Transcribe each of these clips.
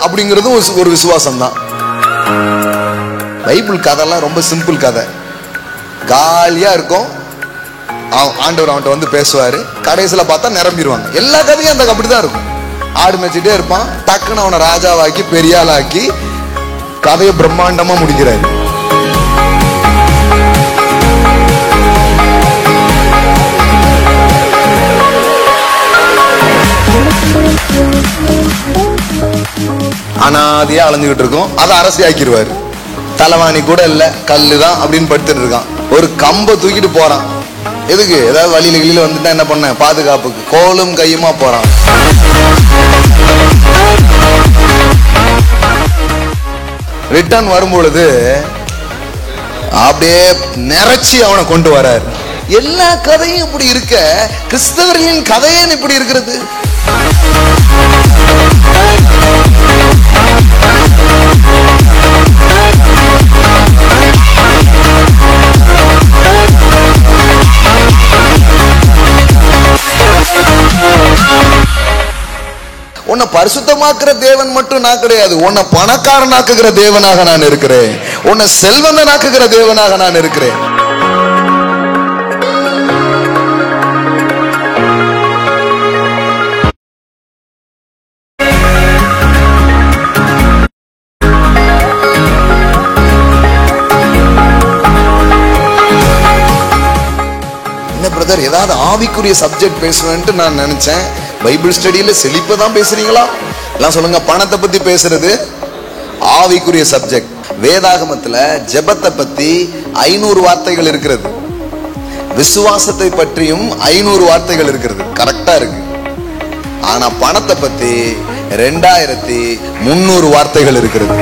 அப்படிங்கிறது ஒரு விசுவாசம் தான். பைபிள் கதைலாம் ரொம்ப சிம்பிள் கதை, காலியா இருக்கும். ஆண்டவர் அவன்கிட்ட வந்து பேசுவாரு, கடைசியில பார்த்தா நிரம்பிடுவாங்க. எல்லா கதையும் அந்த அப்படிதான் இருக்கும். ஆடு மேய்ச்சிட்டே இருப்பான், டக்குன்னு அவனை ராஜாவாக்கி பெரிய ஆளாக்கி கதையை பிரம்மாண்டமா முடிக்கிறாரு. அனாதையா அலைஞ்சுக்கிட்டு இருக்கும், அதை அரசியாக்கிடுவாரு. தலைவாணி கூட இல்ல, கல்லுதான் அப்படின்னு படுத்துட்டு இருக்கான். ஒரு கம்பை தூக்கிட்டு போறான். எதுக்கு? ஏதாவது வழியில கிளியில வந்துட்டா என்ன பண்ண, பாதுகாப்புக்கு. கோலும் கையுமா போறான். ரிட்டர்ன் வரும்பொழுது அப்படியே நிறைச்சி அவனை கொண்டு வராரு. எல்லா கதையும் இப்படி இருக்க, கிறிஸ்தவர்களின் கதையே இப்படி இருக்கிறது. உன்னை பரிசுத்தமாக்குற தேவன் மட்டும் நான் கிடையாது, உன்னை பணக்காரனாக்குகிற தேவனாக நான் இருக்கிறேன். உன்னை செல்வந்தனாக்குகிற தேவனாக நான் இருக்கிறேன். என்ன பிரதர், ஏதாவது ஆவிக்குரிய சப்ஜெக்ட் பேசுவேன்ட்டு நான் நினைச்சேன். பைபிள் ஸ்டடியில செழிப்பை தான் பேசுறீங்களா? எல்லாம் சொல்லுங்க. பணத்தை பத்தி பேசுறது ஆவிக்குரிய சப்ஜெக்ட். வேதாகமத்துல ஜெபத்தை பத்தி 500 வார்த்தைகள் இருக்கிறது. விசுவாசத்தை பற்றியும் 500 வார்த்தைகள் இருக்கிறது. கரெக்டா இருக்கு. ஆனா பணத்தை பத்தி 2300 வார்த்தைகள் இருக்கிறது.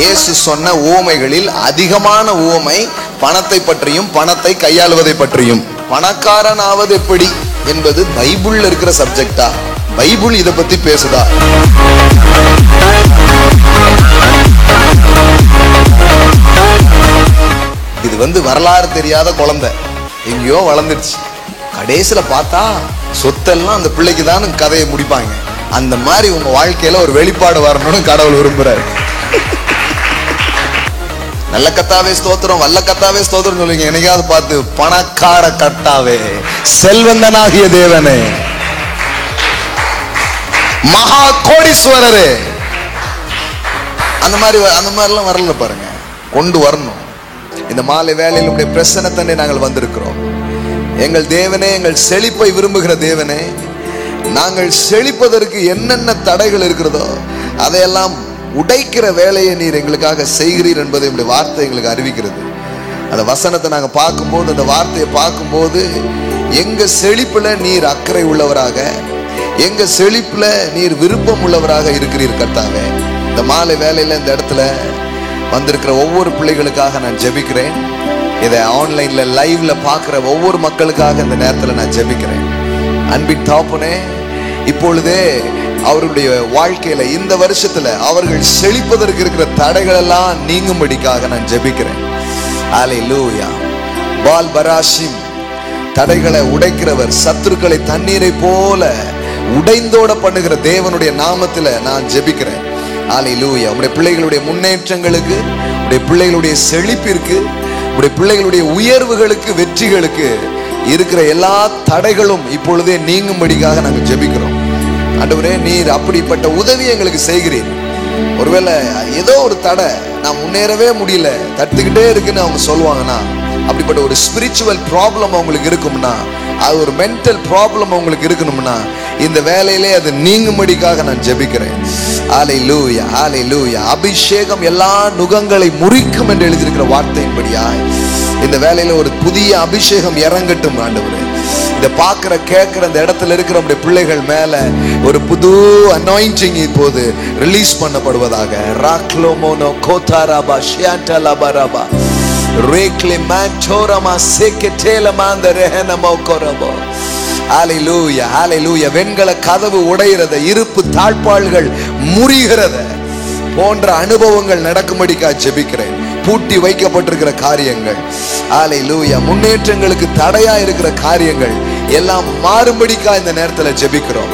இயேசு சொன்ன உவமைகளில் அதிகமான உவமை பணத்தை பற்றியும் பணத்தை கையாளுவதை பற்றியும். பணக்காரன் ஆவது எப்படி என்பது பைபிள்ல இருக்கிற சப்ஜெக்டா? பைபிள் இதை பத்தி பேசுதா? இது வரலாறு தெரியாத குழந்தை, எங்கேயோ வளர்ந்துருச்சு. கடைசியில பார்த்தா சொத்தெல்லாம் அந்த பிள்ளைக்கு தான் கதையை முடிப்பாங்க. அந்த மாதிரி உங்க வாழ்க்கையில ஒரு வெளிப்பாடு வரணும்னு கடவுள் விரும்புறாரு. நல்ல கத்தாவே ஸ்தோத்திரம், வல்ல கத்தாவே ஸ்தோத்திரம் சொல்லுவீங்க. என்னைக்காவது பார்த்து பணக்கார கத்தாவே, செல்வந்தனாகிய தேவனே, மகா கோடீஸ்வரரே, அந்த மாதிரிலாம் வரல பாருங்க. கொண்டு வரணும். இந்த மாலை வேளையில் உடைய பிரசன்னத்தண்டை நாங்கள் வந்திருக்கிறோம். எங்கள் தேவனே, எங்கள் செழிப்பை விரும்புகிற தேவனே, நாங்கள் செழிப்பதற்கு என்னென்ன தடைகள் இருக்கிறதோ அதையெல்லாம் உடைக்கிற வேலையை நீர் எங்களுக்காக செய்கிறீர் என்பதை உடைய வார்த்தை எங்களுக்கு அறிவிக்கிறது. அந்த வசனத்தை நாங்கள் பார்க்கும்போது, அந்த வார்த்தையை பார்க்கும்போது, எங்க செழிப்புல நீர் அக்கறை உள்ளவராக, எங்க செழிப்புல நீர் விருப்பம் உள்ளவராக இருக்கிறீர் கர்த்தாவே. இந்த மாலை வேலையில இந்த இடத்துல வந்திருக்கிற ஒவ்வொரு பிள்ளைகளுக்காக நான் ஜெபிக்கிறேன். இதை ஆன்லைன்ல லைவ்ல பார்க்கிற ஒவ்வொரு மக்களுக்காக இந்த நேரத்தில் நான் ஜெபிக்கிறேன். அன்பின் தகப்பனே, இப்பொழுதே அவருடைய வாழ்க்கையில இந்த வருஷத்துல அவர்கள் செழிப்பதற்கு இருக்கிற தடைகள் எல்லாம் நீங்கும்படிக்காக நான் ஜெபிக்கிறேன். அல்லேலூயா. பால் பராஷிம், தடைகளை உடைக்கிறவர், சத்துருக்களை தண்ணீரை போல உடைந்தோட பண்ணுகிற தேவனுடைய நாமத்துல நான் ஜெபிக்கிறேன். அல்லேலூயா. உடைய பிள்ளைகளுடைய முன்னேற்றங்களுக்கு, உடைய பிள்ளைகளுடைய செழிப்பிற்கு, உடைய பிள்ளைகளுடைய உயர்வுகளுக்கு, வெற்றிகளுக்கு இருக்கிற எல்லா தடைகளும் இப்பொழுதே நீங்கும்படிக்காக நாங்கள் ஜெபிக்கிறோம். ஆண்டவரே, நீர் அப்படிப்பட்ட உதவி எங்களுக்கு செய்கிறீர். ஒருவேளை ஏதோ ஒரு தடை, நான் முன்னேறவே முடியல, தட்டுக்கிட்டே இருக்குன்னு அவங்க சொல்லுவாங்கன்னா, அப்படிப்பட்ட ஒரு ஸ்பிரிச்சுவல் ப்ராப்ளம் அவங்களுக்கு இருக்கும்னா, அது ஒரு மென்டல் ப்ராப்ளம் அவங்களுக்கு இருக்கணும்னா, இந்த வேலையிலே அது நீங்கும்படிக்காக நான் ஜெபிக்கிறேன். ஹல்லேலூயா, ஹல்லேலூயா. அபிஷேகம் எல்லா நுகங்களை முறிக்கும் என்று எழுதியிருக்கிற வார்த்தையின்படியாய் இந்த வேலையில ஒரு புதிய அபிஷேகம் இறங்கட்டும் ஆண்டவரே. இதை பார்க்கிற கேட்கிற அந்த இடத்துல இருக்கிற நம்முடைய பிள்ளைகள் மேல ஒரு புது அனாயிண்டிங் இப்போது ரிலீஸ் பண்ணப்படுவதாக. ராக்லோமோனோ கோதாராபா ஷியாண்டலாபராபா ரேக்லே மாண்டோரமா சேக்கேலமாந்த ரெஹனமோ கோரபோ. ஹல்லேலூயா, ஹல்லேலூயா. வெண்கல கதவு உடைகிறத, இருப்பு தாழ்பாள்கள் முறிகிறத போன்ற அனுபவங்கள் நடக்கும்படிக்காக ஜெபிக்கிறேன். பூட்டி வைக்கப்பட்டிருக்கிற காரியங்கள், ஹல்லேலூயா, முன்னேற்றங்களுக்கு தடையா இருக்கிற காரியங்கள் எல்லாம் மாறும்படிக்கா இந்த நேரத்தில் ஜெபிக்கிறோம்.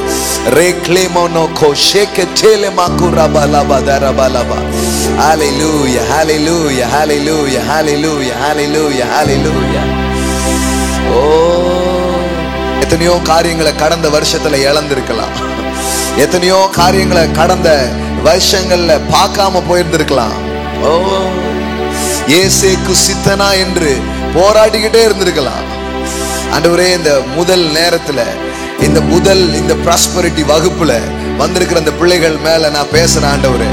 Hallelujah, hallelujah, hallelujah, hallelujah, hallelujah, hallelujah. எத்தனையோ காரியங்களை கடந்த வருஷத்துல இழந்திருக்கலாம். எத்தனையோ காரியங்களை கடந்த வருஷங்கள்ல பார்க்காம போயிருந்திருக்கலாம். இயேசுவுக்கு சித்தனா என்று போராடிக்கிட்டே இருந்திருக்கலாம். ஆண்டவரே, இந்த முதல் நேரத்துல, இந்த ப்ராஸ்பரிட்டி வகுப்புல வந்திருக்கிற அந்த பிள்ளைகள் மேல நான் பேசுறேன் ஆண்டவரே.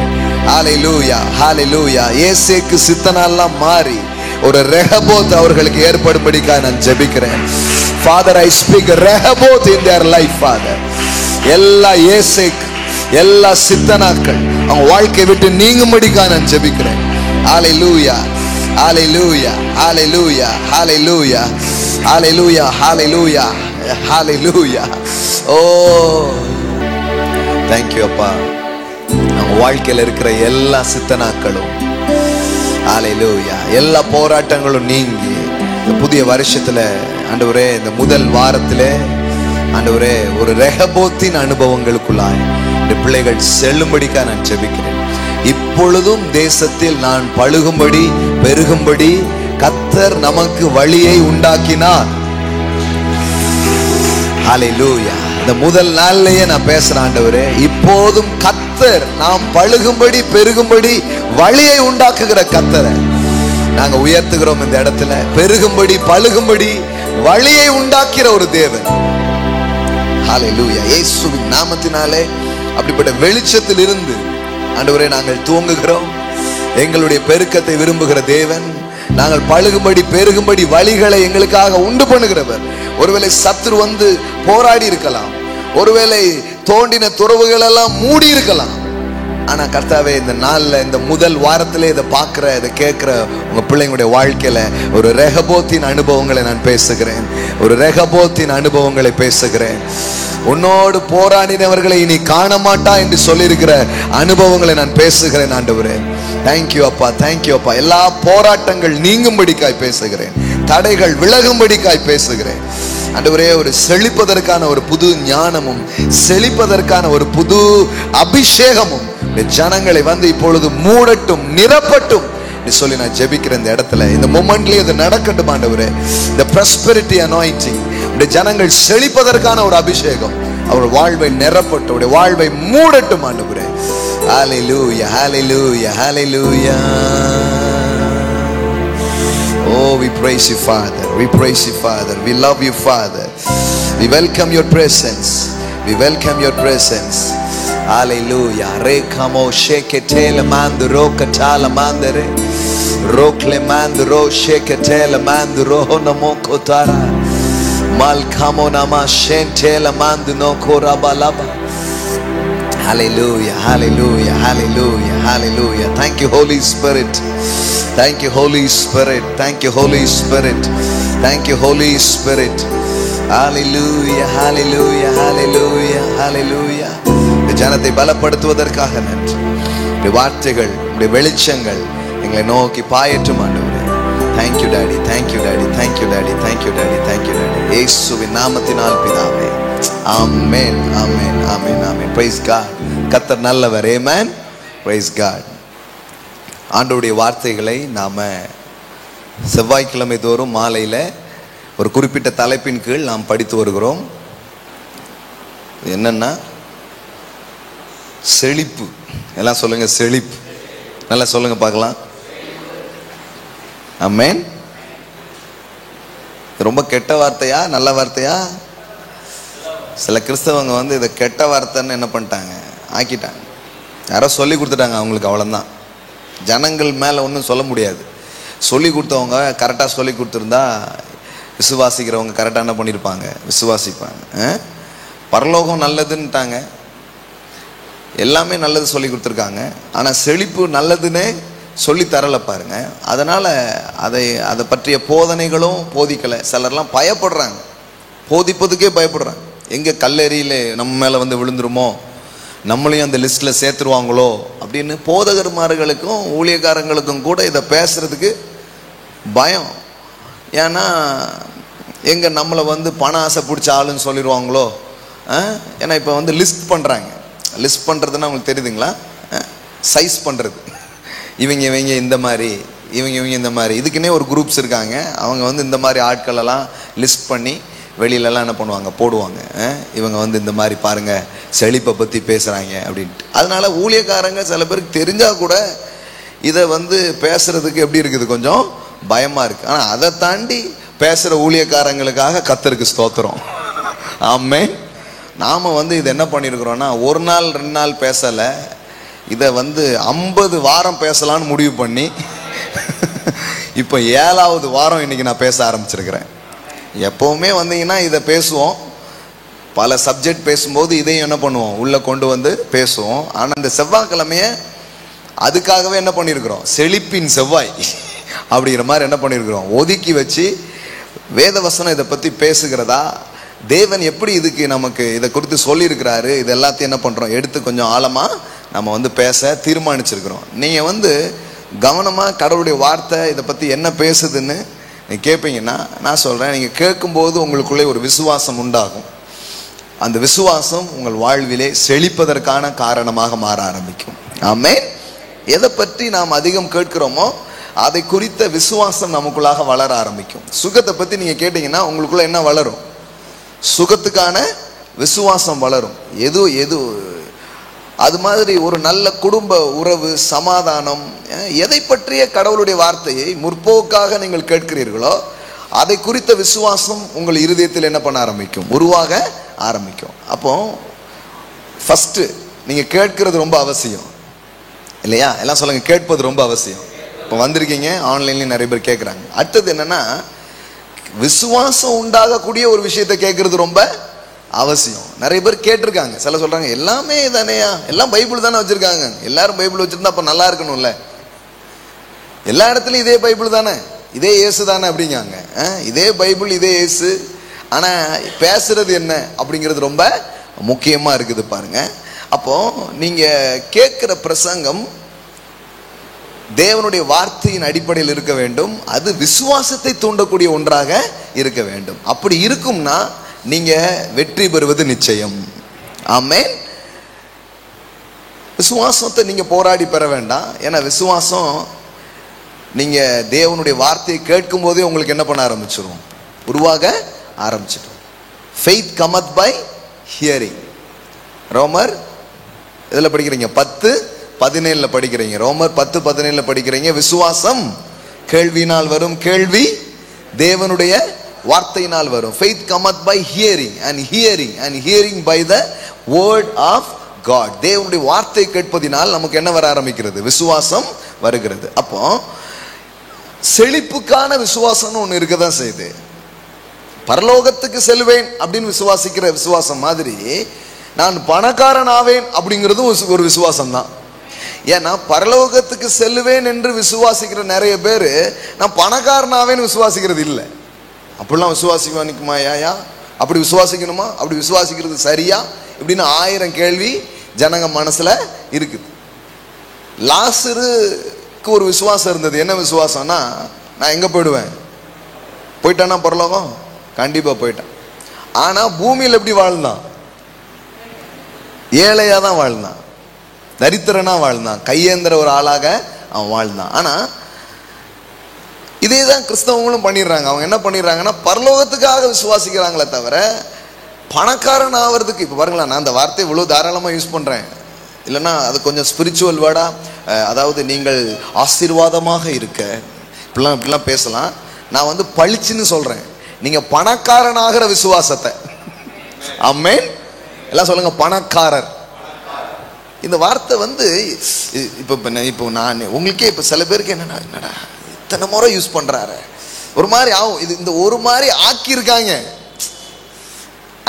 ஹalleluya, ஹalleluya. இயேசுவுக்கு சித்தனாலாம் மாறி ஒரு ரெஹபோத் அவர்களுக்கு ஏற்படும்படிக்காக நான் ஜெபிக்கிறேன். Father, I speak Rehoboth in their life father. எல்லா இயேசுக்கு, எல்லா சித்தனாக்கள் அவங்க வாழ்க்கையை விட்டு நீங்கும்படிக்காக நான் ஜெபிக்கிறேன். ஹalleluya, ஹalleluya, ஹalleluya, ஹalleluya, ஹalleluya, ஹalleluya, ஹalleluya. thank you அப்பா. நம்ம வாழ்க்கையில் இருக்கிற எல்லா சித்தனாக்களும் ஹalleluya, எல்லா போராட்டங்களும் நீங்கி இந்த புதிய வருஷத்துல ஆண்டவரே, இந்த முதல் வாரத்திலே ஆண்டவரே, ஒரு ரெஹபோத்தின் அனுபவங்களுக்குள்ளாய் இந்த பிள்ளைகள் செல்லும்படிக்கா நான் ஜெபிக்கிறேன். இப்பொழுதும் தேசத்தில் நான் பழுகும்படி பெருகும்படி கர்த்தர் நமக்கு வழியை உண்டாக்கினார். ஹalleluya. இந்த முதல் நாள்லயே நான் பேசுறேன் ஆண்டவரே, இப்போதும் கர்த்தர் நாம் பழுகும்படி பெருகும்படி வழியை உண்டாக்குகிற கர்த்தரை நாங்க உயர்த்துகிறோம். இந்த இடத்துல பெருகும்படி பழுகும்படி வழியை உண்டாக்குற ஒரு தேவன். ஹalleluya. இயேசுவின் நாமத்தினாலே அப்படிப்பட்ட வெளிச்சத்தில் இருந்து ஆண்டவரே நாங்கள் தூங்குகிறோம். எங்களுடைய பெருக்கத்தை விரும்புகிற தேவன், நாங்கள் பழுகும்படி பெருகும்படி வழிகளை எங்களுக்காக உண்டு பண்ணுகிறவர். ஒருவேளை சத்துரு வந்து போராடி இருக்கலாம், ஒருவேளை தோண்டின துறவுகள் எல்லாம் மூடி இருக்கலாம். ஆனா கர்த்தாவே, இந்த நாள்ல, இந்த முதல் வாரத்திலே இதை பார்க்கிற, இதை கேட்கிற உங்க பிள்ளைங்களுடைய வாழ்க்கையில ஒரு ரெஹபோத்தின் அனுபவங்களை நான் பேசுகிறேன். ஒரு ரெஹபோத்தின் அனுபவங்களை பேசுகிறேன். உன்னோடு போராடினவர்களை இனி காண மாட்டா என்று சொல்லியிருக்கிற அனுபவங்களை நான் பேசுகிறேன் ஆண்டவரே. தேங்க்யூ அப்பா, தேங்க்யூ அப்பா. எல்லா போராட்டங்கள் நீங்கும்படிக்காய் பேசுகிறேன், தடைகள் விலகும்படிக்காய் பேசுகிறேன் ஆண்டவரே. ஒரு செழிப்பதற்கான ஒரு புது ஞானமும் செழிப்பதற்கான ஒரு புது அபிஷேகமும் ஜனங்களை வந்து இப்பொழுது மூடட்டும், நிரப்பட்டும் சொல்லி நான் ஜெபிக்கிறேன். இந்த இடத்துல, இந்த மொமெண்ட்லயே அது நடக்கட்டும் ஆண்டவரே. இந்த ப்ராஸ்பெரிட்டி அனாயிண்டிங், ஜனங்கள் செழிப்பதற்கான ஒரு அபிஷேகம் அவர் வாழ்வை நிரப்பட்டும், அவருடைய வாழ்வை மூடட்டும் ஆண்டவரே. ஹalleluya, hallelujah, hallelujah. Oh, we praise you Father, we praise you Father, we love you Father, we welcome your presence, we welcome your presence. Hallelujah. Rekamo sheketele mandro katala mandere rokle mandro sheketele mandro namo kotara malkamo nama shentele mandno korabalaba. Hallelujah, hallelujah, hallelujah, hallelujah. Thank you Holy Spirit, thank you Holy Spirit, thank you Holy Spirit, thank you Holy Spirit. Hallelujah, hallelujah, hallelujah, hallelujah. ஜனத்தை பலப்படுத்துவதற்காக நன்றி. வார்த்தைகள், வெளிச்சங்கள் எங்களை நோக்கி பாயற்றும் ஆண்டவரே. Thank you Daddy, thank you Daddy, thank you Daddy, thank you Daddy, thank you Daddy. இயேசுவின் நாமத்தினால் பிதாவே. Amen, amen, amen, ஆமென். Praise God. கர்த்தர் நல்லவர். Amen. Praise God. ஆண்டவருடைய வார்த்தைகளை நாம செவ்வாய்க்கிழமை தோறும் மாலையில ஒரு குறிப்பிட்ட தலைப்பின் கீழ் நாம் படித்து வருகிறோம். என்னன்னா செழிப்பு. எல்லாம் சொல்லுங்க, செழிப்பு. நல்லா சொல்லுங்க பார்க்கலாம். ஆமென். ரொம்ப கெட்ட வார்த்தையா நல்ல வார்த்தையா? சில கிறிஸ்தவங்க வந்து இதை கெட்ட வார்த்தைன்னு என்ன பண்ணிட்டாங்க, ஆக்கிட்டாங்க. யாரோ சொல்லி கொடுத்துட்டாங்க அவங்களுக்கு, அவ்வளோதான். ஜனங்கள் மேலே ஒன்றும் சொல்ல முடியாது. சொல்லி கொடுத்தவங்க கரெக்டாக சொல்லி கொடுத்துருந்தா விசுவாசிக்கிறவங்க கரெக்டாக என்ன பண்ணியிருப்பாங்க, விசுவாசிப்பாங்க. பரலோகம் நல்லதுன்ட்டாங்க, எல்லாமே நல்லது சொல்லி கொடுத்துருக்காங்க. ஆனால் செழிப்பு நல்லதுன்னே சொல்லி தரலை பாருங்க. அதனால் அதை பற்றிய போதனைகளும் போதிக்கலை. சிலர்லாம் பயப்படுறாங்க, போதிப்பதுக்கே பயப்படுறாங்க. எங்கே கல்லெறியில் நம்ம மேலே வந்து விழுந்துருமோ, நம்மளையும் அந்த லிஸ்ட்டில் சேர்த்துருவாங்களோ அப்படின்னு போதகர்மார்களுக்கும் ஊழியக்காரங்களுக்கும் கூட இதை பேசுறதுக்கு பயம். ஏன்னா எங்க நம்மளை வந்து பண ஆசை பிடிச்ச ஆளுன்னு சொல்லிடுவாங்களோ. ஏன்னா இப்போ வந்து லிஸ்ட் பண்ணுறாங்க. லிஸ்ட் பண்ணுறதுன்னா உங்களுக்கு தெரியுதுங்களா? சைஸ் பண்ணுறது. இவங்க இந்த மாதிரி, இவங்க இந்த மாதிரி, இதுக்குன்னே ஒரு குரூப்ஸ் இருக்காங்க. அவங்க வந்து இந்த மாதிரி ஆட்களெல்லாம் லிஸ்ட் பண்ணி வெளியிலலாம் என்ன பண்ணுவாங்க, போடுவாங்க. இவங்க வந்து இந்த மாதிரி பாருங்கள் செழிப்பை பற்றி பேசுகிறாங்க அப்படின்ட்டு. அதனால ஊழியக்காரங்க சில பேருக்கு தெரிஞ்சால் கூட இதை வந்து பேசுறதுக்கு எப்படி இருக்குது, கொஞ்சம் பயமாக இருக்குது. ஆனால் அதை தாண்டி பேசுகிற ஊழியக்காரங்களுக்காக கர்த்தருக்கு ஸ்தோத்திரம். ஆமென். நாம் வந்து இதை என்ன பண்ணியிருக்கிறோன்னா, ஒரு நாள் 2 நாள் பேசலை, இதை வந்து 50 வாரம் பேசலான்னு முடிவு பண்ணி இப்போ 7வது வாரம் இன்னைக்கு நான் பேச ஆரம்பிச்சிருக்கிறேன். எப்போவுமே வந்தீங்கன்னா இதை பேசுவோம், பல சப்ஜெக்ட் பேசும்போது இதையும் என்ன பண்ணுவோம், உள்ளே கொண்டு வந்து பேசுவோம். ஆனால் இந்த செவ்வாய்க்கிழமையை அதுக்காகவே என்ன பண்ணியிருக்கிறோம், செழிப்பின் செவ்வாய் அப்படிங்கிற மாதிரி என்ன பண்ணியிருக்கிறோம், ஒதுக்கி வச்சு வேதவசனம் இதை பற்றி பேசுகிறதா, தேவன் எப்படி இதுக்கு நமக்கு இதை குறித்து சொல்லியிருக்கிறாரு, இது எல்லாத்தையும் என்ன பண்ணுறோம், எடுத்து கொஞ்சம் ஆழமாக நம்ம வந்து பேச தீர்மானிச்சிருக்கிறோம். நீங்கள் வந்து கவனமாக கடவுளுடைய வார்த்தை இதை பற்றி என்ன பேசுதுன்னு நீங்கள் கேட்பீங்கன்னா, நான் சொல்கிறேன், நீங்கள் கேட்கும்போது உங்களுக்குள்ளே ஒரு விசுவாசம் உண்டாகும். அந்த விசுவாசம் உங்கள் வாழ்விலே செழிப்பதற்கான காரணமாக மாற ஆரம்பிக்கும். ஆமென். எதை பற்றி நாம் அதிகம் கேட்கிறோமோ அதை குறித்த விசுவாசம் நமக்குள்ளாக வளர ஆரம்பிக்கும். சுகத்தை பற்றி நீங்கள் கேட்டீங்கன்னா உங்களுக்குள்ள என்ன வளரும், சுகத்துக்கான விசுவாசம் வளரும். எது அது மாதிரி ஒரு நல்ல குடும்ப உறவு, சமாதானம், எதை பற்றிய கடவுளுடைய வார்த்தையை முற்போக்காக நீங்கள் கேட்கிறீர்களோ அதை குறித்த விசுவாசம் உங்கள் இருதயத்தில் என்ன பண்ண ஆரம்பிக்கும், உருவாக ஆரம்பிக்கும். அப்போ ஃபர்ஸ்ட் நீங்க கேட்கிறது ரொம்ப அவசியம் இல்லையா? எல்லாம் சொல்லுங்க, கேட்பது ரொம்ப அவசியம். இப்போ வந்திருக்கீங்க, ஆன்லைன்லயும் நிறைய பேர் கேட்குறாங்க. அடுத்தது என்னன்னா, விசுவாசம் உண்டாகக்கூடிய ஒரு விஷயத்தை கேட்கறது ரொம்ப அவசியம். நிறைய பேர் கேட்டிருக்காங்க. சில சொல்றாங்க, எல்லாமே தானேயா, எல்லாம் பைபிள் தானே வச்சிருக்காங்க, எல்லாரும் பைபிள் வச்சிருந்தா அப்ப நல்லா இருக்கணும்ல, எல்லா இடத்துலயும் இதே பைபிள் தானே, இதே இயேசு தானே அப்படிங்காங்க. இதே பைபிள், இதே இயேசு, ஆனா பேசுறது என்ன அப்படிங்கிறது ரொம்ப முக்கியமா இருக்குது பாருங்க. அப்போ நீங்க கேட்கிற பிரசங்கம் தேவனுடைய வார்த்தையின் அடிப்படையில் இருக்க வேண்டும். அது விசுவாசத்தை தூண்டக்கூடிய ஒன்றாக இருக்க வேண்டும். அப்படி இருக்கும்னா நீங்க வெற்றி பெறுவது நிச்சயம். ஆமென். விசுவாசத்தை நீங்க போராடி பெற வேண்டாம். ஏன்னா விசுவாசம் நீங்க தேவனுடைய வார்த்தையை கேட்கும் போதே உங்களுக்கு என்ன பண்ண ஆரம்பிச்சிடும், உருவாக ஆரம்பிச்சிடும். faith cometh by hearing. ரோமர் இதில் படிக்கிறீங்க, 10:17 படிக்கிறீங்க. ரோமர் 10:17 படிக்கிறீங்க. விசுவாசம் கேள்வியினால் வரும், கேள்வி தேவனுடைய வார்த்தையினால் வரும். faith cometh by hearing and hearing by the word of God. தேவனுடைய வார்த்தை கேட்பதினால் நமக்கு என்ன வர ஆரம்பிக்கிறது, விசுவாசம் வருகிறது. அப்போ செழிப்புக்கான விசுவாசம் ஒன்று இருக்கதான் செய்யுது. பரலோகத்துக்கு செல்வேன் அப்படின்னு விசுவாசிக்கிற விசுவாசம் மாதிரி நான் பணக்காரன் ஆவேன் அப்படிங்கிறதும் ஒரு விசுவாசம் தான். ஏன்னா பரலோகத்துக்கு செல்வேன் என்று விசுவாசிக்கிற நிறைய பேர் நான் பணக்காரன் ஆவேன்னு விசுவாசிக்கிறது இல்லை. அப்படிலாம் விசுவாசிக்குமா யாயா, அப்படி விசுவாசிக்கணுமா, அப்படி விசுவாசிக்கிறது சரியா இப்படின்னு 1000 கேள்வி ஜனங்க மனசுல இருக்குது. லாசருக்கு ஒரு விசுவாசம் இருந்தது. என்ன விசுவாசம்னா, நான் எங்க போயிட்டானா பரலோகம், கண்டிப்பா போயிட்டான். ஆனா பூமியில் எப்படி வாழ்ந்தான், ஏழையா தான் வாழ்ந்தான், தரித்திரனா வாழ்ந்தான், கையேந்திர ஒரு ஆளாக அவன் வாழ்ந்தான். ஆனா இதே தான் கிறிஸ்தவங்களும் பண்ணிடுறாங்க. அவங்க என்ன பண்ணிடுறாங்கன்னா, பரலோகத்துக்காக விசுவாசிக்கிறாங்களே தவிர பணக்காரன் ஆகிறதுக்கு. இப்போ பாருங்களேன், நான் அந்த வார்த்தையை இவ்வளோ தாராளமாக யூஸ் பண்ணுறேன், இல்லைன்னா அது கொஞ்சம் ஸ்பிரிச்சுவல் வேர்டா, அதாவது நீங்கள் ஆசீர்வாதமாக இருக்க இப்படிலாம் பேசலாம். நான் வந்து பளிச்சுன்னு சொல்றேன், நீங்க பணக்காரன் ஆகிற விசுவாசத்தை. ஆமென். எல்லாம் சொல்லுங்க, பணக்காரர். இந்த வார்த்தை வந்து இப்போ நான் உங்களுக்கே இப்போ சில பேருக்கு என்னடா இத்தனை முறை யூஸ் பண்றாரு, ஒரு மாதிரி ஆகும். இது இந்த ஒரு மாதிரி ஆக்கியிருக்காங்க,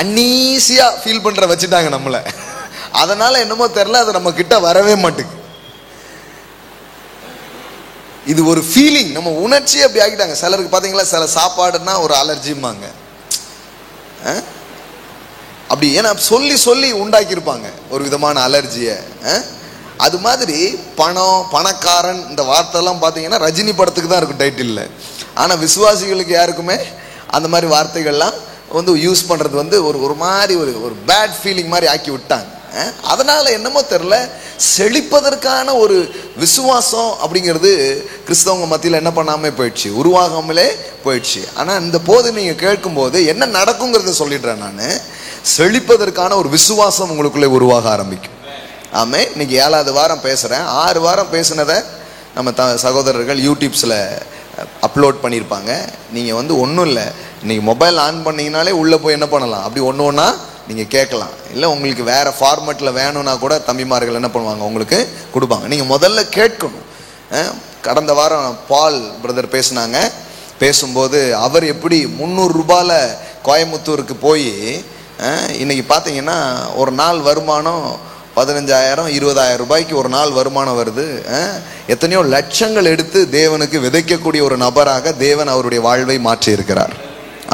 அன்னீசியா ஃபீல் பண்ற வச்சுட்டாங்க நம்மள. அதனால என்னமோ தெரியல, அது நம்ம கிட்ட வரவே மாட்டேங்குது. இது ஒரு ஃபீலிங், நம்ம உணர்ச்சி அப்படி ஆகிட்டாங்க. சிலருக்கு பாத்தீங்களா, சில சாப்பாடுன்னா ஒரு அலர்ஜிம்பாங்க அப்படி. ஏன்னா சொல்லி சொல்லி உண்டாக்கியிருப்பாங்க ஒரு விதமான அலர்ஜியை. அது மாதிரி பணம், பணக்காரன், இந்த வார்த்தைலாம் பார்த்தீங்கன்னா ரஜினி படத்துக்கு தான் இருக்கும் டைட்டில். ஆனால் விசுவாசிகளுக்கு யாருக்குமே அந்த மாதிரி வார்த்தைகள்லாம் வந்து யூஸ் பண்ணுறது வந்து ஒரு மாதிரி ஒரு பேட் ஃபீலிங் மாதிரி ஆக்கி விட்டாங்க. அதனால் என்னமோ தெரில, செழிப்பதற்கான ஒரு விசுவாசம் அப்படிங்கிறது கிறிஸ்தவங்க மத்தியில் என்ன பண்ணாமல் போயிடுச்சு, உருவாகாமலே போயிடுச்சு. ஆனால் இந்த போது நீங்கள் கேட்கும்போது என்ன நடக்குங்கிறத சொல்லிடுறேன் நான். செழிப்பதற்கான ஒரு விசுவாசம் உங்களுக்குள்ளே உருவாக ஆரம்பிக்கும். ஆமே. இன்னைக்கு 7வது வாரம் பேசுகிறேன். 6 வாரம் பேசுனதை நம்ம சகோதரர்கள் யூடியூப்ஸில் அப்லோட் பண்ணியிருப்பாங்க. நீங்கள் வந்து ஒன்றும் இல்லை, நீங்கள் மொபைல் ஆன் பண்ணிங்கனாலே உள்ளே போய் என்ன பண்ணலாம், அப்படி ஒன்று ஒன்றா நீங்கள் கேட்கலாம். இல்லை உங்களுக்கு வேறு ஃபார்மேட்டில் வேணும்னா கூட தம்பிமார்கள் என்ன பண்ணுவாங்க, உங்களுக்கு கொடுப்பாங்க. நீங்கள் முதல்ல கேட்கணும். கடந்த வாரம் பால் பிரதர் பேசினாங்க. பேசும்போது அவர் எப்படி 300 ரூபாயில் கோயம்புத்தூருக்கு போய் இன்றைக்கி பார்த்தீங்கன்னா ஒரு நாள் வருமானம் 15,000 20,000 ரூபாய்க்கு ஒரு நாள் வருமானம் வருது. எத்தனையோ லட்சங்கள் எடுத்து தேவனுக்கு விதைக்கக்கூடிய ஒரு நபராக தேவன் அவருடைய வாழ்வை மாற்றி இருக்கிறார்.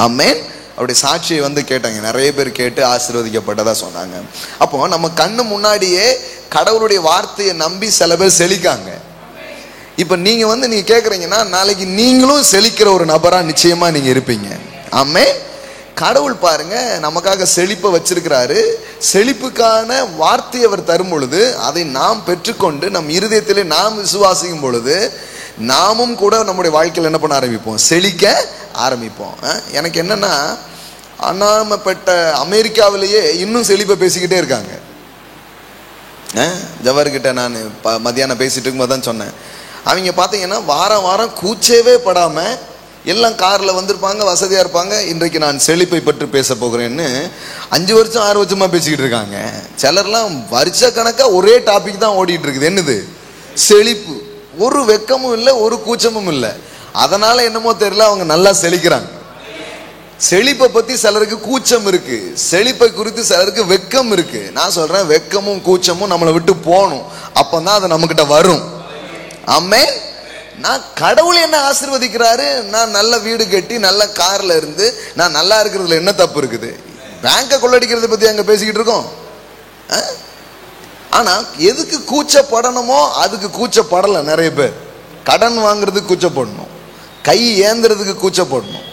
ஆமென். அவருடைய சாட்சியை வந்து கேட்டாங்க, நிறைய பேர் கேட்டு ஆசீர்வதிக்கப்பட்டதா சொன்னாங்க. அப்போ நம்ம கண்ணு முன்னாடியே கடவுளுடைய வார்த்தையை நம்பி சில பேர் செழிக்காங்க. இப்போ நீங்கள் வந்து நீங்கள் கேட்குறீங்கன்னா நாளைக்கு நீங்களும் செழிக்கிற ஒரு நபராக நிச்சயமாக நீங்கள் இருப்பீங்க. ஆமென். கடவுள் பாருங்க நமக்காக செழிப்பை வச்சிருக்கிறாரு. செழிப்புக்கான வார்த்தையை அவர் தரும் பொழுது அதை நாம் பெற்றுக்கொண்டு நம் இருதயத்திலே நாம் விசுவாசிக்கும் பொழுது நாமும் கூட நம்முடைய வாழ்க்கையில் என்ன பண்ண ஆரம்பிப்போம், செழிக்க ஆரம்பிப்போம். எனக்கு என்னன்னா, அனாமப்பட்ட அமெரிக்காவிலேயே இன்னும் செழிப்பை பேசிக்கிட்டே இருக்காங்க. ஜவர்கிட்ட நான் மத்தியானம் பேசிட்டு இருக்கும்போது தான் சொன்னேன், அவங்க பார்த்தீங்கன்னா வாரம் வாரம் கூச்சவே படாமல் எல்லாம் காரில் வந்திருப்பாங்க, வசதியாக இருப்பாங்க. இன்றைக்கு நான் செழிப்பை பற்றி பேச போகிறேன்னு 5 வருஷம் 6 வருஷமாக பேசிக்கிட்டு இருக்காங்க. சிலர்லாம் வருஷ கணக்காக ஒரே டாபிக் தான் ஓடிட்டு இருக்குது. என்னது? செழிப்பு. ஒரு வெக்கமும் இல்லை, ஒரு கூச்சமும் இல்லை. அதனால என்னமோ தெரியல, அவங்க நல்லா செழிக்கிறாங்க. செழிப்பை பற்றி சிலருக்கு கூச்சம் இருக்கு, செழிப்பை குறித்து சிலருக்கு வெக்கம் இருக்கு. நான் சொல்றேன், வெக்கமும் கூச்சமும் நம்மளை விட்டு போகணும். அப்பதான் அது நம்மகிட்ட வரும். ஆமென். நான் கடவுள் என்ன ஆசீர்வதிக்கிறாரு, நான் நல்ல வீடு கட்டி நல்ல கார்ல இருந்து நான் நல்லா இருக்கிறதுல என்ன தப்பு இருக்குது? பேங்கை கொள்ளடிக்கிறத பத்தி அங்க பேசிக்கிட்டு இருக்கோம். ஆனா எதுக்கு கூச்சப்படணுமோ அதுக்கு கூச்சப்படலை நிறைய பேர். கடன் வாங்குறதுக்கு கூச்சப்படணும், கை ஏந்துறதுக்கு கூச்சப்படணும்,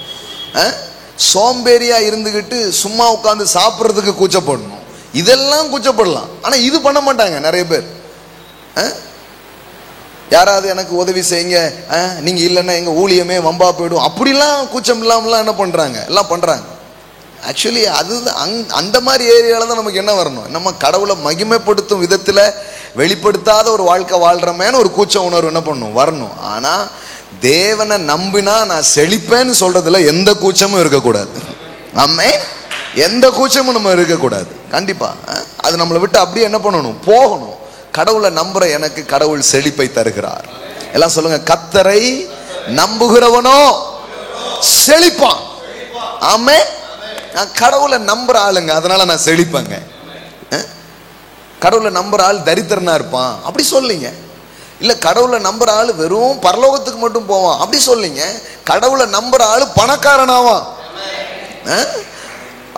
சோம்பேறியா இருந்துகிட்டு சும்மா உட்காந்து சாப்பிட்றதுக்கு கூச்சப்படணும். இதெல்லாம் கூச்சப்படலாம். ஆனா இது பண்ண மாட்டாங்க நிறைய பேர். யாராவது எனக்கு உதவி செய்யுங்க, நீங்க இல்லைன்னா எங்க ஊழியமே வம்பா போயிடும், அப்படிலாம் கூச்சம் இல்லாமலாம் என்ன பண்றாங்க, எல்லாம் பண்றாங்க. ஆக்சுவலி அது அந்த மாதிரி ஏரியால தான் நமக்கு என்ன வரணும், நம்ம கடவுளை மகிமைப்படுத்தும் விதத்துல வெளிப்படுத்தாத ஒரு வாழ்க்கை வாழ்றமேன்னு ஒரு கூச்ச உணர்வு என்ன பண்ணணும், வரணும். ஆனா தேவனை நம்பினா நான் செழிப்பேன்னு சொல்றதுல எந்த கூச்சமும் இருக்கக்கூடாது. ஆமென். எந்த கூச்சமும் நம்ம இருக்கக்கூடாது. கண்டிப்பா அது நம்மளை விட்டு அப்படியே என்ன பண்ணணும், போகணும். கடவுளை நம்புற எனக்கு கடவுள் செழிப்பை தருகிறார். எல்லாம் சொல்லுங்க, கர்த்தரை நம்புகிறவனோ செழிப்பான். ஆமென். நான் கடவுளை நம்புற ஆளுங்க, அதனால நான் செழிப்பேங்க. கடவுளை நம்புற ஆள் தரித்திரனா இருப்பான் அப்படி சொல்லிங்க. இல்ல கடவுளை நம்புற ஆள் வெறும் பரலோகத்துக்கு மட்டும் போவான் அப்படி சொல்லிங்க. கடவுளை நம்புற ஆள் பணக்காரனாவான்.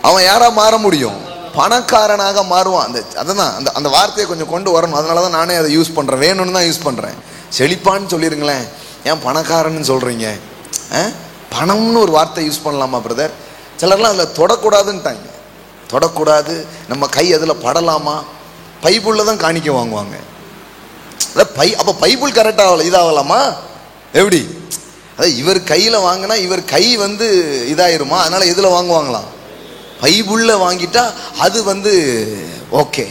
அவன் யாரா மாற முடியும், பணக்காரனாக மாறுவான். அதுதான் அந்த வார்த்தையை கொஞ்சம் கொண்டு வரணும். அதனாலதான் நானே அதை யூஸ் பண்றேன், வேணும்னு தான் யூஸ் பண்றேன். செழிப்பான்னு சொல்லிருங்களேன், ஏன் பணக்காரன்னு சொல்றீங்க? பணம்னு ஒரு வார்த்தை யூஸ் பண்ணலாமா பிரதர்? சிலர்லாம் அதில் தொடக்கூடாதுன்ட்டாங்க. தொடக்கூடாது, நம்ம கை அதில் படலாமா? பைபிளில் தான் காணிக்க வாங்குவாங்க. அப்போ பைபிள் கரெக்டாக இதாகலாமா எப்படி? அதாவது இவர் கையில் வாங்கினா இவர் கை வந்து இதாயிருமா, அதனால எதில் வாங்குவாங்களாம்? பைபிளில் வாங்கிட்டா அது வந்து ஓகே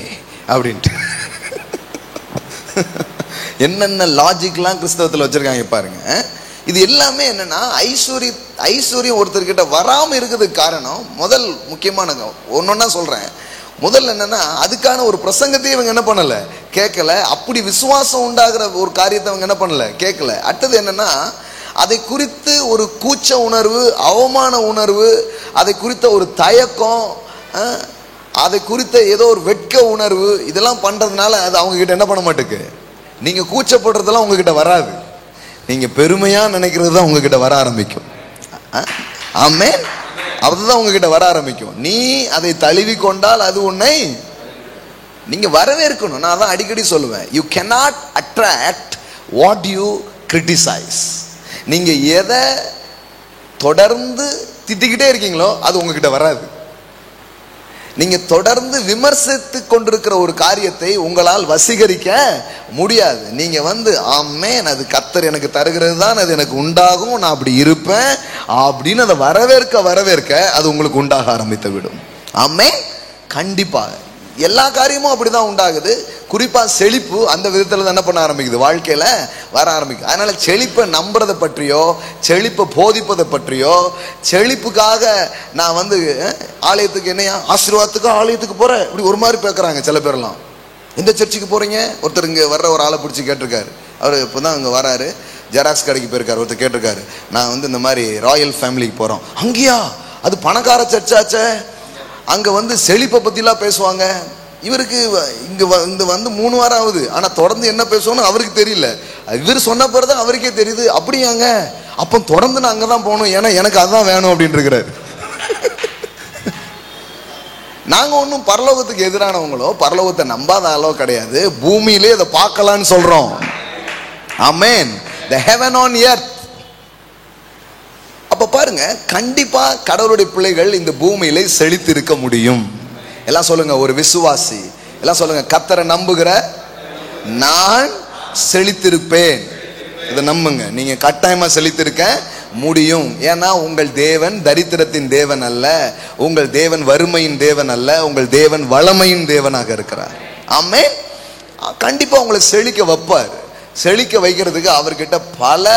அப்படின்ட்டு. என்னென்ன லாஜிக்லாம் கிறிஸ்தவத்தில் வச்சிருக்காங்க பாருங்க. இது எல்லாமே என்னன்னா ஐஸ்வர்யம் ஒருத்தர்கிட்ட வராமல் இருக்கிறதுக்கு காரணம் முதல் முக்கியமான ஒன்னொன்னா சொல்றேன். முதல்ல என்னன்னா, அதுக்கான ஒரு பிரசங்கத்தையும் இவங்க என்ன பண்ணல, கேட்கல. அப்படி விசுவாசம் உண்டாகிற ஒரு காரியத்தை அவங்க என்ன பண்ணல, கேட்கல. அடுத்தது என்னன்னா, அதை குறித்து ஒரு கூச்ச உணர்வு, அவமான உணர்வு, அதை குறித்த ஒரு தயக்கம், அதை குறித்த ஏதோ ஒரு வெட்க உணர்வு, இதெல்லாம் பண்றதுனால அது அவங்க கிட்ட என்ன பண்ண மாட்டேக்கு. நீங்க கூச்சப்படுறதெல்லாம் உங்ககிட்ட வராது, நீங்க பெருமையா நினைக்கிறது தான் உங்ககிட்ட வர ஆரம்பிக்கும். ஆமென். அதுதான் உங்ககிட்ட வர ஆரம்பிக்கும். நீ அதை தழுவி கொண்டால் அது உன்னை நீங்க வரவேற்கணும். நான் தான் அடிக்கடி சொல்லுவேன், you cannot attract what you criticize. நீங்க எதை தொடர்ந்து திட்டிக்கிட்டே இருக்கீங்களோ அது உங்ககிட்ட வராது. நீங்க தொடர்ந்து விமர்சித்து கொண்டிருக்கிற ஒரு காரியத்தை உங்களால் வசீகரிக்க முடியாது. நீங்க ஆமென், அது கர்த்தர் எனக்கு தருகிறது தான், அது எனக்கு உண்டாகும், நான் அப்படி இருப்பேன் அப்படின்னு அதை வரவேற்க அது உங்களுக்கு உண்டாக ஆரம்பித்து விடும். ஆமென். கண்டிப்பா எல்லா காரியமும் அப்படிதான் உண்டாகுது. குறிப்பா செழிப்பு அந்த விதத்துல என்ன பண்ண ஆரம்பிக்குது, வாழ்க்கையில வர ஆரம்பிக்குது. அதனால செழிப்பை நம்புறதை பற்றியோ, செழிப்பை போதிப்பதை பற்றியோ, செழிப்புக்காக நான் ஆலயத்துக்கு என்னையா ஆசீர்வாதத்துக்கு ஆலயத்துக்கு போற இப்படி ஒரு மாதிரி பேக்குறாங்க சில பேர்லாம். எந்த சர்ச்சுக்கு போறீங்க? ஒருத்தர் இங்க வர்ற ஒரு ஆளை பிடிச்சி கேட்டிருக்காரு. அவர் இப்பதான் அங்க வராரு, ஜெராக்ஸ் கடைக்கு போயிருக்காரு. ஒருத்தர் கேட்டிருக்காரு, நான் இந்த மாதிரி ராயல் ஃபேமிலிக்கு போறோம். அங்கேயா? அது பணக்கார சர்ச்சாச்சே, அங்க செழிப்பை பத்திலாம் பேசுவாங்க. இவருக்கு இங்க 3 வாரம் ஆகுது, ஆனா தொடர்ந்து என்ன பேசுவோம்னு அவருக்கு தெரியல. இவர் சொன்ன பிறகுதான் அவருக்கே தெரியுது. அப்படியாங்க, அப்ப தொடர்ந்து நான் அங்கதான் போகணும், ஏன்னா எனக்கு அதான் வேணும் அப்படின்னு இருக்கிறாரு. நாங்க ஒன்றும் பரலோகத்துக்கு எதிரானவங்களோ பரலோகத்தை நம்பாத ஆளோ கிடையாது. பூமியிலே அதை பார்க்கலான்னு சொல்றோம். ஆமென். The heaven on earth. அப்ப பாருங்க, கண்டிப்பா கடவுளுடைய பிள்ளைகள் இந்த பூமியில செழித்து இருக்க முடியும். எல்லாம் சொல்லுங்க, ஒரு விசுவாசி எல்லாம் சொல்லுங்க, கர்த்தரை நம்புகிற நான் செழித்திருப்பேன். இதை நம்புங்க, நீங்க கட்டாயமா செழித்திருக்க முடியும். ஏன்னா உங்கள் தேவன் தரித்திரத்தின் தேவன் அல்ல, உங்கள் தேவன் வறுமையின் தேவன் அல்ல, உங்கள் தேவன் வளமையின் தேவனாக இருக்கிறார். ஆமென். கண்டிப்பா உங்களை செழிக்க வைப்பார். செழிக்க வைக்கிறதுக்கு அவர்கிட்ட பல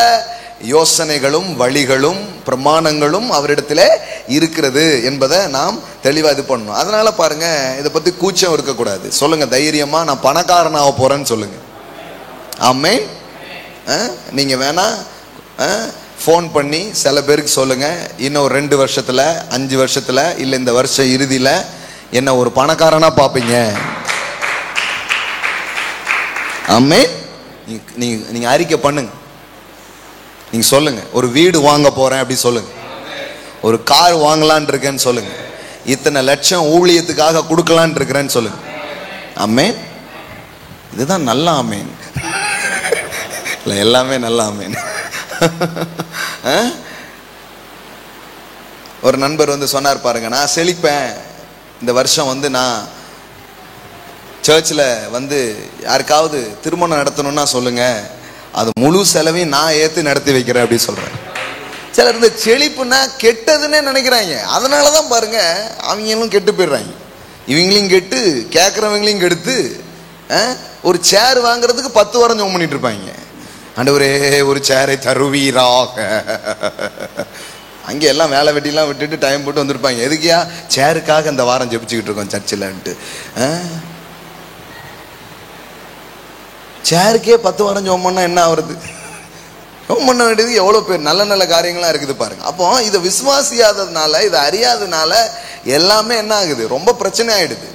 யோசனைகளும் வழிகளும் பிரமாணங்களும் அவரிடத்துல இருக்கிறது என்பதை நாம் தெளிவா இது பண்ணணும். அதனால பாருங்க, இதை பத்தி கூச்சம் இருக்கக்கூடாது. சொல்லுங்க தைரியமா, நான் பணக்காரனாக போறேன்னு சொல்லுங்க. ஆமென். நீங்க வேணா ஃபோன் பண்ணி சில பேருக்கு சொல்லுங்க, இன்னும் 2 வருஷத்துல 5 வருஷத்துல இல்ல இந்த வருஷம் இறுதியில என்ன ஒரு பணக்காரனா பாப்பீங்க. ஆமென். நீங்க அறிக்கை பண்ணுங்க. நீங்க சொல்லுங்க, ஒரு வீடு வாங்க போறேன் அப்படி சொல்லுங்க, ஒரு கார் வாங்கலான் இருக்கேன்னு சொல்லுங்க, இத்தனை லட்சம் ஊழியத்துக்காக கொடுக்கலான் இருக்கிறேன்னு சொல்லுங்க. ஆமென். இதுதான் நல்ல ஆமென். இல்ல எல்லாமே நல்ல ஆமென். ஒரு நண்பர் சொன்னார் பாருங்க, நான் செழிப்பேன் இந்த வருஷம் நான் சர்ச்சில் யாருக்காவது திருமணம் நடத்தணும்னா சொல்லுங்க, அது முழு செலவையும் நான் ஏத்து நடத்தி வைக்கிறேன் அப்படி சொல்றேன். சிலர் இந்த செழிப்புனா கெட்டதுன்னே நினைக்கிறாங்க. அதனாலதான் பாருங்க அவங்களும் கெட்டு போயிடுறாங்க. இவங்களையும் கெட்டு கேட்கறவங்களையும் கெடுத்து ஒரு சேர் வாங்குறதுக்கு 10 வாரம் ஜெபம் பண்ணிட்டு இருப்பாங்க. ஆண்டவரே ஒரு சேரை தருவீராக. அங்கே எல்லாம் வேலை வெட்டிலாம் விட்டுட்டு டைம் போட்டு வந்திருப்பாங்க. எதுக்கியா? சேருக்காக இந்த வாரம் ஜெபிச்சுக்கிட்டு இருக்கோம் சர்ச்சில்ன்ட்டு. சேருக்கே 10 வாரம் ஜெபம் பண்ணா என்ன ஆகுறது? ஜெபம் பண்ண வேண்டியது எவ்வளோ பேர் நல்ல நல்ல காரியங்களாம் இருக்குது பாருங்க. அப்போ இதை விசுவாசியாததுனால, இதை அறியாததுனால எல்லாமே என்ன ஆகுது, ரொம்ப பிரச்சனை ஆயிடுது.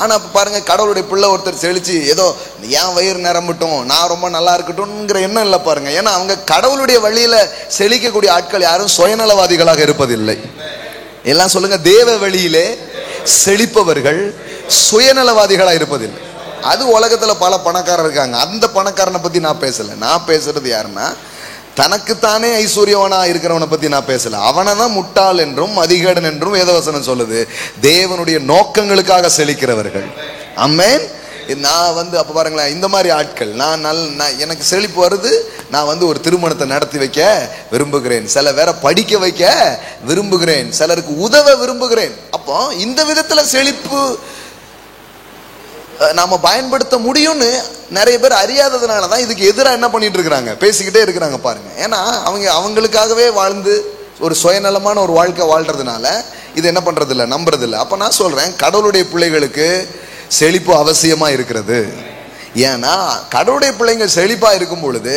ஆனா இப்ப பாருங்க, கடவுளுடைய பிள்ளை ஒருத்தர் செழிச்சு ஏதோ என் வயிறு நிரம்பட்டும், நான் ரொம்ப நல்லா இருக்கட்டும்ங்கிற எண்ணம் இல்லை பாருங்க. ஏன்னா அவங்க கடவுளுடைய வழியில செழிக்கக்கூடிய ஆட்கள் யாரும் சுயநலவாதிகளாக இருப்பதில்லை. எல்லாம் சொல்லுங்க, தேவ வழியிலே செழிப்பவர்கள் சுயநலவாதிகளா இருப்பதில்லை. அது உலகத்துல பல பணக்காரர் இருக்காங்க. அந்த பணக்காரனை பத்தி நான் பேசல. நான் பேசுறது யாருன்னா, தனக்குத்தானே ஐஸ்வர்யவனா இருக்கிறவனை பத்தி நான் பேசல. அவனை தான் முட்டாள் என்றும் அதிகடன் என்றும் வேதவசனம் சொல்லுது. தேவனுடைய நோக்கங்களுக்காக செழிக்கிறவர்கள். ஆமென். நான் அப்ப பாருங்களேன், இந்த மாதிரி ஆட்கள் நான் எனக்கு செழிப்பு வருது, நான் ஒரு திருமணத்தை நடத்தி வைக்க விரும்புகிறேன், சில வேற படிக்க வைக்க விரும்புகிறேன், சிலருக்கு உதவ விரும்புகிறேன். அப்போ இந்த விதத்துல செழிப்பு நாம பயன்படுத்த முடியும்னு நிறைய பேர் அறியாததுனாலதான் இதுக்கு எதிராக என்ன பண்ணிட்டு இருக்கிறாங்க, பேசிக்கிட்டே இருக்கிறாங்க பாருங்க. ஏன்னா அவங்களுக்காகவே வாழ்ந்து ஒரு சுயநலமான ஒரு வாழ்க்கை வாழ்றதுனால இது என்ன பண்றது இல்லை, நம்புறது இல்லை. அப்ப நான் சொல்றேன், கடவுளுடைய பிள்ளைகளுக்கு செழிப்பு அவசியமா இருக்கிறது. ஏன்னா கடவுளுடைய பிள்ளைங்க செழிப்பா இருக்கும் பொழுது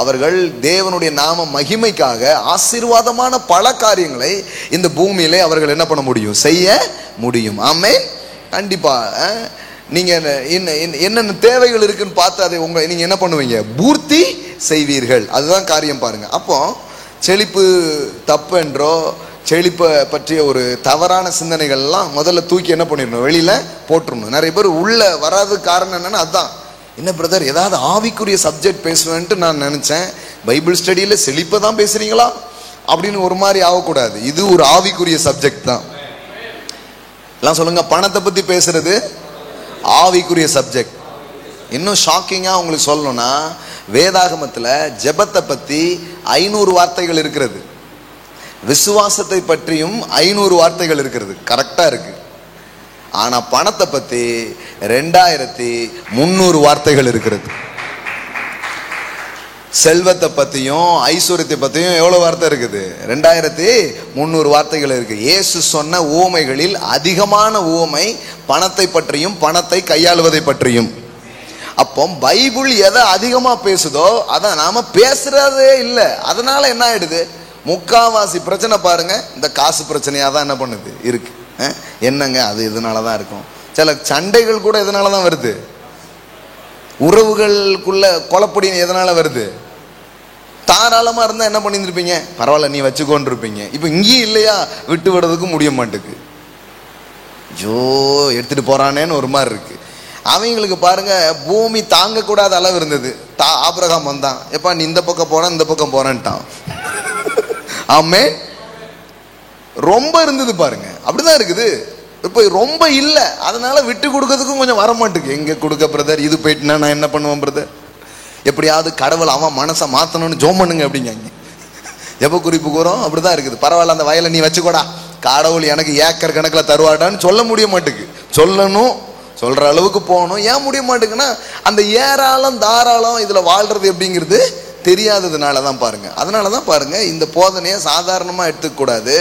அவர்கள் தேவனுடைய நாம மகிமைக்காக ஆசீர்வாதமான பல காரியங்களை இந்த பூமியிலே அவர்கள் என்ன பண்ண முடியும், செய்ய முடியும். ஆமென். கண்டிப்பா நீங்க என்னென்ன தேவைகள் இருக்குன்னு பார்த்து அதை நீங்க என்ன பண்ணுவீங்க, பூர்த்தி செய்வீர்கள். அதுதான் காரியம் பாருங்க. அப்போ செழிப்பு தப்பு என்றோ செழிப்பை பற்றிய ஒரு தவறான சிந்தனைகள்லாம் முதல்ல தூக்கி என்ன பண்ணிடணும், வெளியில போட்டுருணும். நிறைய பேர் உள்ள வராது காரணம் என்னன்னா அதுதான். என்ன பிரதர், ஏதாவது ஆவிக்குரிய சப்ஜெக்ட் பேசுவேன்ட்டு நான் நினைச்சேன், பைபிள் ஸ்டடியில செழிப்பை தான் பேசுறீங்களா அப்படின்னு ஒரு மாதிரி ஆகக்கூடாது. இது ஒரு ஆவிக்குரிய சப்ஜெக்ட் தான். எல்லாம் சொல்லுங்க, பணத்தை பத்தி பேசுறது ஆவிக்குரிய சப்ஜெக்ட். இன்னும் ஷாக்கிங்கா உங்களுக்கு சொல்லணும்னா, வேதாகமத்துல ஜெபத்தை பத்தி 500 வார்த்தைகள் இருக்கிறது, விசுவாசத்தை பற்றியும் 500 வார்த்தைகள் இருக்கிறது. கரெக்டா இருக்கு. ஆனா பணத்தை பத்தி 2300 வார்த்தைகள் இருக்கிறது. செல்வத்தை பத்தியும் ஐஸ்வர்யத்தை பத்தியும் எவ்வளவு வார்த்தை இருக்குது? 2300 வார்த்தைகள் இருக்கு. இயேசு சொன்ன உவமைகளில் அதிகமான உவமை பணத்தை பற்றியும் பணத்தை கையாளுவதை பற்றியும். அப்போ பைபிள் எதை அதிகமா பேசுதோ அதை நாம பேசுறதே இல்லை. அதனால என்ன ஆயிடுது? முக்காவாசி பிரச்சனை பாருங்க இந்த காசு பிரச்சனையா தான் என்ன பண்ணுது இருக்கு. என்னங்க அது இதனாலதான் இருக்கும். சில சண்டைகள் கூட இதனாலதான் வருது. உறவுகளுக்குள்ள கொலப்படி எதனால வருது? தாராளமா இருந்தா என்ன பண்ணிருப்பீங்க, பரவாயில்ல நீ வச்சுக்கோன்னு இருப்பீங்க. இப்ப இங்கேயும் இல்லையா, விட்டு விடுறதுக்கு முடிய மாட்டுக்கு. ஜோ எடுத்துட்டு போறானேன்னு ஒரு மாதிரி இருக்கு. அவங்களுக்கு பாருங்க பூமி தாங்க கூடாத அளவு இருந்தது. ஆபிரகாம் வந்தான், எப்பா நீ இந்த பக்கம் போற இந்த பக்கம் போறேன்ட்டான். ஆமே, ரொம்ப இருந்தது பாருங்க. அப்படிதான் இருக்குது. இப்போ ரொம்ப இல்லை, அதனால விட்டு கொடுக்கறதுக்கும் கொஞ்சம் வர மாட்டுக்கு. எங்க கொடுக்க பிரதர், இது போயிட்டுனா நான் என்ன பண்ணுவேன் பிரதர், எப்படியாவது கடவுள் அவன் மனசை மாத்தணும்னு ஜோம் பண்ணுங்க அப்படிங்க. எப்ப குறிப்பு கூறோம் அப்படிதான் இருக்குது. பரவாயில்ல அந்த வயலை நீ வச்சுக்கூடா, கடவுள் எனக்கு ஏக்கர் கணக்கில் தருவாடான்னு சொல்ல முடிய மாட்டுக்கு. சொல்லணும், சொல்ற அளவுக்கு போகணும். ஏன் முடிய மாட்டேங்குன்னா அந்த ஏராளம் தாராளம் இதுல வாழ்றது எப்படிங்கிறது தெரியாததுனால தான் பாருங்க. அதனால தான் பாருங்க இந்த போதனையை சாதாரணமா எடுத்துக்கூடாது.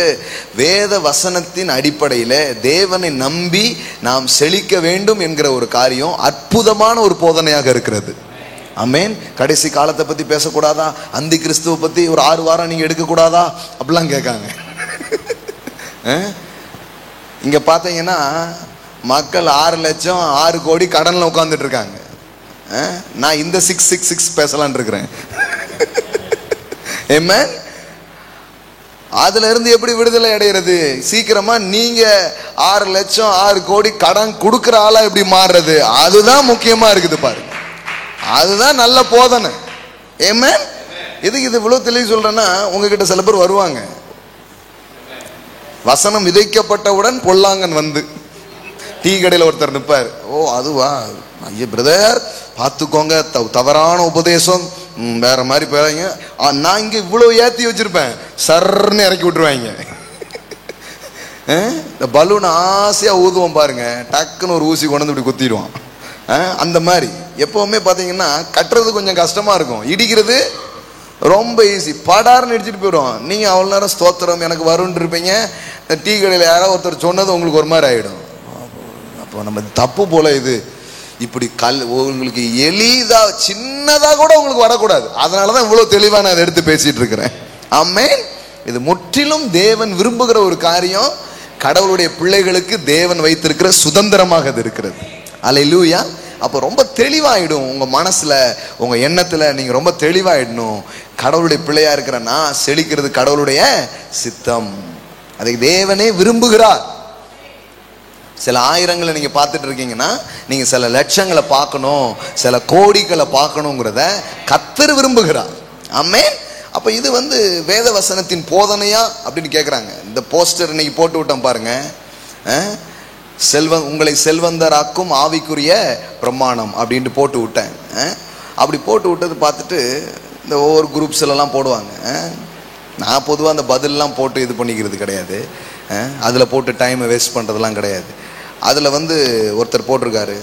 வேத வசனத்தின் அடிப்படையில தேவனை நம்பி நாம் செழிக்க வேண்டும் என்கிற ஒரு காரியம் அற்புதமான ஒரு போதனையாக இருக்கிறது. ஆமென். கடைசி காலத்தை பத்தி பேசக்கூடாதா, அந்தி கிறிஸ்துவ பத்தி ஒரு 6 வாரம் நீங்க எடுக்க கூடாதா அப்படிலாம் கேட்காங்க. இங்க பாத்தீங்கன்னா மக்கள் 6 லட்சம் 6 கோடி கடன்ல உட்கார்ந்துட்டு இருக்காங்க. நான் இந்த 666 பேசலான் இருக்கிறேன். ஆமென். அதுல இருந்து எப்படி விடுதலை அடைகிறது? சீக்கிரமா நீங்க 6 லட்சம் 6 கோடி கடன் கொடுக்கிற ஆளா எப்படி மாறுறது? அதுதான் முக்கியமா இருக்குது பாருங்க. அதுதான் நல்ல போதனை. ஆமென். எதுக்கு இது இவ்வளவு தெளிவு சொல்றேன்னா, உங்ககிட்ட சில பேர் வருவாங்க, வசனம் விதைக்கப்பட்டவுடன் பொல்லாங்கன் வந்து டீ கடையில் ஒருத்தர் நிற்பார். ஓ அதுவா ஐயா பிரதர் பார்த்துக்கோங்க, தவறான உபதேசம் வேற மாதிரி போறாங்க. நான் இங்க இவ்வளவு ஏத்தி வச்சிருப்பேன், சர்ன்னு இறக்கி விட்டுருவாங்க. இந்த பலூன் ஆசையா ஊதுவோம் பாருங்க, டக்குன்னு ஒரு ஊசி கொண்டு வந்து இப்படி குத்திடுவான். அந்த மாதிரி எப்பவுமே பாத்தீங்கன்னா கட்டுறது கொஞ்சம் கஷ்டமா இருக்கும், இடிக்கிறது ரொம்ப ஈஸி. படார்னு இடிச்சிட்டு போயிடும். நீங்க அவ்வளவு நேரம் ஸ்தோத்திரம் எனக்கு வரும்னு இருப்பீங்க. டீ கடையில் யாராவது ஒருத்தர் சொன்னது உங்களுக்கு ஒரு மாதிரி ஆயிடும். அப்போ நம்ம தப்பு போல இது இப்படி உங்களுக்கு எளிதா சின்னதா கூட உங்களுக்கு வரக்கூடாது. அதனாலதான் இவ்வளவு தெளிவா நான் எடுத்து பேசிட்டு இருக்கிறேன். ஆமென். இது முற்றிலும் தேவன் விரும்புகிற ஒரு காரியம். கடவுளுடைய பிள்ளைகளுக்கு தேவன் வைத்திருக்கிற சுதந்திரமாக அது இருக்கிறது. அல்லேலூயா. அப்போ ரொம்ப தெளிவாயிடும் உங்க மனசுல, உங்க எண்ணத்துல நீங்க ரொம்ப தெளிவாயிடணும். கடவுளுடைய பிள்ளையா இருக்கிற நான் செழிக்கிறது கடவுளுடைய சித்தம், அதை தேவனே விரும்புகிறார். சில ஆயிரங்களை நீங்க பார்த்துட்டு இருக்கீங்கன்னா நீங்க சில லட்சங்களை பார்க்கணும், சில கோடிகளை பார்க்கணுங்கிறத கர்த்தர் விரும்புகிறார். ஆமென். அப்ப இது வேத வசனத்தின் போதனையா அப்படின்னு கேட்குறாங்க. இந்த போஸ்டர் இன்னைக்கு போட்டு விட்டோம் பாருங்க, உங்களை செல்வந்தராக்கும் ஆவிக்குரிய பிரமாணம் அப்படின்ட்டு போட்டு விட்டேன். அப்படி போட்டு விட்டது பார்த்துட்டு இந்த ஒவ்வொரு குரூப்ஸ்லாம் போடுவாங்க. நான் பொதுவாக அந்த பதிலெலாம் போட்டு இது பண்ணிக்கிறது கிடையாது, அதில் போட்டு டைமை வேஸ்ட் பண்ணுறதுலாம் கிடையாது. அதில் ஒருத்தர் போட்டிருக்காரு,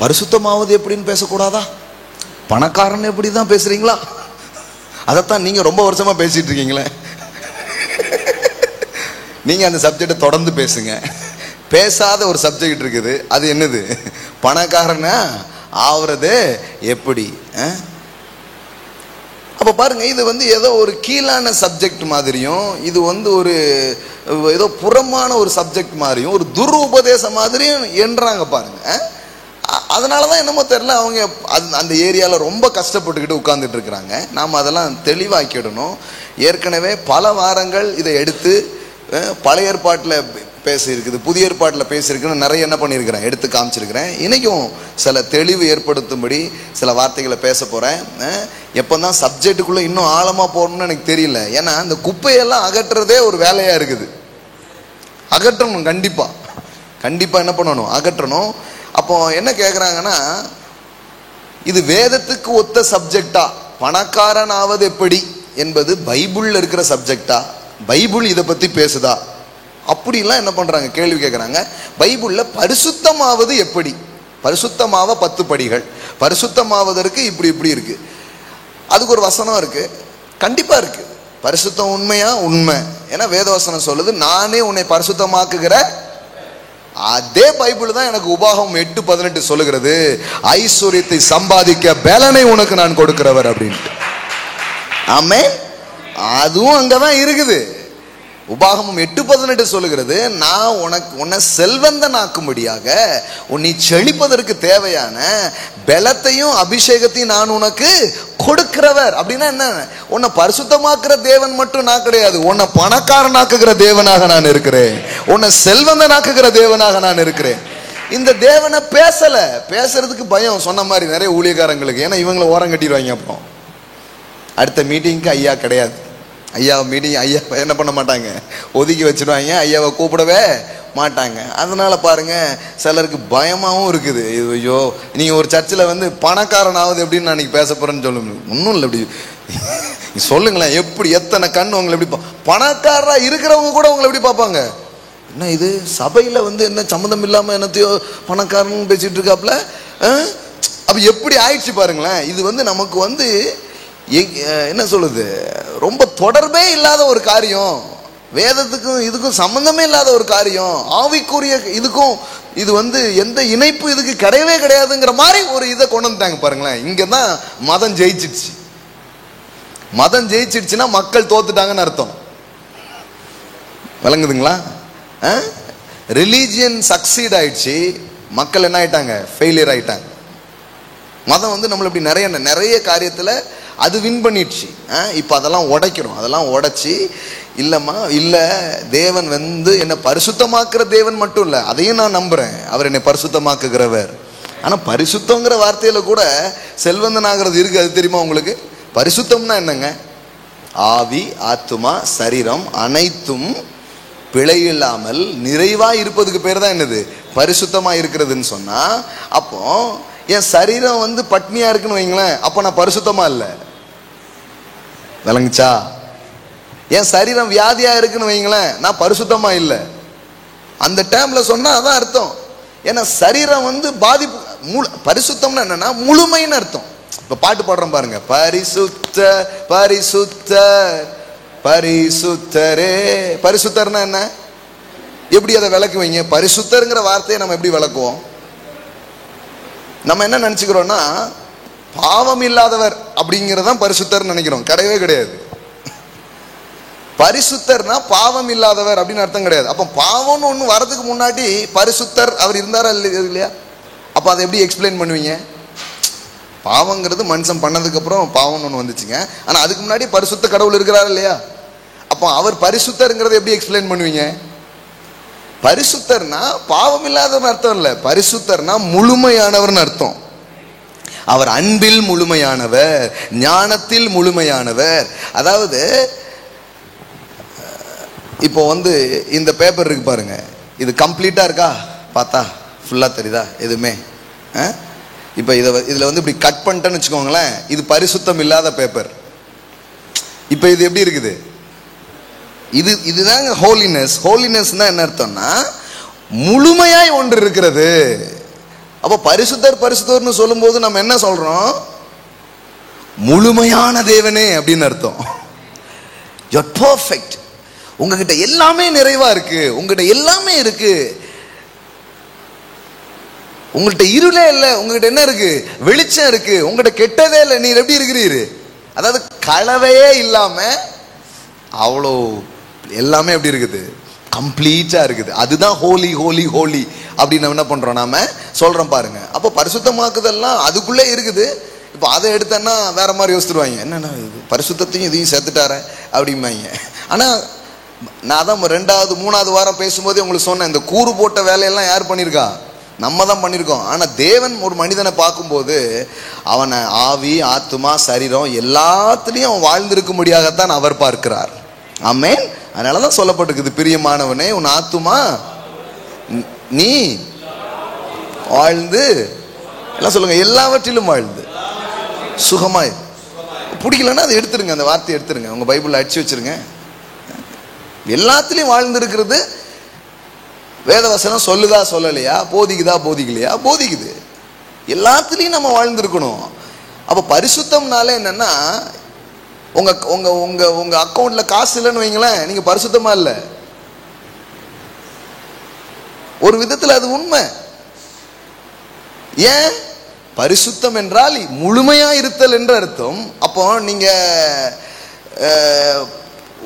பரிசுத்தமாவது எப்படின்னு பேசக்கூடாதா, பணக்காரன் எப்படி தான் பேசுகிறீங்களா, அதைத்தான் நீங்கள் ரொம்ப வருஷமாக பேசிகிட்டு இருக்கீங்களே, நீங்கள் அந்த சப்ஜெக்டை தொடர்ந்து பேசுங்க. பேசாத ஒரு சப்ஜெக்ட் இருக்குது, அது என்னது, பணக்காரனா ஆவறது எப்படி. அப்போ பாருங்க, இது ஏதோ ஒரு கீழான சப்ஜெக்ட் மாதிரியும், இது ஒரு ஏதோ புறமான ஒரு சப்ஜெக்ட் மாதிரியும், ஒரு துரு உபதேசம் மாதிரியும் என்றாங்க பாருங்க. அதனாலதான் என்னமோ தெரியல, அவங்க அந்த ஏரியாவில் ரொம்ப கஷ்டப்பட்டுக்கிட்டு உட்கார்ந்துட்டு இருக்கிறாங்க. நாம் அதெல்லாம் தெளிவாக்கிடணும். ஏற்கனவே பல வாரங்கள் இதை எடுத்து பழைய ஏற்பாட்டில் பேசியிருக்குது, புதிய ஏற்பாட்டில் பேசியிருக்குன்னு நிறைய என்ன பண்ணியிருக்கிறேன், எடுத்து காமிச்சிருக்கிறேன். இன்றைக்கும் சில தெளிவு ஏற்படுத்தும்படி சில வார்த்தைகளை பேச போகிறேன். எப்போ தான் சப்ஜெக்டுக்குள்ளே இன்னும் ஆழமாக போகணும்னு எனக்கு தெரியல. ஏன்னா இந்த குப்பையெல்லாம் அகற்றுறதே ஒரு வேலையாக இருக்குது. அகற்றணும், கண்டிப்பாக என்ன பண்ணணும், அகற்றணும். அப்போ என்ன கேட்குறாங்கன்னா, இது வேதத்துக்கு ஒத்த சப்ஜெக்டா, பணக்காரன் ஆவது எப்படி என்பது பைபிளில் இருக்கிற சப்ஜெக்டா, பைபிள் இதை பற்றி பேசுதா அப்படிலாம் என்ன பண்ணுறாங்க, கேள்வி கேட்குறாங்க. பைபிளில் பரிசுத்தமாவது எப்படி, பரிசுத்தமாக 10 படிகள், பரிசுத்தமாவதற்கு இப்படி இப்படி இருக்குது, அதுக்கு ஒரு வசனம் இருக்குது, கண்டிப்பாக இருக்குது. பரிசுத்தம் உண்மையா? உண்மை. ஏன்னா வேதவசனம் சொல்லுது, நானே உன்னை பரிசுத்தமாக்குகிற. அதே பைபிள் தான் எனக்கு உபாகமம் 8:18 சொல்லுகிறது, ஐஸ்வர்யத்தை சம்பாதிக்க பலனை உனக்கு நான் கொடுக்கிறவர் அப்படின்ட்டு. ஆமென். அதுவும் அங்கதான் இருக்குது. உபாகமம் 8:18 சொல்லுகிறது, நான் உன்னை செல்வந்தனாக்கும்படியாக உன்னை செழிப்பதற்கு தேவையான பலத்தையும் அபிஷேகத்தையும் நான் உனக்கு கொடுக்கிறவர். அப்படின்னா என்ன, உன்னை பரிசுத்தமாக்குற தேவன் மட்டும் நான் கிடையாது, உன்னை பணக்காரனாக்குகிற தேவனாக நான் இருக்கிறேன், உன்னை செல்வந்தனாக்குகிற தேவனாக நான் இருக்கிறேன். இந்த தேவனை பேசுறதுக்கு பயம். சொன்ன மாதிரி நிறைய ஊழியக்காரங்களுக்கு, ஏன்னா இவங்களை ஓரம் கட்டிடுவாங்க. அப்புறம் அடுத்த மீட்டிங்க்கு ஐயா கிடையாது, ஐயா மீட்டிங், ஐயா என்ன பண்ண மாட்டாங்க, ஒதுக்கி வச்சிடுவாங்க, ஐயாவை கூப்பிடவே மாட்டாங்க. அதனால பாருங்க, சிலருக்கு பயமாகவும் இருக்குது. ஐயோ, நீங்கள் ஒரு சர்ச்சில் வந்து பணக்காரனாவது எப்படின்னு நான் இன்னைக்கு பேச போகிறேன்னு சொல்லுங்க. ஒன்றும் இல்லை, அப்படி சொல்லுங்களேன், எப்படி எத்தனை கண் உங்களை எப்படி பணக்காரராக இருக்கிறவங்க கூட உங்களை எப்படி பார்ப்பாங்க. என்ன இது சபையில் வந்து என்ன சம்மந்தம் இல்லாமல் என்னத்தையோ பணக்காரன்னு பேசிகிட்டு இருக்காப்புல. அப்போ எப்படி ஆயிடுச்சு பாருங்களேன். இது வந்து நமக்கு வந்து என்ன சொல்லுது, ரொம்ப தொடர்பே இல்லாத ஒரு காரியம், வேதத்துக்கும் இதுக்கும் சம்பந்தமே இல்லாத ஒரு காரியம், ஆவிக்குரிய இதுக்கும் இது வந்து எந்த இணைப்பு இதுக்கு கிடையவே கிடையாதுங்கிற மாதிரி ஒரு இதை கொண்டு வந்துட்டாங்க பாருங்களேன். இங்கே தான் மதம் ஜெயிச்சிடுச்சு. மதம் ஜெயிச்சிடுச்சுன்னா மக்கள் தோத்துட்டாங்கன்னு அர்த்தம். விளங்குதுங்களா? ரிலீஜியன் சக்சீட் ஆயிடுச்சு, மக்கள் என்ன ஆயிட்டாங்க, ஃபெயிலியர் ஆயிட்டாங்க. மதம் வந்து நம்மளை இப்படி நிறைய காரியத்தில் அது வின் பண்ணிடுச்சு. இப்போ அதெல்லாம் உடைக்கிறோம். அதெல்லாம் உடைச்சி, இல்லைம்மா இல்லை, தேவன் வந்து என்னை பரிசுத்தமாக்குற தேவன் மட்டும் இல்லை, அதையும் நான் நம்புகிறேன், அவர் என்னை பரிசுத்தமாக்குகிறவர். ஆனால் பரிசுத்தங்கிற வார்த்தையில் கூட செல்வந்தன் ஆகிறது இருக்குது. அது தெரியுமா உங்களுக்கு? பரிசுத்தம்னா என்னங்க, ஆவி ஆத்துமா சரீரம் அனைத்தும் பிழை இல்லாமல் நிறைவாக இருப்பதுக்கு பேர் தான் என்னது, பரிசுத்தமாக இருக்கிறதுன்னு சொன்னால். அப்போ என் சரீரம் வந்து பட்னியா இருக்குன்னு வைங்களேன், அப்போ நான் பரிசுத்தமா இல்லை. விளங்குச்சா? என் சரீரம் வியாதியா இருக்குன்னு வைங்களேன், நான் பரிசுத்தமா இல்லை. அந்த டைம்ல சொன்னா அதான் அர்த்தம். ஏன்னா சரீரம் வந்து பாதிப்பு. பரிசுத்தம்னா என்னன்னா முழுமைன்னு அர்த்தம். இப்ப பாட்டு பாடுறோம் பாருங்க, பரிசுத்த பரிசுத்த பரிசுத்தரே. பரிசுத்தர்னா என்ன, எப்படி அதை விளக்குவீங்க? பரிசுத்தருங்கிற வார்த்தையை நம்ம எப்படி விளக்குவோம்? நம்ம என்ன நினைச்சுக்கிறோம்னா, பாவம் இல்லாதவர் அப்படிங்கிறதான் பரிசுத்தர் நினைக்கிறோம். கிடையவே கிடையாது. பரிசுத்தர்னா பாவம் இல்லாதவர் அப்படின்னு அர்த்தம் கிடையாது. அப்போ பாவம்னு ஒன்று வரதுக்கு முன்னாடி பரிசுத்தர் அவர் இருந்தாரா இல்லையா? அப்போ அதை எப்படி எக்ஸ்பிளைன் பண்ணுவீங்க? பாவங்கிறது மனுஷன் பண்ணதுக்கு அப்புறம் பாவம்னு ஒன்று வந்துச்சுங்க. ஆனால் அதுக்கு முன்னாடி பரிசுத்த கடவுள் இருக்கிறார் இல்லையா? அப்போ அவர் பரிசுத்தருங்கிறத எப்படி எக்ஸ்பிளைன் பண்ணுவீங்க? பரிசுத்தர்னா பாவம் இல்லாதவர்னு அர்த்தம் இல்லை, பரிசுத்தர்னா முழுமையானவர்னு அர்த்தம். அவர் அன்பில் முழுமையானவர், ஞானத்தில் முழுமையானவர். அதாவது இப்போ வந்து இந்த பேப்பர் இருக்கு பாருங்க, இது கம்ப்ளீட்டா இருக்கா? பார்த்தா ஃபுல்லா தெரியுதா எதுவுமே? இப்போ இதில் வந்து இப்படி கட் பண்ணிட்டேன்னு வச்சுக்கோங்களேன், இது பரிசுத்தம் இல்லாத பேப்பர். இப்போ இது எப்படி இருக்குது? இதுதாங்க ஹோலினஸ். ஹோலினஸ்னா என்ன அர்த்தம்னா முழுமையாய் ஒன்று இருக்கிறது. அப்போ பரிசுத்தர் பரிசுத்தர்னு சொல்லும்போது நம்ம என்ன சொல்றோம்? முழுமையான தேவனே அப்படின்னு அர்த்தம். You are perfect. உங்ககிட்ட எல்லாமே நிறைவா இருக்கு, உங்ககிட்ட எல்லாமே இருக்கு, உங்கள்கிட்ட இருளே இல்லை, உங்ககிட்ட என்ன இருக்கு? வெளிச்சம் இருக்கு, உங்ககிட்ட கெட்டதே இல்லை. நீர் எப்படி இருக்கிறீரு? அதாவது கலவையே இல்லாம அவ்வளோ எல்லாமே எப்படி இருக்குது? கம்ப்ளீட்டா இருக்குது. அதுதான் ஹோலி ஹோலி ஹோலி அப்படின்னு நம்ம என்ன பண்றோம், நாம சொல்றோம் பாருங்க. அப்போ பரிசுத்தமாக்குதெல்லாம் அதுக்குள்ளே இருக்குது. இப்போ அதை எடுத்தோன்னா வேற மாதிரி யோசித்துருவாங்க, என்னன்னா பரிசுத்தையும் இதையும் சேர்த்துட்டார அப்படிம்பாங்க. ஆனா நான் தான் 2வது 3வது வாரம் பேசும்போதே உங்களுக்கு சொன்னேன், இந்த கூறு போட்ட வேலையெல்லாம் யார் பண்ணியிருக்கா? நம்ம தான் பண்ணியிருக்கோம். ஆனால் தேவன் ஒரு மனிதனை பார்க்கும்போது அவனை ஆவி, ஆத்துமா, சரீரம் எல்லாத்துலேயும் அவன் வாழ்ந்திருக்கும்படியாகத்தான் அவர் பார்க்கிறார். ஆமென். அதனால தான் சொல்லப்பட்டிருக்குது, பிரியமானவனே உன் ஆத்துமா நீ வாழ்ந்து, எல்லாம் சொல்லுங்க, எல்லாவற்றிலும் வாழ்ந்து சுகமாய். பிடிக்கலன்னா அதை எடுத்துருங்க, அந்த வார்த்தையை எடுத்துருங்க, உங்க பைபிளில் அடிச்சு வச்சிருங்க. எல்லாத்துலேயும் வாழ்ந்துருக்கிறது வேதவசனம் சொல்லுதா சொல்லலையா, போதிக்குதா போதிக்கலையா? போதிக்குது. எல்லாத்துலேயும் நம்ம வாழ்ந்துருக்கணும். அப்போ பரிசுத்தம்னால என்னன்னா, உங்க உங்க உங்க உங்க அக்கௌண்ட்ல காசு இல்லைன்னு வைங்களேன், நீங்க பரிசுத்தமா இல்லை. ஒரு விதத்தில் அது உண்மை. ஏன்? பரிசுத்தம் என்றால் முழுமையா இருத்தல் என்று அர்த்தம். அப்போ நீங்க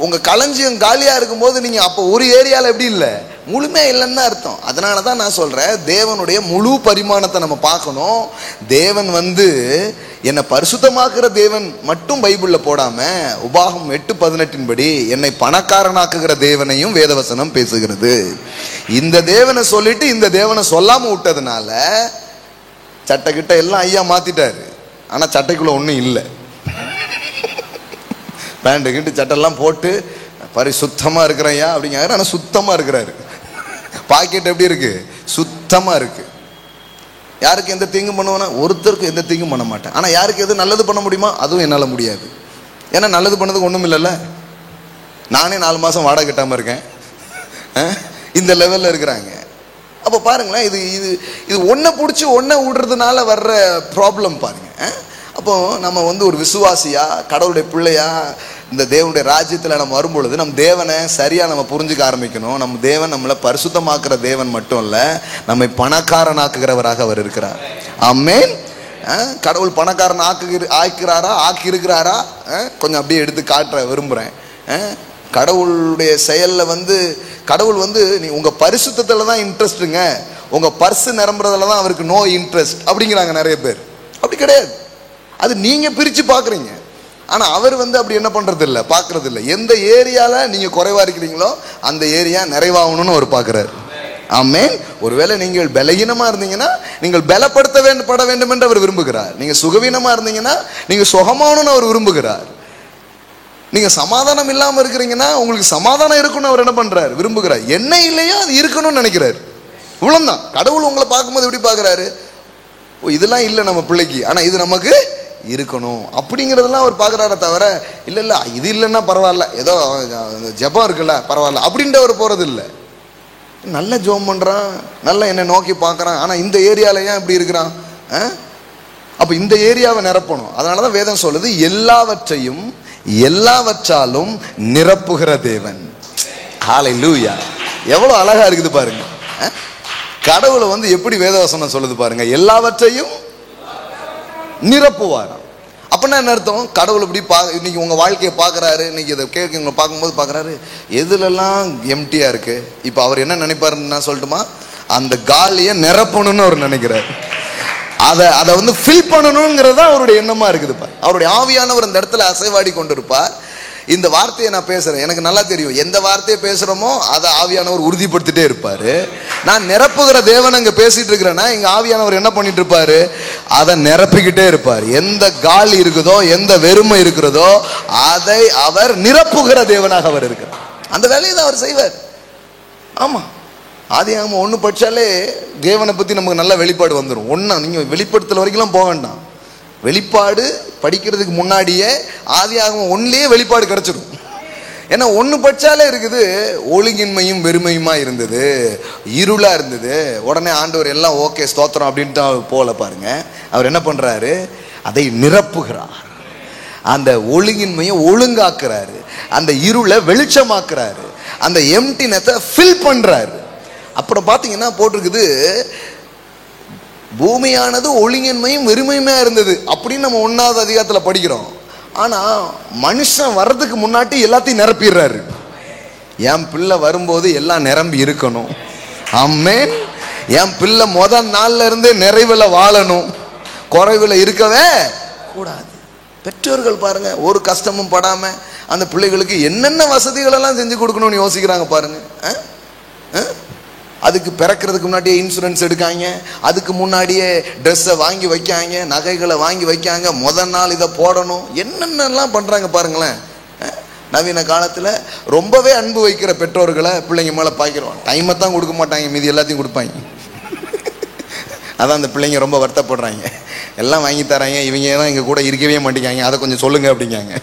உங்க களஞ்சியம் காலியா இருக்கும்போது நீங்க அப்போ ஒரு ஏரியால எப்படி இல்லை, முழுமையா இல்லைன்னு தான் அர்த்தம். அதனால தான் நான் சொல்றேன், தேவனுடைய முழு பரிமாணத்தை நம்ம பார்க்கணும். தேவன் என்னை பரிசுத்தமாக்குற தேவன் மட்டும் பைபிள்ல போடாம, உபாகம் 8:18 படி என்னை பணக்காரனாக்குகிற தேவனையும் வேதவசனம் பேசுகிறது. இந்த தேவனை சொல்லிட்டு இந்த தேவனை சொல்லாம விட்டதுனால சட்டை கிட்ட எல்லாம் ஐயா மாத்திட்டாரு. ஆனா சட்டைக்குள்ள ஒன்றும் இல்லை. பேண்ட் கிட்ட சட்டெல்லாம் போட்டு பரிசுத்தமா இருக்கிறையா அப்படிங்கிறாரு. ஆனா சுத்தமா இருக்கிறாரு. பாக்கெட் எப்படி இருக்கு? சுத்தமா இருக்கு. யாருக்கு எந்த தீங்கும் பண்ணுவானா? ஒருத்தருக்கு எந்த தீங்கும் பண்ண மாட்டேன். ஆனா யாருக்கு எது நல்லது பண்ண முடியுமா? அதுவும் என்னால முடியாது. ஏன்னா நல்லது பண்ணதுக்கு ஒண்ணும் இல்லைல்ல. நானே 4 மாசம் வாடகை கட்டாம இருக்கேன். இந்த லெவல்ல இருக்கிறாங்க. அப்போ பாருங்களேன், இது இது இது ஒன்றை பிடிச்சி ஒன்றை விடுறதுனால வர்ற ப்ராப்ளம் பாருங்க. அப்போ நம்ம ஒரு விசுவாசியா, கடவுளுடைய பிள்ளையா, இந்த தேவனுடைய ராஜ்யத்தில் நம்ம வரும்பொழுது நம்ம தேவனை சரியாக நம்ம புரிஞ்சுக்க ஆரம்பிக்கணும். நம்ம தேவன் நம்மளை பரிசுத்தமாக்குற தேவன் மட்டும் இல்லை, நம்மை பணக்காரனாக்குகிறவராக அவர் இருக்கிறார். ஆமென். கடவுள் பணக்காரன் ஆக்கி இருக்கிறாரா? கொஞ்சம் அப்படியே எடுத்து காட்ட விரும்புகிறேன். கடவுளுடைய செயலில் கடவுள் நீ உங்கள் பரிசுத்தத்தில் தான் இன்ட்ரெஸ்ட்டுங்க, உங்கள் பர்ஸு நிரம்புறதுல தான் அவருக்கு நோ இன்ட்ரெஸ்ட் அப்படிங்கிறாங்க நிறைய பேர். அப்படி கிடையாது. அது நீங்கள் பிரித்து பார்க்குறீங்க. ஆனால் அவர் அப்படி என்ன பண்ணுறது இல்லை, பார்க்குறது இல்லை. எந்த ஏரியாவில் நீங்கள் குறைவாக இருக்கிறீங்களோ அந்த ஏரியா நிறைவாகணும்னு அவர் பார்க்குறாரு. ஆமென். ஒருவேளை நீங்கள் பலகீனமாக இருந்தீங்கன்னா நீங்கள் பலப்படுத்தப்பட வேண்டும் என்று அவர் விரும்புகிறார். நீங்கள் சுகவீனமாக இருந்தீங்கன்னா நீங்கள் சுகமாகணும்னு அவர் விரும்புகிறார். நீங்க சமாதானம் இல்லாம இருக்கிறீங்கன்னா உங்களுக்கு சமாதானம் இருக்கணும்னு அவர் என்ன பண்றாரு? விரும்புகிறார். என்ன இல்லையோ அது இருக்கணும்னு நினைக்கிறாரு. இவ்வளவுதான். கடவுள் உங்களை பார்க்கும்போது எப்படி பார்க்கிறாரு? இதெல்லாம் இல்லை நம்ம பிள்ளைக்கு, ஆனா இது நமக்கு இருக்கணும் அப்படிங்கிறதெல்லாம் அவர் பார்க்குறாரே தவிர, இல்லை இல்லை இது இல்லைன்னா பரவாயில்ல, ஏதோ ஜெபம் இருக்குல்ல பரவாயில்ல அப்படின்ட்டு அவர் போறது இல்லை. நல்ல ஜெபம் பண்றான், நல்ல என்னை நோக்கி பார்க்கறான், ஆனா இந்த ஏரியால ஏன் இப்படி இருக்கிறான்? அப்ப இந்த ஏரியாவை நிரப்பணும். அதனாலதான் வேதம் சொல்லுது, எல்லாவற்றையும் எல்லாவற்றாலும் நிரப்புகிற தேவன். ஹல்லேலூயா. எவ்வளவு அழகா இருக்குது பாருங்க. கடவுளை எப்படி வேதவசனம் சொல்லுது பாருங்க, எல்லாவற்றையும் நிரப்புவாராம். அப்படின்னா என்ன அர்த்தம்? கடவுள் இப்படி இன்னைக்கு உங்க வாழ்க்கையை பார்க்கறாரு, இன்னைக்கு இதை கேட்க பார்க்கும்போது பார்க்கறாரு, எதுலெல்லாம் எம்டியா இருக்கு. இப்ப அவர் என்ன நினைப்பாருன்னு நான் சொல்லட்டுமா? அந்த காலியை நிரப்பணும்னு அவர் நினைக்கிறார். அதை ஃபில் பண்ணணுங்கிறது தான் அவருடைய எண்ணமா இருக்குது. அவருடைய ஆவியானவர் அந்த இடத்துல அசைவாடி கொண்டிருப்பார். இந்த வார்த்தையை நான் பேசுறேன், எனக்கு நல்லா தெரியும் எந்த வார்த்தையை பேசுறோமோ அதை ஆவியானவர் உறுதிப்படுத்திட்டே இருப்பாரு. நான் நிரப்புகிற தேவன் அங்க பேசிட்டு இருக்கிறேன்னா எங்க ஆவியானவர் என்ன பண்ணிட்டு இருப்பாரு? அதை நிரப்பிக்கிட்டே இருப்பார். எந்த காலி இருக்குதோ, எந்த வெறுமை இருக்கிறதோ அதை அவர் நிரப்புகிற தேவனாக அவர் இருக்கிறார். அந்த வேலையை தான் அவர் செய்வார். ஆமா, ஆதியாகமம் 1 படிச்சாலே தேவனை பத்தி நமக்கு நல்ல வெளிப்பாடு வந்துடும். நீங்க வெளிப்படுத்தல் வரைக்கும் போக வேண்டாம். வெளிப்பாடு படிக்கிறதுக்கு முன்னாடியே ஆதியாகமம் 1லயே வெளிப்பாடு கிடைச்சிடும். ஏன்னா 1 படிச்சாலே இருக்குது, ஒழுங்கின்மையும் வெறுமையுமா இருந்தது, இருளா இருந்தது. உடனே ஆண்டவர் எல்லாம் ஓகே ஸ்தோத்திரம் அப்படின்ட்டு போல பாருங்க. அவர் என்ன பண்றாரு? அதை நிரப்புகிறார். அந்த ஒழுங்கின்மையை ஒழுங்காக்குறாரு, அந்த இருளை வெளிச்சமாக்குறாரு, அந்த எம்டினஸை ஃபில் பண்றாரு. அப்புறம் பாத்தீங்கன்னா போட்டிருக்குது, பூமியானது ஒழுங்கின்மையும் வெறுமையுமே இருந்தது அப்படின்னு நம்ம 1வது அதிகாரத்துல படிக்கிறோம். ஆனா மனுஷன் வர்றதுக்கு முன்னாடி எல்லாத்தையும் நிரப்பிடுறாரு. என் பிள்ளை வரும்போது எல்லாம் நிரம்பி இருக்கணும். ஆமென். என் பிள்ளை முதல் நாள்ல இருந்தே நிறைவுல வாழணும், குறைவுல இருக்கவே கூடாது. பெற்றோர்கள் பாருங்க, ஒரு கஷ்டமும் படாம அந்த பிள்ளைகளுக்கு என்னென்ன வசதிகள் எல்லாம் செஞ்சு கொடுக்கணும்னு யோசிக்கிறாங்க பாருங்க. அதுக்கு பிறக்கிறதுக்கு முன்னாடியே இன்சூரன்ஸ் எடுக்காங்க, அதுக்கு முன்னாடியே ட்ரெஸ்ஸை வாங்கி வைக்காங்க, நகைகளை வாங்கி வைக்காங்க, முதல் நாள் இதை போடணும், என்னென்னலாம் பண்ணுறாங்க பாருங்களேன். நவீன காலத்தில் ரொம்பவே அன்பு வைக்கிற பெற்றோர்களை பிள்ளைங்க மேலே பாய்க்கிறோம். டைமை தான் கொடுக்க மாட்டாங்க, மீதி எல்லாத்தையும் கொடுப்பாங்க. அதான் அந்த பிள்ளைங்க ரொம்ப வருத்தப்படுறாங்க. எல்லாம் வாங்கி தராங்க, இவங்க தான் இங்கே கூட இருக்கவே மாட்டேங்காங்க, அதை கொஞ்சம் சொல்லுங்க அப்படிங்காங்க.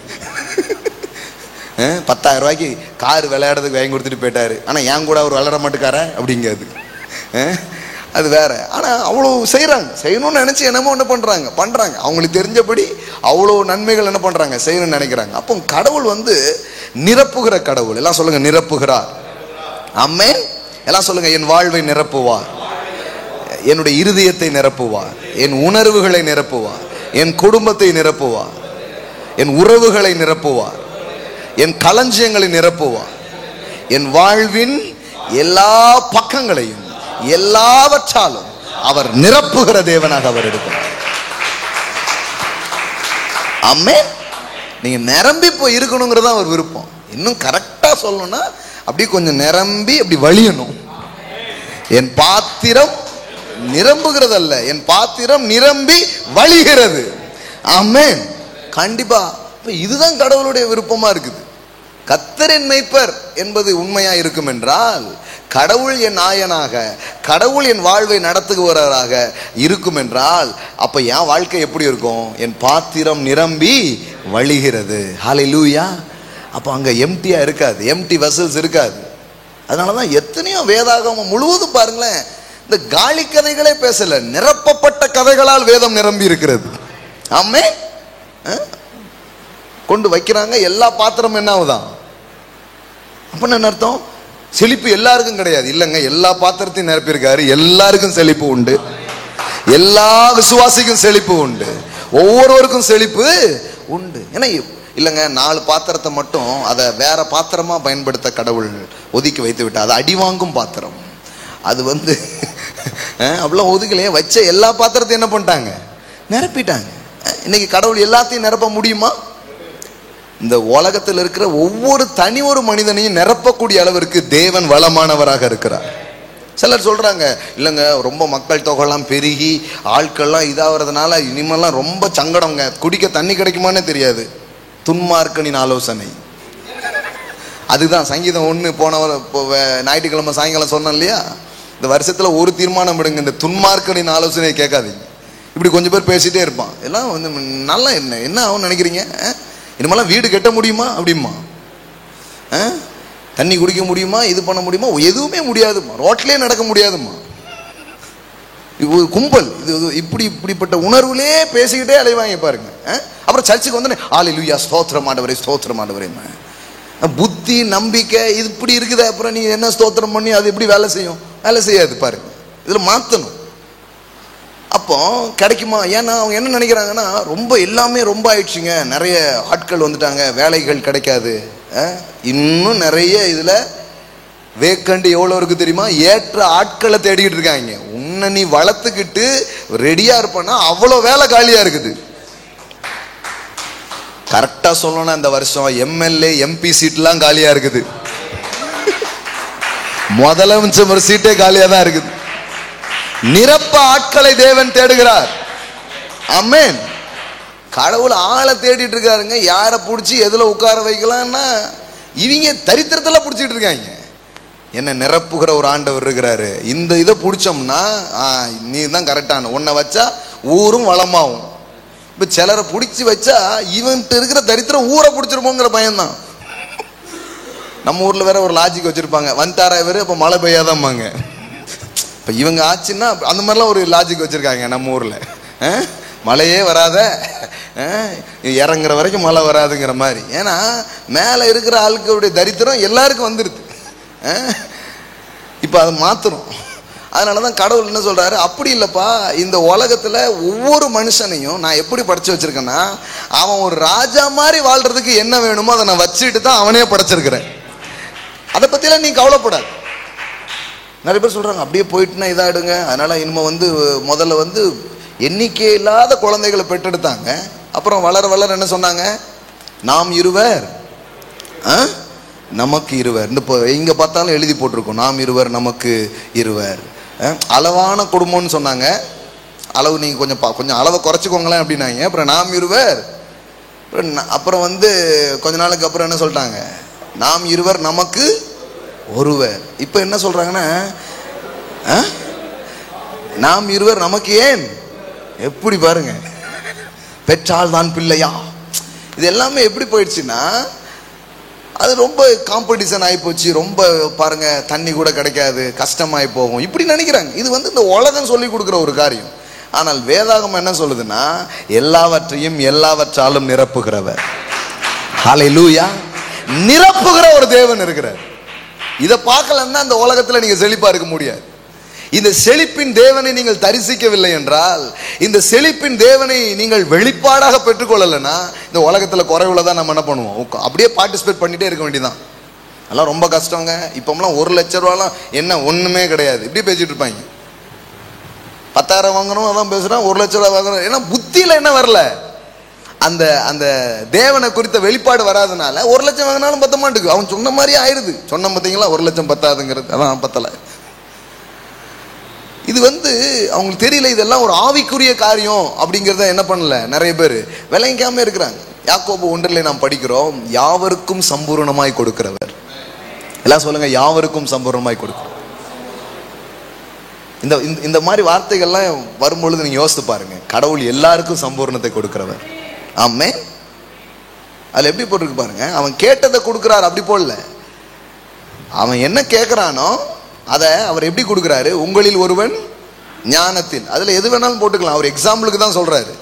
10,000 ரூபாய்க்கு கார் விளையாடுறதுக்கு வாங்கி கொடுத்துட்டு போயிட்டாரு, ஆனால் என் கூட அவர் விளையாட மாட்டேக்கார அப்படிங்காது. அது வேற. ஆனால் அவ்வளோ செய்கிறாங்க, செய்யணும்னு நினச்சி என்னமோ ஒன்று பண்ணுறாங்க. அவங்களுக்கு தெரிஞ்சபடி அவ்வளோ நன்மைகள் என்ன பண்ணுறாங்க, செய்யணும்னு நினைக்கிறாங்க. அப்போ கடவுள் நிரப்புகிற கடவுள். எல்லாம் சொல்லுங்க, நிரப்புகிறார். ஆமென். எல்லாம் சொல்லுங்க, என் வாழ்வை நிரப்புவார், என்னுடைய இருதயத்தை நிரப்புவார், என் உணர்வுகளை நிரப்புவார், என் குடும்பத்தை நிரப்புவார், என் உறவுகளை நிரப்புவார், என் களஞ்சியங்களை நிரப்புவார், என் வாழ்வின் எல்லா பக்கங்களையும் எல்லாவற்றாலும் அவர் நிரப்புகிற தேவனாக அவர் இருக்கிறார். ஆமென். நீங்க நிரம்பி போய் இருக்கணுங்கிறது அவர் விருப்பம். இன்னும் கரெக்டா சொல்லணும்னா அப்படி கொஞ்சம் நிரம்பி அப்படி வழியணும். என் பாத்திரம் நிரம்புகிறதல்ல, என் பாத்திரம் நிரம்பி வழிகிறது. ஆமென். கண்டிப்பா இதுதான் கடவுளுடைய விருப்பமா இருக்குது. கர்த்தரின் மேய்ப்பர் என்பது உண்மையா இருக்கும் என்றால், கடவுள் என் நாயனாக, கடவுள் என் வாழ்வை நடத்துகிறவராக இருக்கும் என்றால், அப்ப என் வாழ்க்கை எப்படி இருக்கும்? என் பாத்திரம் நிரம்பி வழிகிறது. ஹல்லேலூயா. அப்ப அங்க எம்டியா இருக்காது, எம்டி வெசல்ஸ் இருக்காது. அதனாலதான் எத்தனையோ வேதாகமம் முழுவதும் பாருங்களேன், இந்த காலி கதைகளே பேசல, நிரப்பப்பட்ட கதைகளால் வேதம் நிரம்பி இருக்கிறது. ஆமே. கொண்டு வைக்கிறாங்க, எல்லா பாத்திரமும் என்ன ஆகுதான்? அப்படின்னு என்ன அர்த்தம்? செழிப்பு எல்லாருக்கும் கிடையாது. இல்லைங்க, எல்லா பாத்திரத்தையும் நிரப்பியிருக்காரு, எல்லாருக்கும் செழிப்பு உண்டு, எல்லா விசுவாசிக்கும் செழிப்பு உண்டு, ஒவ்வொருவருக்கும் செழிப்பு உண்டு. ஏன்னா இல்லைங்க, 4 பாத்திரத்தை மட்டும் அதை வேற பாத்திரமா பயன்படுத்த கடவுள் ஒதுக்கி வைத்து விட்டா, அது அடி வாங்கும் பாத்திரம். அது அவ்வளோ ஒதுக்கலையே, வச்ச எல்லா பாத்திரத்தையும் என்ன பண்ணிட்டாங்க? நிரப்பிட்டாங்க. இன்னைக்கு கடவுள் எல்லாத்தையும் நிரப்ப முடியுமா? இந்த உலகத்தில் இருக்கிற ஒவ்வொரு தனி ஒரு மனிதனையும் நிரப்பக்கூடிய அளவிற்கு தேவன் வளமானவராக இருக்கிறார். சிலர் சொல்றாங்க, இல்லைங்க ரொம்ப மக்கள் தொகைலாம் பெருகி ஆட்கள்லாம் இதாகிறதுனால இனிமேல்லாம் ரொம்ப சங்கடங்க, குடிக்க தண்ணி கிடைக்குமானே தெரியாது. துன்மார்க்கனின் ஆலோசனை. அதுதான் சங்கீதம் 1 போன ஞாயிற்றுக்கிழமை சாயங்காலம் சொன்னேன் இல்லையா, இந்த வருஷத்துல ஒரு தீர்மானம் எடுங்க, இந்த துன்மார்க்கனின் ஆலோசனையை கேட்காதீங்க. இப்படி கொஞ்சம் பேர் பேசிட்டே இருப்பான், எல்லாம் நல்லா என்ன ஆகும் நினைக்கிறீங்க? இனிமேலாம் வீடு கட்ட முடியுமா அப்படிமா, தண்ணி குடிக்க முடியுமா, இது பண்ண முடியுமா? எதுவுமே முடியாதுமா, ரோட்லயே நடக்க முடியாதுமா. இது கும்பல், இது இப்படிப்பட்ட உணர்வுலே பேசிக்கிட்டே அலைவாங்க பாருங்க. அப்புறம் சர்ச்சுக்கு வந்து ஹல்லேலூயா, ஸ்தோத்திரம் ஆண்டவரே, ஸ்தோத்திரம் ஆண்டவரே. புத்தி நம்பிக்கை இது இப்படி இருக்குது, அப்புறம் நீ என்ன ஸ்தோத்திரம் பண்ணி அது எப்படி வேலை செய்யும்? வேலை செய்யாது பாருங்க. இதுல மாத்தணும். அப்போ கிடைக்குமா? ஏன்னா அவங்க என்ன நினைக்கிறாங்கன்னா, ரொம்ப எல்லாமே ரொம்ப ஆயிடுச்சுங்க, நிறைய ஆட்கள் வந்துட்டாங்க, வேலைகள் கிடைக்காது. இன்னும் நிறைய இதுல வேக்கண்டு எவ்வளவு இருக்கு தெரியுமா? ஏற்ற ஆட்களை தேடிக்கிட்டு இருக்காங்க. உன்னை நீ வளர்த்துக்கிட்டு ரெடியா இருப்பனா அவ்வளோ வேலை காலியா இருக்குது. கரெக்டா சொல்லணும், இந்த வருஷம் எம்எல்ஏ எம்பி சீட்லாம் காலியா இருக்குது, முதலமைச்சர் ஒரு சீட்டே காலியா தான் இருக்குது. நிரப்ப ஆட்களை தேவன் தேடுகிறார். ஆமென். கடவுள் ஆளை தேடிட்டு இருக்காருங்க. யாரை பிடிச்சி எதுல உட்கார வைக்கலாம்னா இவங்க தரித்திரத்துல பிடிச்சிட்டு இருக்காங்க. என்ன நிரப்புகிற ஒரு ஆண்டவர் இருக்கிறாரு. இந்த இதை பிடிச்சோம்னா நீ தான் கரெக்டான, உன்னை வச்சா ஊரும் வளமாகும். இப்ப சிலரை பிடிச்சி வச்சா இவன்ட்டு இருக்கிற தரித்திரம் ஊரை பிடிச்சிருப்போங்கிற பயம்தான். நம்ம ஊர்ல வேற ஒரு லாஜிக் வச்சிருப்பாங்க, வந்துட்டாரா இவரு அப்ப மழை பெய்யாதாம்பாங்க. இப்ப இவங்க ஆச்சுன்னா அந்த மாதிரிலாம் ஒரு லாஜிக் வச்சிருக்காங்க நம்ம ஊர்ல. மழையே வராத, இறங்குற வரைக்கும் மழை வராதுங்கிற மாதிரி. ஏன்னா மேல இருக்கிற ஆளுக்களுடைய தரித்திரம் எல்லாருக்கும் வந்துருது. இப்ப அதை மாத்தணும். அதனாலதான் கடவுள் என்ன சொல்றாரு, அப்படி இல்லப்பா, இந்த உலகத்துல ஒவ்வொரு மனுஷனையும் நான் எப்படி படைச்சு வச்சிருக்கேன்னா, அவன் ஒரு ராஜா மாதிரி வாழ்றதுக்கு என்ன வேணுமோ அதை நான் வச்சுட்டு தான் அவனே படைச்சிருக்கிறேன். அதை பத்திலாம் நீ கவலைப்படாது. நிறைய பேர் சொல்றாங்க அப்படியே போயிட்டுனா இதாயிடுங்க, அதனால இனிமே முதல்ல எண்ணிக்கை இல்லாத குழந்தைகளை பெற்றெடுத்தாங்க. அப்புறம் வளர வளர என்ன சொன்னாங்க, நாம் இருவர் நமக்கு இருவர். இந்த இங்க பார்த்தாலும் எழுதி போட்டிருக்கோம், நாம் இருவர் நமக்கு இருவர். அளவான குடும்பம்னு சொன்னாங்க. அளவு நீங்க கொஞ்சம் அளவை குறைச்சிக்கோங்களேன் அப்படின்னாங்க. அப்புறம் நாம் இருவர். அப்புறம் கொஞ்ச நாளுக்கு அப்புறம் என்ன சொல்லிட்டாங்க, நாம் இருவர் நமக்கு ஒருவர். இப்ப என்ன சொல்றாங்கன்னா, நாம் இருவர் நமக்கு ஏன். எப்படி பாருங்க, பெற்றால் தான் பிள்ளையா. இது எல்லாமே எப்படி போயிடுச்சுன்னா, அது ரொம்ப காம்படிஷன் ஆகி போச்சு. ரொம்ப பாருங்க, தண்ணி கூட கிடைக்காது, கஷ்டமாயி போகும், இப்படி நினைக்கிறாங்க. இது இந்த உலகம் சொல்லி கொடுக்குற ஒரு காரியம். ஆனால் வேதாகமம் என்ன சொல்லுதுன்னா, எல்லாவற்றையும் எல்லாவற்றாலும் நிரப்புகிறவர். ஹல்லேலூயா. நிரப்புகிற ஒரு தேவன் இருக்கிறார். இதை பார்க்கலன்னா அந்த உலகத்துல நீங்க செழிப்பா இருக்க முடியாது. இந்த செழிப்பின் தேவனை நீங்கள் தரிசிக்கவில்லை என்றால், இந்த செழிப்பின் தேவனை நீங்கள் வெளிப்பாடாக பெற்றுக்கொள்ளலைன்னா, இந்த உலகத்துல குறைவுள்ளதான் நம்ம என்ன பண்ணுவோம், அப்படியே பார்ட்டிசிபேட் பண்ணிட்டே இருக்க வேண்டியதான். அதெல்லாம் ரொம்ப கஷ்டங்க. இப்போம்லாம் 1 லட்சம் ரூபாலாம் என்ன ஒண்ணுமே கிடையாது, இப்படி பேசிட்டு இருப்பாங்க. 10,000 வாங்கணும் அதான் பேசுறான், 1 லட்சம் ரூபாய் வாங்கணும். ஏன்னா புத்தியில என்ன வரல, அந்த அந்த தேவனை குறித்த வெளிப்பாடு வராதனால 1 லட்சம் வாங்கினாலும் பத்த மாட்டுக்கு. அவன் சொன்ன மாதிரியே ஆயிருது. சொன்ன பார்த்தீங்களா, 1 லட்சம் பத்தாதுங்கிறது. அதான் பத்தலை. இது அவங்களுக்கு தெரியல, இதெல்லாம் ஒரு ஆவிக்குரிய காரியம் அப்படிங்கிறத என்ன பண்ணல, நிறைய பேர் விளங்காம இருக்கிறாங்க. யாக்கோபு 1 நாம் படிக்கிறோம், யாவருக்கும் சம்பூர்ணமாய் கொடுக்கிறவர். எல்லாம் சொல்லுங்க, யாவருக்கும் சம்பூர்ணமாய் கொடுக்கிறவர். இந்த மாதிரி வார்த்தைகள்லாம் வரும்பொழுது நீங்க யோசித்து பாருங்க, கடவுள் எல்லாருக்கும் சம்பூர்ணத்தை கொடுக்கிறவர். ஆமே. அதுல எப்படி போட்டிருக்கு பாருங்க, அவன் கேட்டதை கொடுக்கிறார், அப்படி போடல. அவன் என்ன கேட்கிறானோ அதை அவர் எப்படி கொடுக்கிறாரு, உங்களில் ஒருவன் ஞானத்தில். அதுல எது வேணாலும் போட்டுக்கலாம், அவர் எக்ஸாம்பிளுக்கு தான் சொல்றாரு.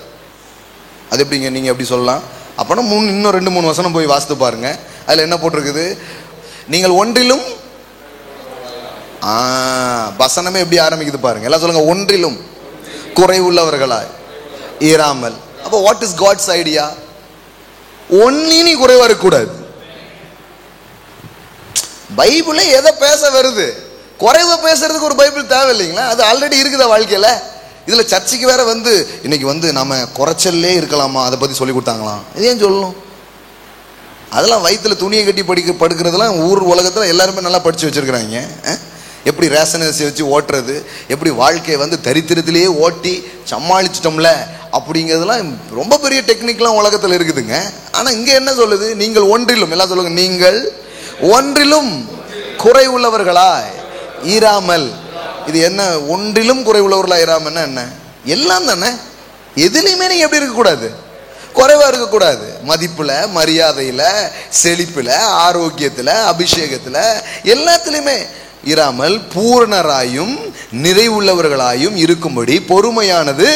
அது எப்படிங்க நீங்க எப்படி சொல்லலாம்? அப்பனா இன்னும் 2-3 வசனம் போய் வாசித்து பாருங்க. அதுல என்ன போட்டிருக்குது, நீங்கள் ஒன்றிலும். வசனமே எப்படி ஆரம்பிக்குது பாருங்க. எல்லாம் சொல்லுங்க, ஒன்றிலும் குறைவுள்ளவர்களாய் இராமல். அப்போ what is God's idea? Only நீ குறைவா இருக்கக்கூடாது. பைபிளே எதை பேச வருது, குறைவா பேசுறதுக்கு ஒரு பைபிள் தேவை இல்லைங்களா? அது ஆல்ரெடி இருக்குதா வாழ்க்கையில. இதுல சர்ச்சைக்கு வேற இன்னைக்கு நாம குறைச்சல்லே இருக்கலாமா, அதை பத்தி சொல்லி கொடுத்தாங்களாம். ஏன் சொல்லணும்? அதெல்லாம் வயிற்றுல துணியை கட்டி படுக்கிறதுலாம் ஊர் உலகத்துல எல்லாருமே நல்லா படிச்சு வச்சிருக்கிறாங்க. எப்படி ரேஷன் அரிசி வச்சு ஓட்டுறது, எப்படி வாழ்க்கையை தரித்திரத்திலேயே ஓட்டி சமாளிச்சிட்டோம்ல அப்படிங்கிறதுலாம் ரொம்ப பெரிய டெக்னிக்லாம் உலகத்தில் இருக்குதுங்க. ஆனா இங்க என்ன சொல்லுது, நீங்கள் ஒன்றிலும். எல்லாம் சொல்லுங்க, நீங்கள் ஒன்றிலும் குறை உள்ளவர்களாய் ஈராமல். இது என்ன, ஒன்றிலும் குறை உள்ளவர்களாய் இராமல்னா என்ன? எல்லாம் தானே. எதுலையுமே நீங்க எப்படி இருக்கக்கூடாது, குறைவா இருக்கக்கூடாது. மதிப்புல, மரியாதையில, செழிப்புல, ஆரோக்கியத்துல, அபிஷேகத்துல, எல்லாத்திலுமே இராமல் பூரணராயும் நிறைவுள்ளவர்களாயும் இருக்கும்படி பொறுமையானது.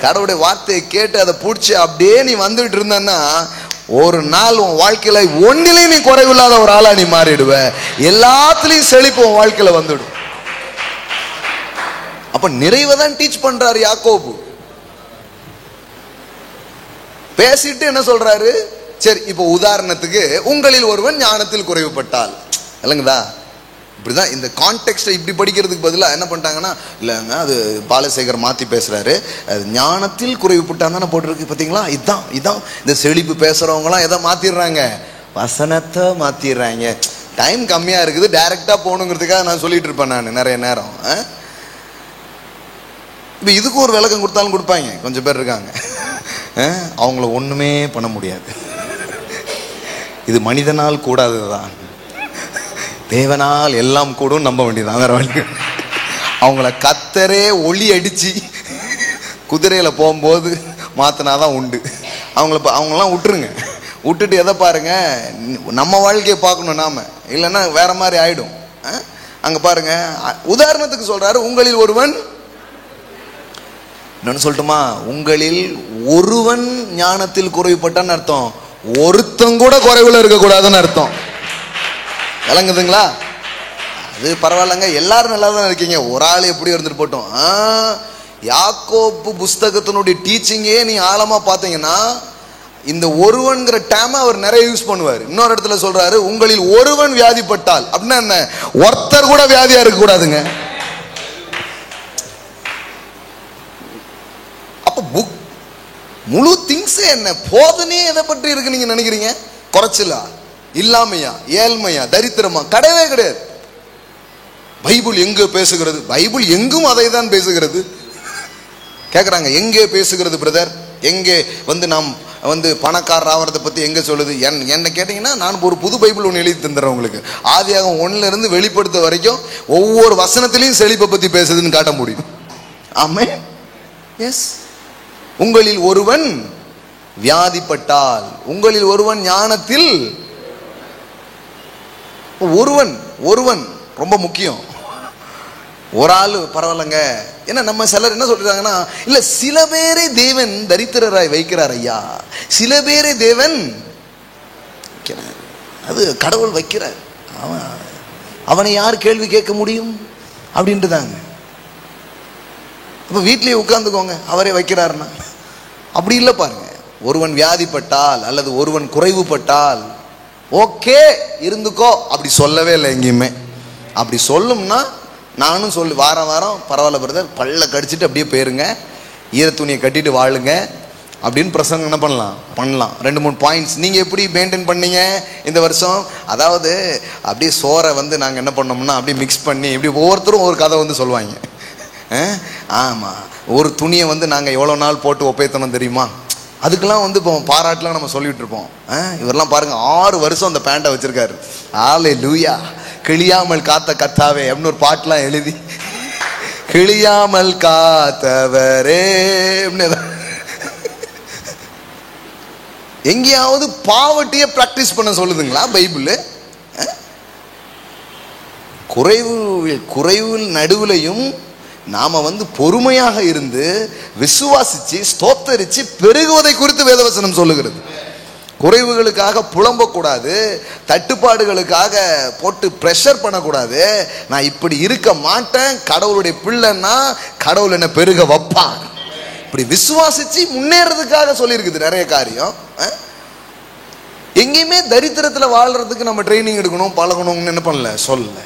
கடவுளுடைய வார்த்தையை கேட்டு அதை பிடிச்சி அப்படியே நீ வந்துட்டு இருந்தன்னா, ஒரு நாள் உன் வாழ்க்கையில ஒன்னிலையும் நீ குறைவில்லாத ஒரு ஆளா நீ மாறிடுவ. எல்லாத்துலயும் செழிப்பு உன் வாழ்க்கையில வந்துடும். அப்ப நிறைவை தான் டீச் பண்றாரு யாக்கோபு. பேசிட்டு என்ன சொல்றாரு, சரி இப்போ உதாரணத்துக்கு, உங்களில் ஒருவன் ஞானத்தில் குறைவுபட்டால். இல்லைங்கதா, இப்படிதான் இந்த கான்டெக்ஸ்டை இப்படி படிக்கிறதுக்கு பதிலாக என்ன பண்ணிட்டாங்கன்னா, இல்லைங்க அது பாலசேகர் மாற்றி பேசுறாரு, அது ஞானத்தில் குறைவுபட்டான் தானே போட்டிருக்கு. பார்த்தீங்களா, இதான் இந்த செழிப்பு பேசுறவங்களாம் எதை மாத்திடுறாங்க, வசனத்தை மாத்திடுறாங்க. டைம் கம்மியாக இருக்குது, டைரக்டா போகணுங்கிறதுக்காக நான் சொல்லிட்டு இருப்பேன் நான் நிறைய நேரம். இப்போ இதுக்கு ஒரு விளக்கம் கொடுத்தாலும் கொடுப்பாங்க. கொஞ்சம் பேர் இருக்காங்க, அவங்கள ஒன்றுமே பண்ண முடியாது, இது மனிதனால் கூடாததுதான், தேவனால் எல்லாம் கூடும் நம்ப வேண்டியதான், வேற வழி. அவங்கள கத்தரே ஒளி அடிச்சு குதிரையில போகும்போது மாத்தினாதான் உண்டு. அவங்களாம் விட்டுருங்க, விட்டுட்டு எதை பாருங்க, நம்ம வாழ்க்கையை பார்க்கணும் நாம, இல்லைன்னா வேற மாதிரி ஆயிடும். அங்க பாருங்க, உதாரணத்துக்கு சொல்றாரு, உங்களில் ஒருவன். என்னன்னு சொல்லட்டுமா, உங்களில் ஒருவன் ஞானத்தில் குறைவுபட்டான்னு அர்த்தம், ஒருத்தன் கூட குறைவுல இருக்கக்கூடாதுன்னு அர்த்தம். விளங்குதுங்களா? அது பரவாயில்லங்க, எல்லாரும் நல்லா தான் இருக்கீங்க, ஒரு ஆள் எப்படி இருந்துட்டு போட்டோம். யாக்கோபு புஸ்தகத்தினுடைய டீச்சிங்கே நீ ஆழமா பார்த்தீங்கன்னா, இந்த ஒருவன்கிற டேமை அவர் நிறைய யூஸ் பண்ணுவார். இன்னொரு இடத்துல சொல்றாரு, உங்களில் ஒருவன் வியாதிப்பட்டால். அப்படின்னா என்ன, ஒருத்தர் கூட வியாதியா இருக்க கூடாதுங்க. அப்ப புக் முழு திங்ஸ் என்ன போதனையே எதை பற்றி இருக்கு நீங்க நினைக்கிறீங்க? குறைச்சலா? இல்லாமையா, ஏழ்மையா, தரித்திரமா? கிடையவே கிடையாது. பைபிள் எங்க பேசுகிறது? பைபிள் எங்கும் அதை தான் பேசுகிறது. கேட்குறாங்க, எங்கே பேசுகிறது பிரதர்? எங்கே நாம் பணக்காரர் ஆகிறத பற்றி எங்கே சொல்லுது? என்ன கேட்டிங்கன்னா, நான் ஒரு புது பைபிள் ஒன்று எழுதி தந்துடுறேன் உங்களுக்கு. ஆதியாகமம் 1 வெளிப்படுத்த வரைக்கும் ஒவ்வொரு வசனத்திலையும் செழிப்பை பற்றி பேசுதுன்னு காட்ட முடியும். ஆமென். எஸ். உங்களில் ஒருவன் வியாதிப்பட்டால், உங்களில் ஒருவன் ஞானத்தில், ஒருவன் ரொம்ப முக்கியம். ஒரு ஆள் பரவாயில்லைங்க. ஏன்னா நம்ம சிலர் என்ன சொல்றாங்கன்னா, இல்ல சில பேரை தேவன் தரித்திரராய் வைக்கிறார் ஐயா, சில பேரை தேவன் வைக்கிறார், அது கடவுள் வைக்கிறார், அவனை யார் கேள்வி கேட்க முடியும் அப்படின்ட்டுதாங்க. அப்ப வீட்லயே உட்கார்ந்துக்கோங்க, அவரே வைக்கிறாருன்னா. அப்படி இல்லை பாருங்க. ஒருவன் வியாதிப்பட்டால் அல்லது ஒருவன் குறைவுபட்டால் ஓகே இருந்துக்கோ அப்படி சொல்லவே இல்லை எங்கேயுமே. அப்படி சொல்லும்னா நானும் சொல்லு, வாரம் பரவாயில்ல பிரதர், பல்ல கடிச்சிட்டு அப்படியே போயிருங்க, ஈர துணியை கட்டிட்டு வாழுங்க அப்படின்னு பிரசங்கம் என்ன பண்ணலாம். 2-3 பாயிண்ட்ஸ் நீங்கள் எப்படி மெயின்டைன் பண்ணீங்க இந்த வருஷம்? அதாவது அப்படியே சோறை நாங்கள் என்ன பண்ணோம்னா அப்படியே மிக்ஸ் பண்ணி இப்படி ஒவ்வொருத்தரும் ஒரு கதை சொல்லுவாங்க. ஆமாம், ஒரு துணியை நாங்கள் எவ்வளோ நாள் போட்டு ஒப்பேத்தணும் தெரியுமா? அதுக்கெல்லாம் இப்போ பாராட்டெலாம் நம்ம சொல்லிட்டு இருப்போம். இவரெல்லாம் பாருங்க 6 வருஷம் அந்த பேண்டை வச்சிருக்காரு. அல்லேலூயா. கிழியாமல் காத்த கத்தாவே அப்படின்னு ஒரு பாட்டெலாம் எழுதி, கிழியாமல் காத்தவரே. எங்கேயாவது பாவட்டியை பிராக்டிஸ் பண்ண சொல்லுதுங்களா பைபிள்? குறைவு நடுவுலையும் நாம பொறுமையாக இருந்து விசுவாசிச்சு ஸ்தோத்தரிச்சு பெருகுவதை குறித்து வேதவசனம் சொல்லுகிறது. குறைவுகளுக்காக புலம்பக்கூடாது, தட்டுப்பாடுகளுக்காக போட்டு பிரஷர் பண்ணக்கூடாது. நான் இப்படி இருக்க மாட்டேன், கடவுளுடைய பிள்ளைன்னா கடவுள் என்ன பெருக வைப்பார். இப்படி விசுவாசிச்சு முன்னேறதுக்காக சொல்லியிருக்குது நிறைய காரியம். எங்கேயுமே தரித்திரத்துல வாழ்றதுக்கு நம்ம ட்ரைனிங் எடுக்கணும், பழகணும்னு என்ன பண்ணல, சொல்லல.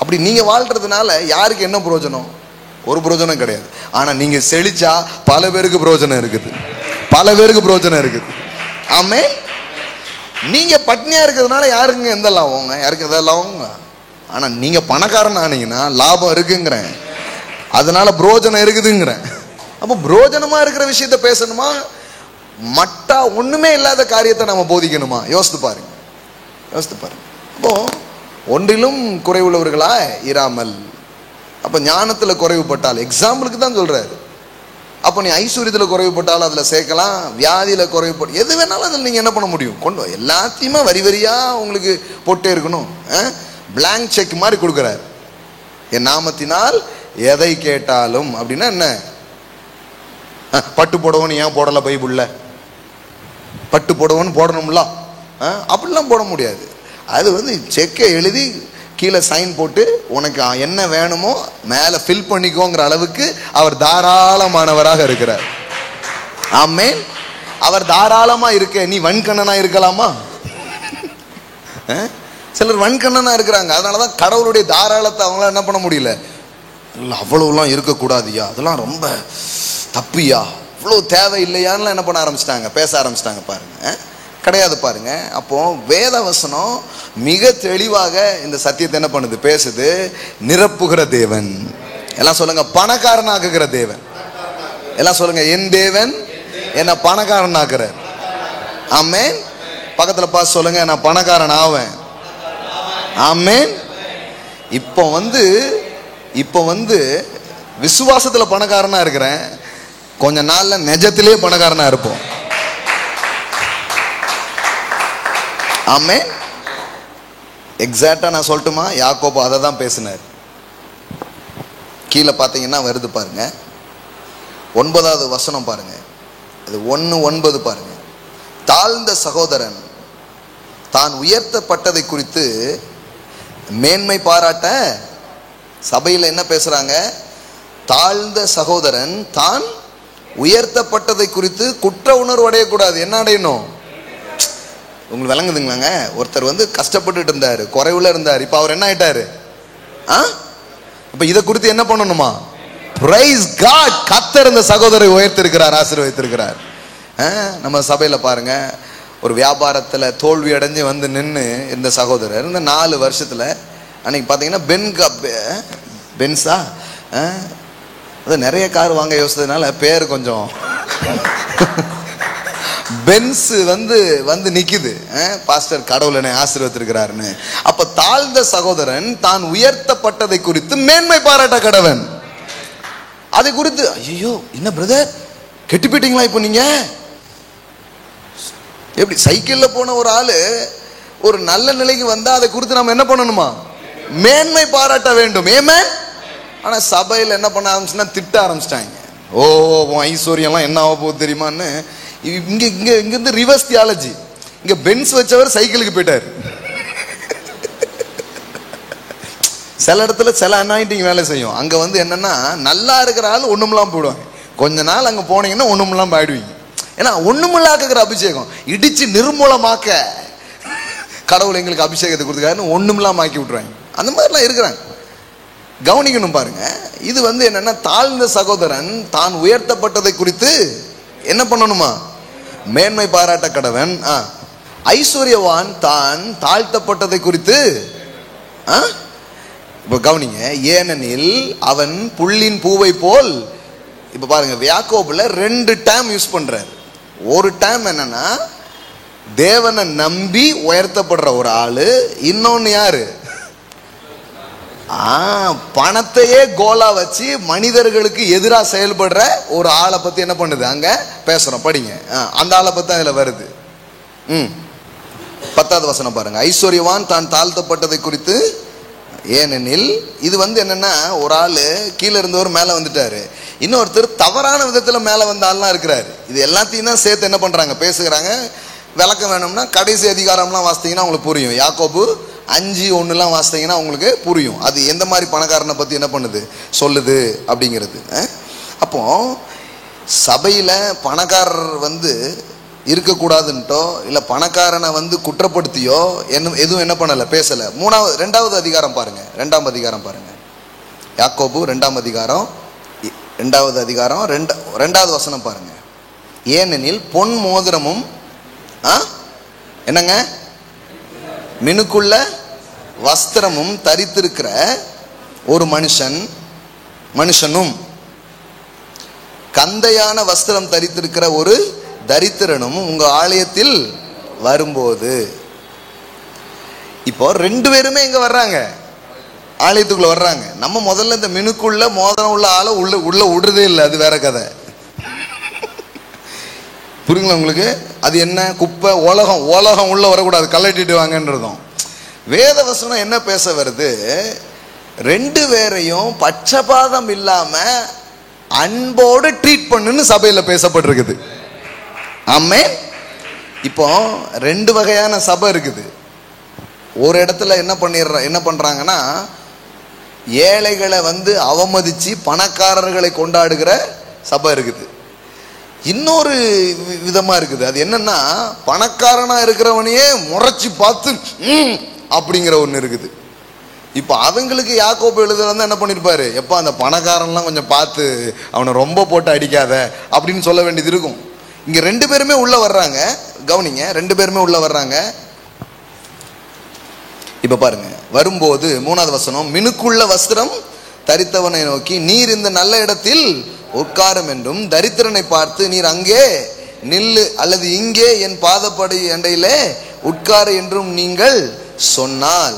அப்படி நீங்க வாழ்றதுனால யாருக்கு என்ன பிரயோஜனம்? ஒரு பிரயோஜனம் கிடையாது. ஆனா நீங்க செழிச்சா பல பேருக்கு பிரயோஜனம் இருக்குது, பல பேருக்கு பிரயோஜனம் இருக்குது. ஆமே. நீங்க பட்னியா இருக்கிறதுனால யாருக்குங்க எந்த லாபம்? யாருக்கு எந்த லாபம்? ஆனா நீங்க பணக்காரன் ஆனீங்கன்னா லாபம் இருக்குங்கிறேன், அதனால பிரயோஜனம் இருக்குதுங்கிறேன். அப்போ பிரயோஜனமா இருக்கிற விஷயத்த பேசணுமா, மட்டா ஒண்ணுமே இல்லாத காரியத்தை நம்ம போதிக்கணுமா? யோசித்து பாருங்க. அப்போ ஒன்றிலும் குறைவுள்ளவர்களா இராமல். அப்ப ஞானத்துல குறைவுபட்டால், எக்ஸாம்பிளுக்கு தான் சொல்றாரு. அப்போ நீ ஐஸ்வர்யத்துல குறைவுபட்டாலும் அதுல சேர்க்கலாம், வியாதியில குறைவுபட்டு எது வேணாலும் அதில் நீங்க என்ன பண்ண முடியும்? கொண்டு எல்லாத்தையுமே வரி வரியா உங்களுக்கு போட்டே இருக்கணும். பிளாங்க் செக் மாதிரி கொடுக்குறாரு. என் நாமத்தினால் எதை கேட்டாலும் அப்படின்னா என்ன? பட்டு போடவன்னு ஏன் போடல பைபிள்ல? பட்டு போடவன்னு போடணும்ல, அப்படிலாம் போட முடியாது. அது செக்கை எழுதி கீழே சைன் போட்டு உனக்கு என்ன வேணுமோ மேலே ஃபில் பண்ணிக்கோங்கிற அளவுக்கு அவர் தாராளமானவராக இருக்கிறார். ஆமென். அவர் தாராளமா இருக்க நீ வன்கண்ணனா இருக்கலாமா? சிலர் வன்கண்ணனா இருக்கிறாங்க, அதனாலதான் கடவுளுடைய தாராளத்தை அவங்களால என்ன பண்ண முடியல. அவ்வளவுலாம் இருக்கக்கூடாதுயா, அதெல்லாம் ரொம்ப தப்புயா, இவ்வளவு தேவை இல்லையான்னு என்ன பண்ண ஆரம்பிச்சிட்டாங்க, பேச ஆரம்பிச்சிட்டாங்க. பாருங்க, கிடையாது பாருங்க. அப்போ வேதவசனம் மிக தெளிவாக இந்த சத்தியத்தை என்ன பண்ணுது, பேசுது. நிரப்புகிற தேவன். எல்லாம் சொல்லுங்க, பணக்காரனாக்குகிற தேவன். எல்லாம் சொல்லுங்க, என் தேவன் என்ன பணக்காரனாக்குறார். ஆமென். பக்கத்துல பார்த்து சொல்லுங்க, நான் பணக்காரன் ஆவேன். ஆமென். இப்போ விசுவாசத்துல பணக்காரனா இருக்கிறேன், கொஞ்ச நாள்ல நிஜத்திலே பணக்காரனா இருப்போம். ஆமென். எக்ஸாக்டா நான் சொல்லட்டுமா? யாக்கோபு அதை தான் பேசினார். கீழே பார்த்தீங்கன்னா வருது பாருங்க, 9வது வசனம் பாருங்க, இது 1:9 பாருங்க. தாழ்ந்த சகோதரன் தான் உயர்த்தப்பட்டதை குறித்து மேன்மை பாராட்ட, சபையில் என்ன பேசுறாங்க? தாழ்ந்த சகோதரன் தான் உயர்த்தப்பட்டதை குறித்து குற்ற உணர்வு அடையக்கூடாது. என்ன அடையணும்? உங்களுக்கு விளங்குதுங்களாங்க? ஒருத்தர் கஷ்டப்பட்டு இருந்தாரு, குறைவுல இருந்தாரு, இப்ப அவர் என்ன ஆயிட்டாரு? இப்ப இதை குறித்து என்ன பண்ணணுமா? Praise God. கர்த்தர் இந்த சகோதரரை உயர்த்திருக்கிறார், ஆசீர்வதித்திருக்கிறார். நம்ம சபையில பாருங்க, ஒரு வியாபாரத்தில் தோல்வி அடைஞ்சு வந்து நின்று இந்த சகோதரர் இந்த 4 வருஷத்தில் அன்னைக்கு பார்த்தீங்கன்னா பென்ஸா அது நிறைய கார் வாங்க யோசிச்சதுனால பேர் கொஞ்சம் பென்ஸ் வந்து நிக்குது. பாஸ்டர் கடவுள் என்னை ஆசீர்வதித்திருக்கிறாருன்னு. அப்ப தாழ்ந்த சகோதரன் தான் உயர்த்தப்பட்டதை குறித்து மேன்மை பாராட்ட கடவன். அதை குறித்து ஐயோ என்ன பிரதர் கெட்டு போயிட்டீங்களா இப்போ நீங்க? எப்படி சைக்கிள்ல போன ஒரு ஆளு ஒரு நல்ல நிலைக்கு வந்தா அதை குறித்து நம்ம என்ன பண்ணணுமா? மேன்மை பாராட்ட வேண்டும். ஏமே ஆனா சபையில் என்ன பண்ண ஆரம்பிச்சுன்னா திட்ட ஆரம்பிச்சிட்டாங்க. ஓ உன் ஐஸ்வர்யம்லாம் என்ன ஆக போகுது தெரியுமான்னு. இங்கிருந்து ரிவர்ஸ் தியாலஜி. இங்க பென்ஸ் வச்சவர் சைக்கிளுக்கு போயிட்டார். சில இடத்துல சில அனாயிண்டிங் வேலை செய்யும். அங்க என்னன்னா நல்லா இருக்கிற ஆள் ஒண்ணுமெல்லாம் போயிடுவாங்க. கொஞ்ச நாள் அங்க போனீங்கன்னா ஒண்ணுமெல்லாம் போயிடுவீங்க. ஏன்னா ஒண்ணுமில்லாக்குற அபிஷேகம் இடிச்சு நிர்மூலமாக்க கடவுள் எங்களுக்கு அபிஷேகத்தை கொடுத்துக்காருன்னு ஒண்ணுமில்லாம் ஆக்கி விட்டுருவாங்க. அந்த மாதிரிலாம் இருக்கிறாங்க. கவனிக்கணும் பாருங்க. இது என்னன்னா தாழ்ந்த சகோதரன் தான் உயர்த்தப்பட்டதை குறித்து என்ன பண்ணணுமா? மேன்மை பாராட்ட கடவன். ஐஸ்வர்யவான் தான் தாழ்த்தப்பட்டதை குறித்து இப்ப கவனிங்க. ஏனெனில் அவன் புல்லின் பூவை போல். இப்ப பாருங்க யாக்கோபுல 2 டேம் யூஸ் பண்றாரு. ஒரு டேம் என்னன்னா தேவனை நம்பி உயர்த்தப்படுற ஒரு ஆளு. இன்னொன்னு யாரு? பணத்தையே கோலா வச்சு மனிதர்களுக்கு எதிராக செயல்படுற ஒரு ஆளை பத்தி என்ன பண்ணுது அங்க பேசுறோம். படிங்க. அந்த ஆளை பத்தி அதுல வருது. 10வது வசனம் பாருங்க. ஐஸ்வர்யவான் தான் தாழ்த்தப்பட்டதை குறித்து. ஏனெனில் இது என்னன்னா ஒரு ஆளு கீழே இருந்தவர் மேல வந்துட்டாரு. இன்னொருத்தர் தவறான விதத்துல மேல வந்த ஆள்லாம் இருக்கிறாரு. இது எல்லாத்தையும் தான் சேர்த்து என்ன பண்றாங்க பேசுகிறாங்க. விளக்கம் வேணும்னா கடைசி அதிகாரம்லாம் வாசித்தீங்கன்னா உங்களுக்கு புரியும். யாக்கோபு 5:1 வாசித்தீங்கன்னா உங்களுக்கு புரியும். அது எந்த மாதிரி பணக்காரனை பத்தி என்ன பண்ணுது சொல்லுது அப்படிங்கிறது. அப்போ சபையில பணக்காரர் இருக்கக்கூடாதுன்ட்டோ இல்ல பணக்காரனை குற்றப்படுத்தியோ எதுவும் என்ன பண்ணல பேசல. 2வது அதிகாரம் பாருங்க. 2ஆம் அதிகாரம் பாருங்க. யாக்கோபு 2ஆம் அதிகாரம் 2வது வசனம் பாருங்க. ஏனெனில் பொன் மோதிரமும் என்னங்க மினுக்குள்ள வஸ்திரமும் தரித்திருக்கிற ஒரு மனுஷனும் கந்தையான வஸ்திரம் தரித்திருக்கிற ஒரு தரித்திரனும் உங்க ஆலயத்தில் வரும்போது. இப்போ 2 பேருமே இங்க வர்றாங்க, ஆலயத்துக்குள்ள வர்றாங்க. நம்ம முதல்ல இந்த மினுக்குள்ள மோதிரம் உள்ள ஆளை உள்ள விடுறதே இல்லை. அது வேற கதை. புரியுங்களா உங்களுக்கு? அது என்ன குப்பை உலகம் உள்ள வரக்கூடாது, கலட்டிட்டு வாங்கன்றதும். வேத வசனம் என்ன பேச வருது? 2 பேரையும் பட்சபாதம் இல்லாம அன்போடு ட்ரீட் பண்ணுன்னு சபையில பேசப்பட்டிருக்குது. ஆமென். இப்போ 2 வகையான சபை இருக்குது. ஒரு இடத்துல என்ன பண்றாங்கன்னா ஏழைகளை அவமதிச்சு பணக்காரர்களை கொண்டாடுகிற சபை இருக்குது. இன்னொரு விதமா இருக்குது. அது என்னன்னா பணக்காரனா இருக்கிறவனையே முறைச்சு பார்த்து அப்படிங்கிற ஒண்ணு இருக்குது. இப்ப அவங்களுக்கு யாக்கோபு எழுதுறது என்ன பண்ணிருப்பாரு? எப்ப அந்த பணக்காரன்லாம் கொஞ்சம் பார்த்து அவனை ரொம்ப போட்டு அடிக்காத அப்படின்னு சொல்ல வேண்டியது இருக்கும். இங்க 2 பேருமே உள்ள வர்றாங்க. கவனிங்க, 2 பேருமே உள்ள வர்றாங்க. இப்ப பாருங்க, வரும்போது 3வது வசனம். மினுக்குள்ள வஸ்திரம் தரித்தவனை நோக்கி நீர் இந்த நல்ல இடத்தில் உட்காரும் என்றும் தரித்திரனை பார்த்து நீர் அங்கே நில்லு அல்லது இங்கே என் பாதப்படி அண்டையிலே உட்காரு என்றும் நீங்கள் சொன்னால்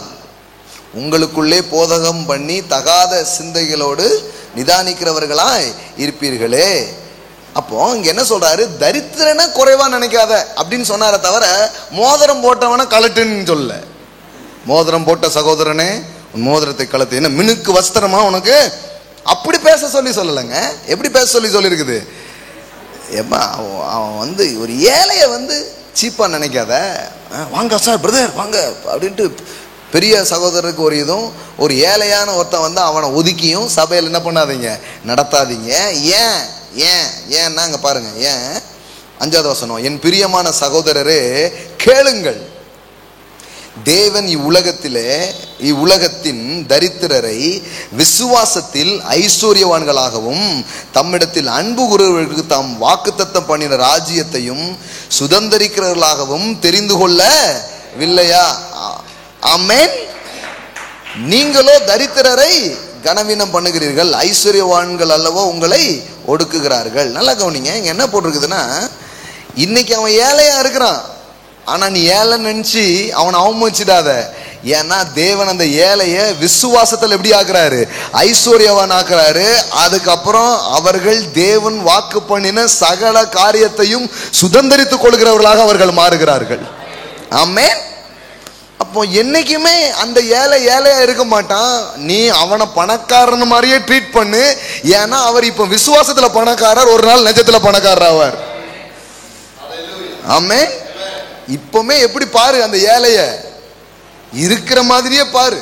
உங்களுக்குள்ளே போதகம் பண்ணி தகாத சிந்தைகளோடு நிதானிக்கிறவர்களாய் இருப்பீர்களே. அப்போ இங்க என்ன சொல்றாரு? தரித்திரனை குறைவா நினைக்காத அப்படின்னு சொன்னார தவிர மோதிரம் போட்டவன கலட்டுன்னு சொல்ல. மோதிரம் போட்ட சகோதரனே உன் மோதிரத்தை கலத்து. என்ன மினுக்கு வஸ்திரமா உனக்கு? அப்படி பேச சொல்லலைங்க. எப்படி பேச சொல்லியிருக்குது? அவன் ஒரு ஏழைய சீப்பா நினைக்காத. வாங்க சார் பிரதர் வாங்க அப்படின்ட்டு பெரிய சகோதரருக்கு ஒரு இதுவும், ஒரு ஏழையான ஒருத்தன் அவனை ஒதுக்கியும் சபையில் என்ன பண்ணாதீங்க, நடத்தாதீங்க. ஏன்னா அங்க பாருங்க. ஏன் 5வது வசனம். என் பிரியமான சகோதரரே கேளுங்கள், தேவன் இவ்வுலகத்தின் தரித்திரரை விசுவாசத்தில் ஐஸ்வர்யவான்களாகவும் தம்மிடத்தில் அன்பு கூறுவர்களுக்கு தாம் வாக்குத்தத்தம் பண்ணின ராஜ்யத்தையும் சுதந்தரிக்கிறவர்களாகவும் தெரிந்து கொள்ளவில்லையா? ஆமென். நீங்களோ தரித்திரரை கனவீனம் பண்ணுகிறீர்கள், ஐஸ்வர்யவான்கள் அல்லவோ உங்களை ஒடுக்குகிறார்கள். நல்லா கவனிங்க, இங்க என்ன போட்டிருக்குதுன்னா, இன்னைக்கு அவன் ஏழையா இருக்கிறான், ஆனா நீ ஏழை நினைச்சு அவனை அவமதிச்சிடாத. ஏன்னா தேவன் அந்த ஏழைய விசுவாசத்தில் எப்படி ஆக்குறாரு? ஐஸ்வர்யவான் ஆக்குறாரு. அதுக்கப்புறம் அவர்கள் தேவன் வாக்கு பண்ணின சகல காரியத்தையும் சுதந்தரித்துக் கொள்கிறவர்களாக அவர்கள் மாறுகிறார்கள். ஆமென். அப்போ என்னைக்குமே அந்த ஏழையா இருக்க மாட்டான். நீ அவனை பணக்காரன் மாதிரியே ட்ரீட் பண்ணு. ஏன்னா அவர் இப்ப விசுவாசத்துல பணக்காரர், ஒரு நாள் நிஜத்துல பணக்காரர் ஆவார். ஆமென். இப்பவுமே எப்படி பாரு, அந்த ஏழைய இருக்கிற மாதிரியே பாரு,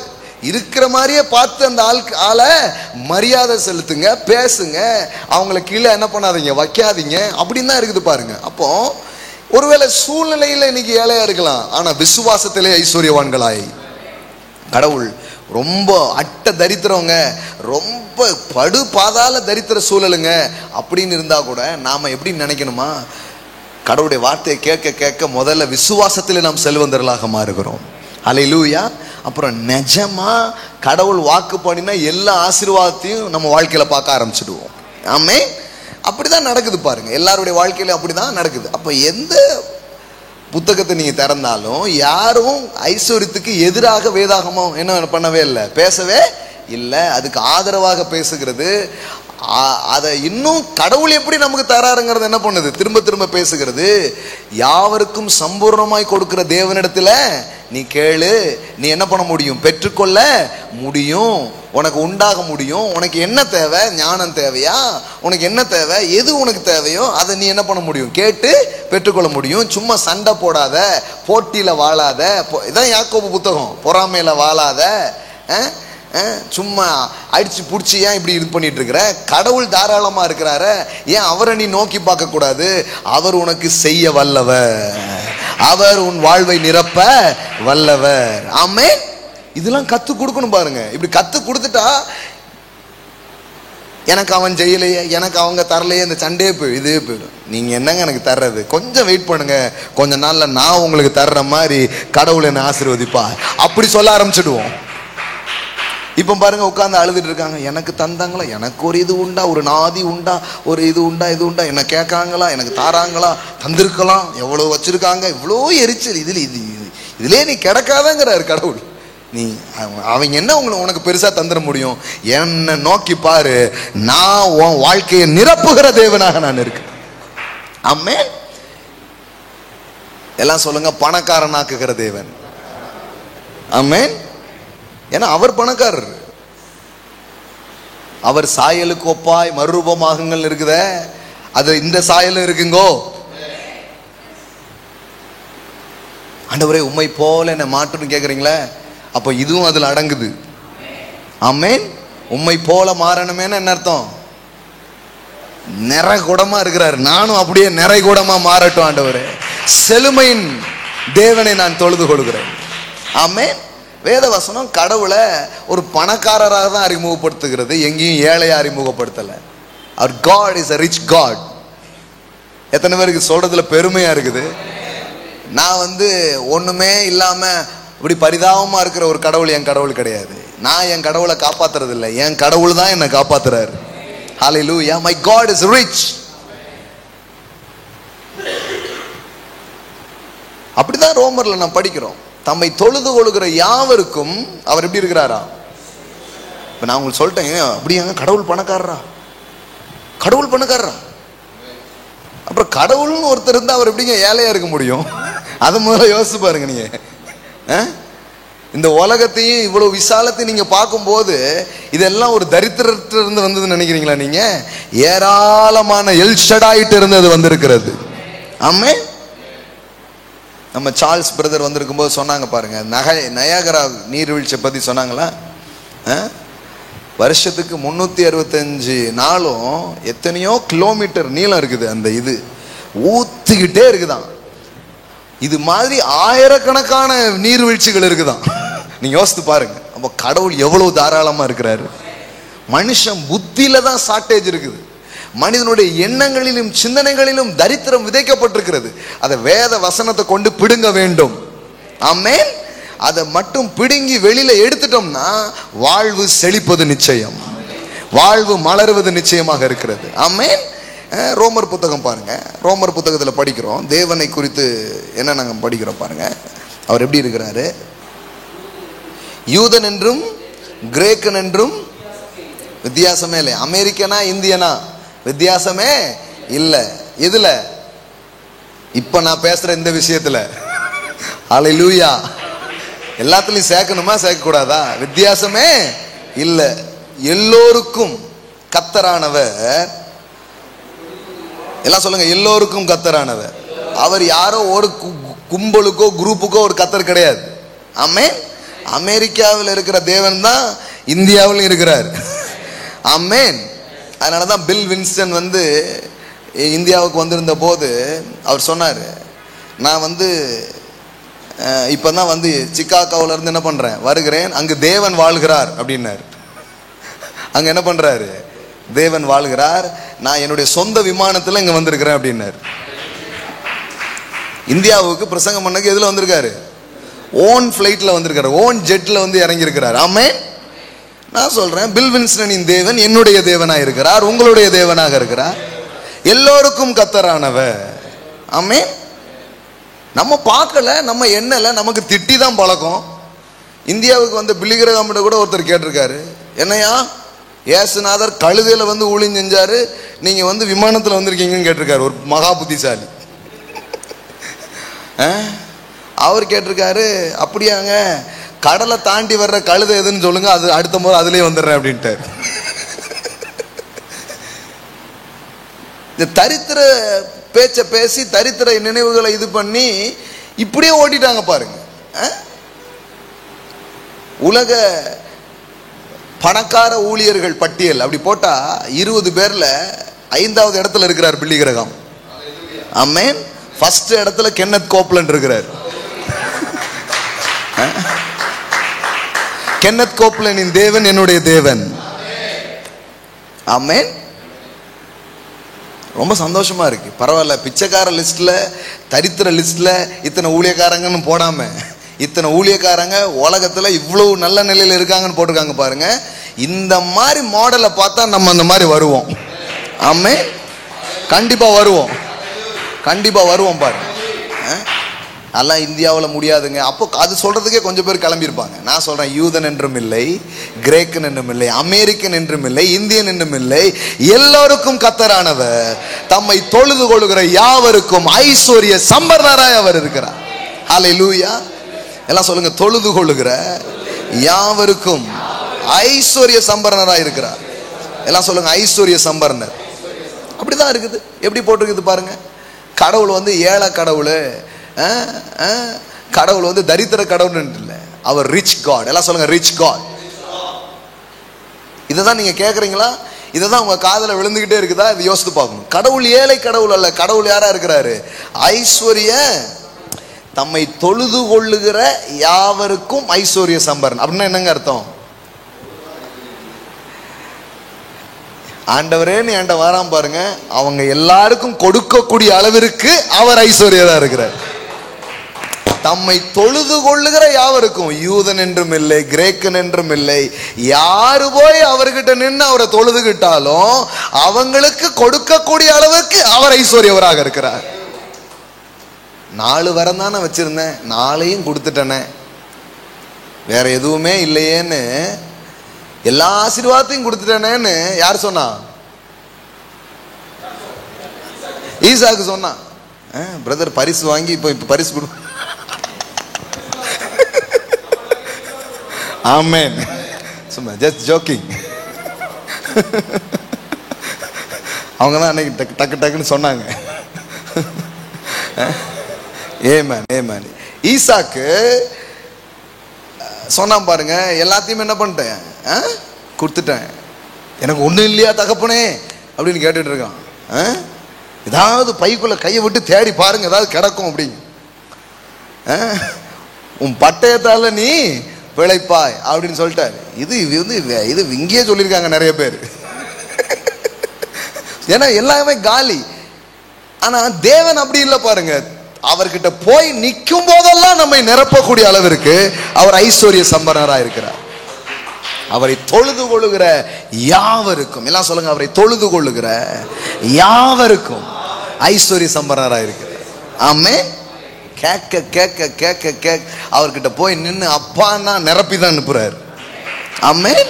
இருக்கிற மாதிரியே பார்த்து அந்த ஆளை மரியாதை செலுத்துங்க, பேசுங்க, அவங்களை கீழே என்ன பண்ணாதீங்க, வைக்காதீங்க. அப்படின்னு தான் இருக்குது பாருங்க. அப்போ ஒருவேளை சூழ்நிலையில இன்னைக்கு ஏழையா இருக்கலாம், ஆனா விசுவாசத்திலே ஐஸ்வர்யவான்களாய் கடவுள் ரொம்ப அட்ட தரித்திரவங்க, ரொம்ப படு பாதாள தரித்திர சூழலுங்க அப்படின்னு இருந்தா கூட நாம எப்படி நினைக்கணுமா? கடவுளுடைய வார்த்தையை கேட்க கேட்க முதல்ல விசுவாசத்தில் நாம் செல்வந்தர்களாக மாறுகிறோம். அல்லேலூயா. அப்புறம் நிஜமா கடவுள் வாக்கு பண்ணினா எல்லா ஆசீர்வாதத்தையும் நம்ம வாழ்க்கையில பார்க்க ஆரம்பிச்சிடுவோம். ஆமென். அப்படிதான் நடக்குது பாருங்க, எல்லாருடைய வாழ்க்கையில அப்படிதான் நடக்குது. அப்ப எந்த புத்தகத்தை நீங்க திறந்தாலும் யாரும் ஐஸ்வர்யத்துக்கு எதிராக வேதாகமம் என்ன பண்ணவே இல்லை, பேசவே இல்லை. அதுக்கு ஆதரவாக பேசுகிறது. அதை இன்னும் கடவுள் எப்படி நமக்கு தராருங்கிறது என்ன பண்ணுது, திரும்ப திரும்ப பேசுகிறது. யாவருக்கும் சம்பூர்ணமாய் கொடுக்கிற தேவனிடத்துல நீ கேளு, நீ என்ன பண்ண முடியும், பெற்றுக்கொள்ள முடியும், உனக்கு உண்டாக முடியும். உனக்கு என்ன தேவை, ஞானம் தேவையா, உனக்கு என்ன தேவை, எது உனக்கு தேவையோ அதை நீ என்ன பண்ண முடியும், கேட்டு பெற்றுக்கொள்ள முடியும். சும்மா சண்டை போடாத, போட்டியில வாழாத, இதான் யாக்கோபு புத்தகம், பொறாமையில வாழாத, சும்மா அடிச்சு புடிச்சு ஏன் இப்படி இது பண்ணிட்டு இருக்கிற? கடவுள் தாராளமா இருக்கிறாரு, ஏன் அவரை நீ நோக்கி பார்க்க கூடாது? அவர் உனக்கு செய்ய வல்லவர், அவர் உன் வாழ்வை நிரப்ப வல்லவர். ஆமென். இதெல்லாம் கத்து கொடுக்கணும் பாருங்க. இப்படி கத்து கொடுத்துட்டா எனக்கு அவன் செய்யலையே, எனக்கு அவங்க தரலையே, இந்த சண்டையே போயிடும், இதே போயிடும். நீங்க என்னங்க எனக்கு தர்றது, கொஞ்சம் வெயிட் பண்ணுங்க, கொஞ்ச நாள்ல நான் உங்களுக்கு தர்ற மாதிரி கடவுள் என்ன ஆசீர்வதிப்பா, அப்படி சொல்ல ஆரம்பிச்சிடுவோம். இப்ப பாருங்க, உட்கார்ந்து அழுதுட்டு இருக்காங்க, எனக்கு தந்தாங்களா, எனக்கு ஒரு இது உண்டா, ஒரு நாதி உண்டா, ஒரு இது உண்டா, இது உண்டா, என்ன கேட்காங்களா, எனக்கு தாராங்களா, தந்திருக்கலாம், எவ்வளவு வச்சிருக்காங்க, இவ்வளோ எரிச்சல், இதுலயே நீ கிடக்காதங்கிறாரு கடவுள். நீ அவங்க என்ன உனக்கு பெருசா தந்துட முடியும்? என்ன நோக்கி பாரு, நான் உன் வாழ்க்கையை நிரப்புகிற தேவனாக நான் இருக்கேன். ஆமென். எல்லாம் சொல்லுங்க, பணக்காரனாக்குகிற தேவன். ஆமென். ஏன்னா அவர் பணக்காரர். அவர் சாயலுக்கு ஒப்பாய் மறுரூபமாகுங்கள் இருக்குத, அது இந்த சாயலும் இருக்குங்கோ. ஆண்டவரே உம்மை போல என்ன மாற்றுன்னு கேக்குறீங்களே, அப்ப இதுவும் அதுல அடங்குது. ஆமென். உம்மை போல மாறணுமேன்னு என்ன அர்த்தம்? நிறை குடமா இருக்கிறார், நானும் அப்படியே நிறை குடமா மாறட்டும் ஆண்டவரே. செழுமையின் தேவனை நான் தொழுது கொள்கிறேன். ஆமென். வேதவசனம் கடவுளை ஒரு பணக்காரராக தான் அறிமுகப்படுத்துகிறது, எங்கேயும் ஏழையா அறிமுகப்படுத்தல. அவர் God is a rich God. எத்தனை பேருக்கு சொல்றதுல பெருமையா இருக்குது? நான் ஒண்ணுமே இல்லாம இப்படி பரிதாபமா இருக்கிற ஒரு கடவுள் என் கடவுள் கிடையாது. நான் என் கடவுளை காப்பாத்துறது இல்லை, என் கடவுள் தான் என்னை காப்பாத்துறாரு. ஹல்லேலூயா. My God is rich. அப்படிதான் ரோமர்ல நான் படிக்கிறோம், தம்மை தொழுது கொள்கிற யாவருக்கும் அவர் எப்படி இருக்கிறாரா? இப்ப நான் உங்களுக்கு சொல்லிட்டேன், அப்படியாங்க கடவுள் பணக்காரரா, கடவுள் பணக்காரரா? அப்புறம் கடவுள்னு ஒருத்தர் இருந்தா அவர் எப்படிங்க ஏழையா இருக்க முடியும்? அதை முதல்ல யோசிச்சு பாருங்க. நீங்க இந்த உலகத்தையும் இவ்வளவு விசாலத்தையும் நீங்க பார்க்கும்போது இதெல்லாம் ஒரு தரித்திரத்திலிருந்து வந்ததுன்னு நினைக்கிறீங்களா? நீங்க ஏராளமான எல்ஷடாயிட்டு இருந்தது வந்திருக்கிறது. ஆமென். நம்ம சார்ல்ஸ் பிரதர் வந்திருக்கும் போது சொன்னாங்க பாருங்க, நயாகரா நீர்வீழ்ச்சியை பத்தி சொன்னாங்களா? வருஷத்துக்கு 365 நாளும் எத்தனையோ கிலோமீட்டர் நீளம் இருக்குது, அந்த இது ஊத்திக்கிட்டே இருக்குதான். இது மாதிரி ஆயிரக்கணக்கான நீர்வீழ்ச்சிகள் இருக்குதான். நீங்க யோசித்து பாருங்க. அப்ப கடவுள் எவ்வளவு தாராளமா இருக்கிறாரு. மனுஷன் புத்தியில தான் ஷார்டேஜ் இருக்குது. மனிதனுடைய எண்ணங்களிலும் சிந்தனைகளிலும் தரித்திரம் விதைக்கப்பட்டிருக்கிறது. அதை வேத வசனத்தை கொண்டு பிடுங்க வேண்டும். ஆமென். அதை மட்டும் பிடுங்கி வெளியில எடுத்துட்டோம்னா வாழ்வு செழிப்பது நிச்சயம், வாழ்வு மலர்வது நிச்சயமாக இருக்கிறது. ஆமென். ரோமர் புத்தகம் பாருங்க. ரோமர் புத்தகத்தில் படிக்கிறோம் தேவனை குறித்து என்ன நாங்கள் படிக்கிறோம் பாருங்க. அவர் எப்படி இருக்கிறாரு? யூதன் என்றும் கிரேக்கன் என்றும் வித்தியாசமே இல்லை. அமெரிக்கனா இந்தியனா வித்தியாசமே இல்லை. எதுல? இப்ப நான் பேசுற இந்த விஷயத்துல. அல்லேலூயா. எல்லாத்துலயும் சேர்க்கணுமா சேர்க்க கூடாதா? வித்தியாசமே இல்லை. எல்லோருக்கும் கர்த்தரானவர். எல்லாம் சொல்லுங்க, எல்லோருக்கும் கர்த்தரானவர். அவர் யாரோ ஒரு கும்பலுக்கோ குரூப்புக்கோ ஒரு கர்த்தர் கிடையாது. ஆமென். அமெரிக்காவில் இருக்கிற தேவன் தான் இந்தியாவிலும் இருக்கிறார். ஆமென். அதனாலதான் பில் வின்ஸ்டன் இந்தியாவுக்கு வந்திருந்த போது அவர் சொன்னார், நான் இப்பதான் சிக்காகோல இருந்து என்ன பண்றேன் வருகிறேன், அங்கு தேவன் வாழ்கிறார் அப்படின்னாரு. அங்க என்ன பண்றாரு? தேவன் வாழ்கிறார். நான் என்னுடைய சொந்த விமானத்துல இங்க வந்திருக்கிறேன் அப்படின்னாரு. இந்தியாவுக்கு பிரசங்கம் பண்ணக்கு எதுல வந்திருக்காரு? ஓன் பிளைட்ல வந்திருக்காரு, ஓன் ஜெட்ல இறங்கி இருக்கிறார். ஆமென். நான் சொல்றேன், பில் வின்ஸ்டனின் தேவன் என்னுடைய தேவனாக இருக்கிறார், உங்களுடைய தேவனாக இருக்கிறார், எல்லோருக்கும் கர்த்தரானவர். ஆமென். நம்ம பார்க்கல, நம்ம எண்ணல, நமக்கு திட்டி தான் பழக்கம். இந்தியாவுக்கு பில்லிகிரகாம் கூட ஒருத்தர் கேட்டிருக்காரு, என்னையா ஏசுநாதர் கழுதையில ஊழியம் செஞ்சாரு, நீங்க விமானத்துல வந்திருக்கீங்கன்னு கேட்டிருக்காரு ஒரு மகா புத்திசாலி. அவர் கேட்டிருக்காரு, அப்படியாங்க, கடலை தாண்டி வர்ற கழுதை எதுன்னு சொல்லுங்க, அது அடுத்த முறை அதுலயே வந்துடுறேன் அப்படின்ட்டாரு. இந்த தரித்திர பேச்ச பேசி தரித்திர நினைவுகளை இது பண்ணி இப்படியே ஓட்டிட்டாங்க பாருங்க. உலக பணக்கார ஊழியர்கள் பட்டியல் அப்படி போட்டா 20 பேர்ல 5வது இடத்துல இருக்கிறார் பில்லிகிரகாம். ஆமென். ஃபர்ஸ்ட் இடத்துல கென்னத் கோப்லண்ட் இருக்கிறார். கென்னத் கோப்லண்டின் தேவன் என்னுடைய தேவன். ஆமென். ரொம்ப சந்தோஷமா இருக்கு. பரவாயில்ல, பிச்சைக்கார லிஸ்ட்ல தரித்திர லிஸ்ட்ல இத்தனை ஊழியக்காரங்கன்னு போடாம இத்தனை ஊழியக்காரங்க உலகத்துல இவ்வளவு நல்ல நிலையில இருக்காங்கன்னு போட்டிருக்காங்க பாருங்க. இந்த மாதிரி மாடலை பார்த்தா நம்ம அந்த மாதிரி வருவோம். ஆமென். கண்டிப்பா வருவோம், கண்டிப்பா வருவோம் பாருங்க. அதெல்லாம் இந்தியாவில் முடியாதுங்க. அப்போ அது சொல்றதுக்கே கொஞ்சம் பேர் கிளம்பியிருப்பாங்க. நான் சொல்றேன், யூதன் என்றும் இல்லை, கிரேக்கன் என்றும் இல்லை, அமெரிக்கன் என்றும் இல்லை, இந்தியன் என்றும் இல்லை, எல்லோருக்கும் கர்த்தரானவர் தம்மை தொழுது கொள்ளுகிற யாவருக்கும் ஐஸ்வர்ய சம்பர்ணராய் அவர் இருக்கிறார். ஹல்லேலூயா. எல்லாம் சொல்லுங்க, தொழுது கொள்ளுகிற யாவருக்கும் ஐஸ்வர்ய சம்பர்ணராய் இருக்கிறார். எல்லாம் சொல்லுங்க, ஐஸ்வர்ய சம்பர்ணர். அப்படிதான் இருக்குது. எப்படி போட்டிருக்குது பாருங்க. கடவுள் ஏழை கடவுள், கடவுள் தரித்திர கடவுள் இல்லை, அவர் ரிச் காட். எல்லாம் சொல்லுங்க, ரிச் காட். இதைதான் நீங்க கேக்குறீங்களா? இதைதான் உங்க காதுல விழுந்துகிட்டே இருக்குதா? இது யோசித்து பார்க்கணும். கடவுள் ஏழை கடவுள் அல்ல. கடவுள் யாரா இருக்கிறாரு? ஐஸ்வர்ய தம்மை தொழுது கொள்ளுகிற யாவருக்கும் ஐஸ்வர்ய சம்பரன். அப்படின்னா என்னங்க அர்த்தம்? ஆண்டவரே நீ ஆண்ட வாராம் பாருங்க, அவங்க எல்லாருக்கும் கொடுக்கக்கூடிய அளவிற்கு அவர் ஐஸ்வர்யதா இருக்கிறார். தம்மை தொழுது கொள்ளுகிற யாவருக்கும், யூதன் என்றும் இல்லை, கிரேக்கன் என்றும் இல்லை, யாரு போய் அவர்கிட்ட நின்று அவரை தொழுதுகிட்டாலும் அவங்களுக்கு கொடுக்கக்கூடிய அளவுக்கு அவர் ஐஸ்வர்யவராக இருக்கிறார். 4 வரம் தானே வச்சிருந்தேன், 4ஐயும் கொடுத்துட்டேனே, வேற எதுவுமே இல்லையேன்னு, எல்லா ஆசீர்வாதத்தையும் கொடுத்துட்டேனேன்னு யார் சொன்னா? ஈசாக்கு சொன்னா. பிரதர் பரிசு வாங்கி இப்ப பரிசு கொடு. ஆமென். சும்மா ஜஸ்ட் ஜோக்கிங். அவங்க தான் அன்னைக்கு டக்கு டக்குன்னு சொன்னாங்க. ஏமேன் ஏமேன். ஈசாக்கு சொன்னான் பாருங்க, எல்லாத்தையும் என்ன பண்ணிட்டேன், கொடுத்துட்டேன், எனக்கு ஒன்றும் இல்லையா தகப்பனே அப்படின்னு கேட்டுட்டு இருக்கான். ஏதாவது பைக்குள்ள கையை விட்டு தேடி பாருங்க, ஏதாவது கிடக்கும் அப்படின்னு. உன் பட்டயத்தால நீ பிழைப்பாய் அப்படின்னு சொல்லிட்டாரு. இது இங்கேயே சொல்லியிருக்காங்க நிறைய பேர். ஏன்னா எல்லாமே காலி. ஆனா தேவன் அப்படி இல்லை பாருங்க. அவர்கிட்ட போய் நிற்கும் போதெல்லாம் நம்மை நிரப்பக்கூடிய அளவிற்கு அவர் ஐஸ்வர்ய சம்பன்னராக இருக்கிறார். அவரை தொழுது கொள்ளுகிற யாவருக்கும், எல்லாம் சொல்லுங்க, அவரை தொழுது கொள்ளுகிற யாவருக்கும் ஐஸ்வர்ய சம்பன்னராக இருக்கிறார். ஆமென். கேட்க கேட்க கேட்க கேட்க அவர்கிட்ட போய் நின்று அப்பான்னா நிரப்பிதான் அனுப்புறாரு. ஆமென்.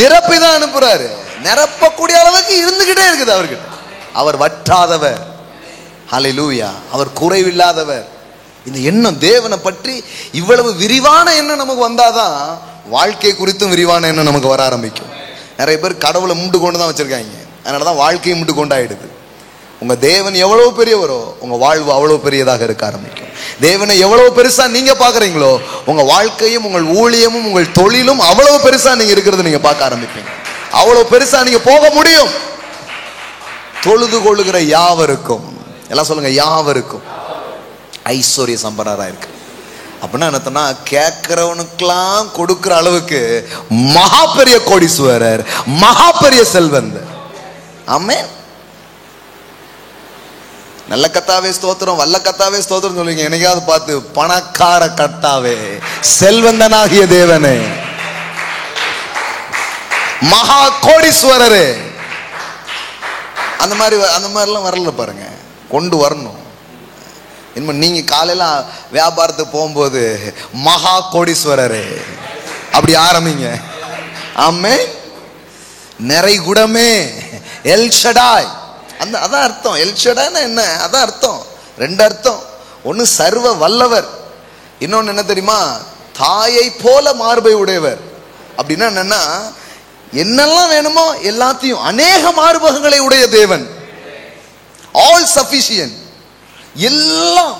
நிரப்பிதான் அனுப்புறாரு. நிரப்பக்கூடிய அளவுக்கு இருந்துகிட்டே இருக்குது அவர்கிட்ட. அவர் வற்றாதவர். ஹல்லேலூயா. அவர் குறைவில்லாதவர். இந்த எண்ணம் தேவனை பற்றி இவ்வளவு விரிவான எண்ணம் நமக்கு வந்தாதான் வாழ்க்கை குறித்தும் விரிவான எண்ணம் நமக்கு வர ஆரம்பிக்கும். நிறைய பேர் கடவுளை முண்டு கொண்டு தான் வச்சிருக்காங்க. அதனாலதான் வாழ்க்கையை முண்டு கொண்டாயிடுது. உங்க தேவன் எவ்வளவு பெரியவரோ உங்க வாழ்வு அவ்வளவு பெரியதாக இருக்க ஆரம்பிக்கும். தேவனை எவ்வளவு பெருசா நீங்க பாக்குறீங்களோ உங்க வாழ்க்கையும் உங்கள் ஊழியமும் உங்கள் தொழிலும் அவ்வளவு பெருசா நீங்க இருக்கிறது நீங்க பார்க்க ஆரம்பிப்பீங்க. அவ்வளவு பெருசா நீங்க போக முடியும். தொழுது கொள்ளுகிற யாவருக்கும், எல்லாம் சொல்லுங்க, யாவருக்கும் ஐஸ்வர்ய சம்பன்னராக இருக்கு. அப்படின்னா என்னன்னா கேட்கிறவனுக்கெல்லாம் கொடுக்கிற அளவுக்கு மகா பெரிய கோடீஸ்வரர், மகா பெரிய செல்வந்தர். ஆமென். நல்ல கத்தாவே ஸ்தோத்திரம், வல்ல கத்தாவே ஸ்தோத்திரம் சொல்லுவீங்க. என்னைக்காவது பார்த்து பணக்கார கத்தாவே, செல்வந்தனாகிய தேவனே, மகா கோடீஸ்வரரே, அந்த மாதிரிலாம் வரல பாருங்க. கொண்டு வரணும். இனிமே நீங்க காலையில வியாபாரத்துக்கு போகும்போது மகா கோடீஸ்வரரே அப்படி ஆரம்பிங்க. ஆமென். நிறைகுடமே, எல்ஷடாய், அதான் அர்த்தம். எல்ஷடாய்னா என்ன? அதான் அர்த்தம். ரெண்டு அர்த்தம். ஒன்னு சர்வ வல்லவர், இன்னொன்னு என்ன தெரியுமா? தாயை போல மார்பை உடையவர். அப்படின்னா என்னன்னா என்னெல்லாம் வேணுமோ எல்லாத்தையும், அநேக மார்பகங்களை உடைய தேவன், ஆல் சஃபிஷியன்ட், எல்லாம்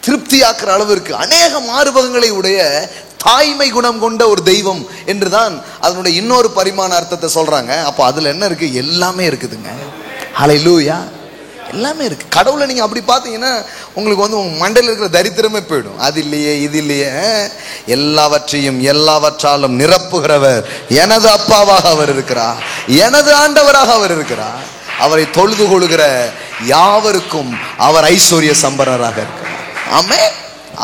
திருப்தியாக்குற அளவிற்கு அநேக மார்பகங்களை உடைய தாய்மை குணம் கொண்ட ஒரு தெய்வம் என்றுதான் அதனுடைய இன்னொரு பரிமாண அர்த்தத்தை சொல்றாங்க. அப்போ அதுல என்ன இருக்கு? எல்லாமே இருக்குதுங்க. ஹல்லேலூயா. எல்லாமே இருக்கு. கடவுளை நீங்க அப்படி பார்த்தீங்கன்னா உங்களுக்கு உங்க மண்டையில் இருக்கிற தரித்திரமே போயிடும். அது இல்லையே இது இல்லையே, எல்லாவற்றையும் எல்லாவற்றாலும் நிரப்புகிறவர் எனது அப்பாவாக அவர் இருக்கிறார், எனது ஆண்டவராக அவர் இருக்கிறார். அவரை தொழுது கொள்ளுகிற யாவருக்கும் அவர் ஐஸ்வர்ய சம்பன்னராக இருக்கிறார். ஆமென்.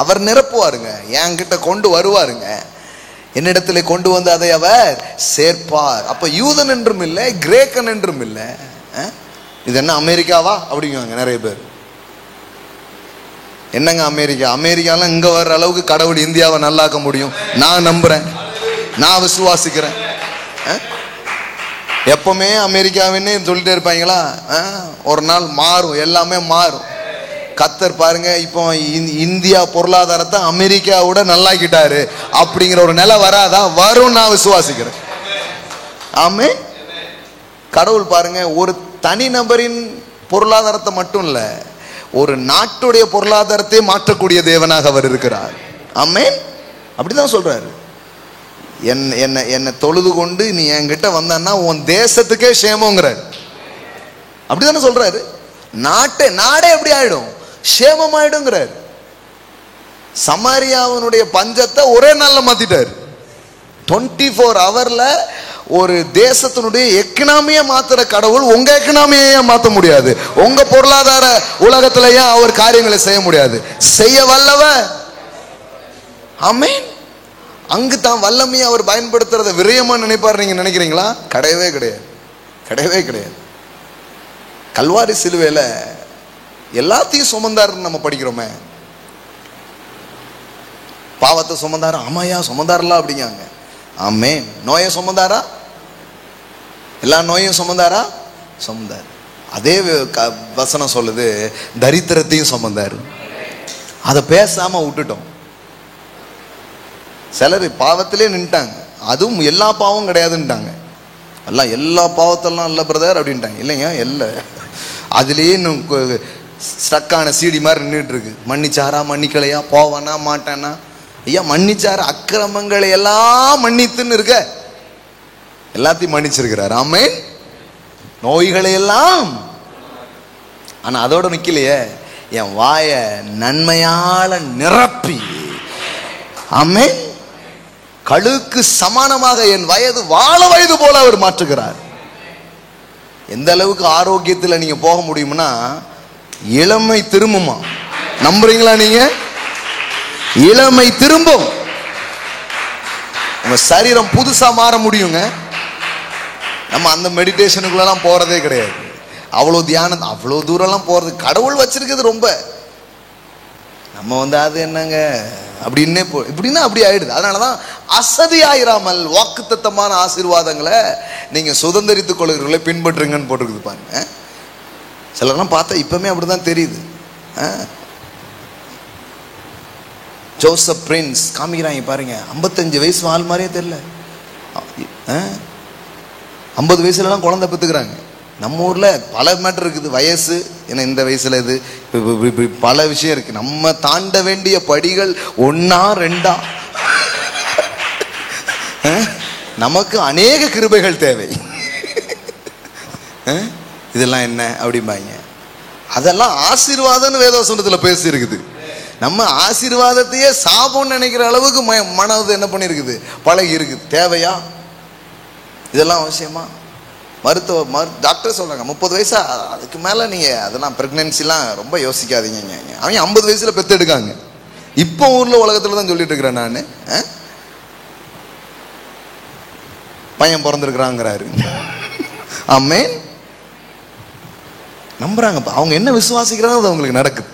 அவர் நிரப்புவாருங்க. என்கிட்ட கொண்டு வருவாருங்க. என்னிடத்துல கொண்டு வந்து அதை அவர் சேர்ப்பார். அப்ப யூதன் என்றும் இல்லை, கிரேக்கன் என்றும் இல்லை. இது என்ன அமெரிக்காவா அப்படிங்குவாங்க நிறைய பேர். என்னங்க அமெரிக்கா? அமெரிக்காலாம் இங்க வர்ற அளவுக்கு கடவுள் இந்தியாவை நல்லாக்க முடியும் நான் நம்புறேன், நான் விசுவாசிக்கிறேன். எப்பவுமே அமெரிக்காவின்னு சொல்லிட்டே இருப்பாங்களா? ஒரு நாள் மாறும், எல்லாமே மாறும். கத்தர் பாருங்க, இப்போ இந்தியா பொருளாதாரத்தை அமெரிக்காவோட நல்லாக்கிட்டாரு அப்படிங்கிற ஒரு நிலை வராதா? வரும், நான் விசுவாசிக்கிறேன். ஆமே. கடவுள் பாருங்க, ஒரு தனி நபரின் பொருளாதாரத்தை மட்டும் இல்ல, ஒரு நாட்டுடைய பொருளாதாரத்தை மாற்றக்கூடிய தேவனாக அவர் இருக்கிறார். ஆமென். அப்படிதான் சொல்றாரு. என்னை தொழுது கொண்டு நீ என்கிட்ட வந்தான்னா உன் தேசத்துக்கே சேமங்கிறார். அப்படிதானே சொல்றாரு. நாடே எப்படி ஆயிடும்? சேமம் ஆயிடுங்கிறார். சமாரியாவினுடைய பஞ்சத்தை ஒரே நாள்ல மாத்திட்டார். 24 ஹவர்ல ஒரு தேசத்தினுடைய எக்கனாமியை மாத்துற கடவுள் உங்க எக்கனாமியை மாற்ற முடியாது. உங்க பொருளாதார உலகத்திலேயே அவர் காரியங்களை செய்ய முடியாது. செய்ய வல்லவர். ஆமென். அங்கு தான் வல்லமையை அவர் பயன்படுத்துறத விரயமா நினைப்பார் நீங்க நினைக்கிறீங்களா? கிடையவே கிடையாது, கிடையவே கிடையாது. கல்வாரி சிலுவையில எல்லாத்தையும் சுமந்தாருன்னு நம்ம படிக்கிறோமே. பாவத்தை சுமந்தாரு, ஆமாயா சுமந்தாருல அப்படிங்காங்க. ஆமே. நோயை சுமந்தாரா? எல்லா நோயும் சுமந்தாரா? சுமந்தாரு. அதே வசனம் சொல்லுது தரித்திரத்தையும் சுமந்தாரு. அதை பேசாம விட்டுட்டோம். சிலர் பாவத்திலே நின்ட்டாங்க. அதுவும் எல்லா பாவம் கிடையாதுன்ட்டாங்க. எல்லாம் எல்லா பாவத்தெல்லாம் இல்லை பிரதர் அப்படின்ட்டாங்க. இல்லைங்க, இல்லை, அதுலேயே ஸ்டக்கான சீடி மாதிரி நின்றுட்டு இருக்கு. மன்னிச்சாரா மன்னிக்கலையா, போவானா மாட்டானா? ஐயா மன்னிச்சாரு, அக்கிரமங்களை எல்லாம் மன்னித்துன்னு இருக்க, எல்லாத்தையும் மன்னிச்சிருக்கிறார். ஆமென். நோய்களை எல்லாம். ஆனா அதோட நிக்கலையே, என் வாய நன்மையால நிரப்பி, ஆமென், கழுக்கு சமானமாக என் வயது வாழ வயது போல அவர் மாற்றுகிறார். எந்த அளவுக்கு ஆரோக்கியத்தில் நீங்க போக முடியும்னா, இளமை திரும்புமா? நம்புறீங்களா நீங்க? இளமை திரும்பும். உங்க சரீரம் புதுசா மாற முடியுங்க. நம்ம அந்த மெடிடேஷனுக்குள்ளலாம் போறதே கிடையாது. அவ்வளோ தியானம், அவ்வளோ தூரம்லாம் போறது கடவுள் வச்சிருக்குது ரொம்ப. நம்ம அது என்னங்க அப்படின்னே இப்படின்னா அப்படி ஆயிடுது. அதனாலதான் அசதி ஆயிராமல் வாக்குத்தத்தமான ஆசீர்வாதங்களை நீங்க சுதந்திரித்துக் கொள்கிறவர்களை பின்பற்றுங்கன்னு போட்டுருக்குது பாருங்க. சிலர்லாம் பார்த்தா இப்பவுமே அப்படிதான் தெரியுது. ஜோசப் பிரின்ஸ் காமிக்கிறாங்க பாருங்க, 55 வயசு ஆள் மாதிரியே தெரியல. 50 வயசுலலாம் குழந்தை பெற்றுக்கிறாங்க. நம்ம ஊர்ல பல மேட்டர் இருக்குது. வயசு ஏன்னா இந்த வயசுல இது பல விஷயம் இருக்கு. நம்ம தாண்ட வேண்டிய படிகள் 1 2 நமக்கு அநேக கிருபைகள் தேவை. இதெல்லாம் என்ன அப்படிம்பாங்க. அதெல்லாம் ஆசீர்வாதம்னு வேதவசனத்துல பேசி இருக்குது. நம்ம ஆசீர்வாதத்தையே சாபம்னு நினைக்கிற அளவுக்கு மனது என்ன பண்ணிருக்குது, பழகி இருக்குது. தேவையா? இதெல்லாம் அவசியமா? டாக்டர் சொல்றாங்க 30 வயசா அதுக்கு மேல நீங்க அதெல்லாம் பிரெக்னன்சிலாம் ரொம்ப யோசிக்காதீங்க. அவங்க 50 வயசுல பெத்து எடுக்காங்க. இப்போ ஊர்ல உலகத்துல தான் சொல்லிட்டு இருக்கிறேன் நான். பையன் பிறந்திருக்கிறாங்கிறாரு. ஆமென். நம்புறாங்க. அவங்க என்ன விசுவாசிக்கிறாங்க அது அவங்களுக்கு நடக்குது.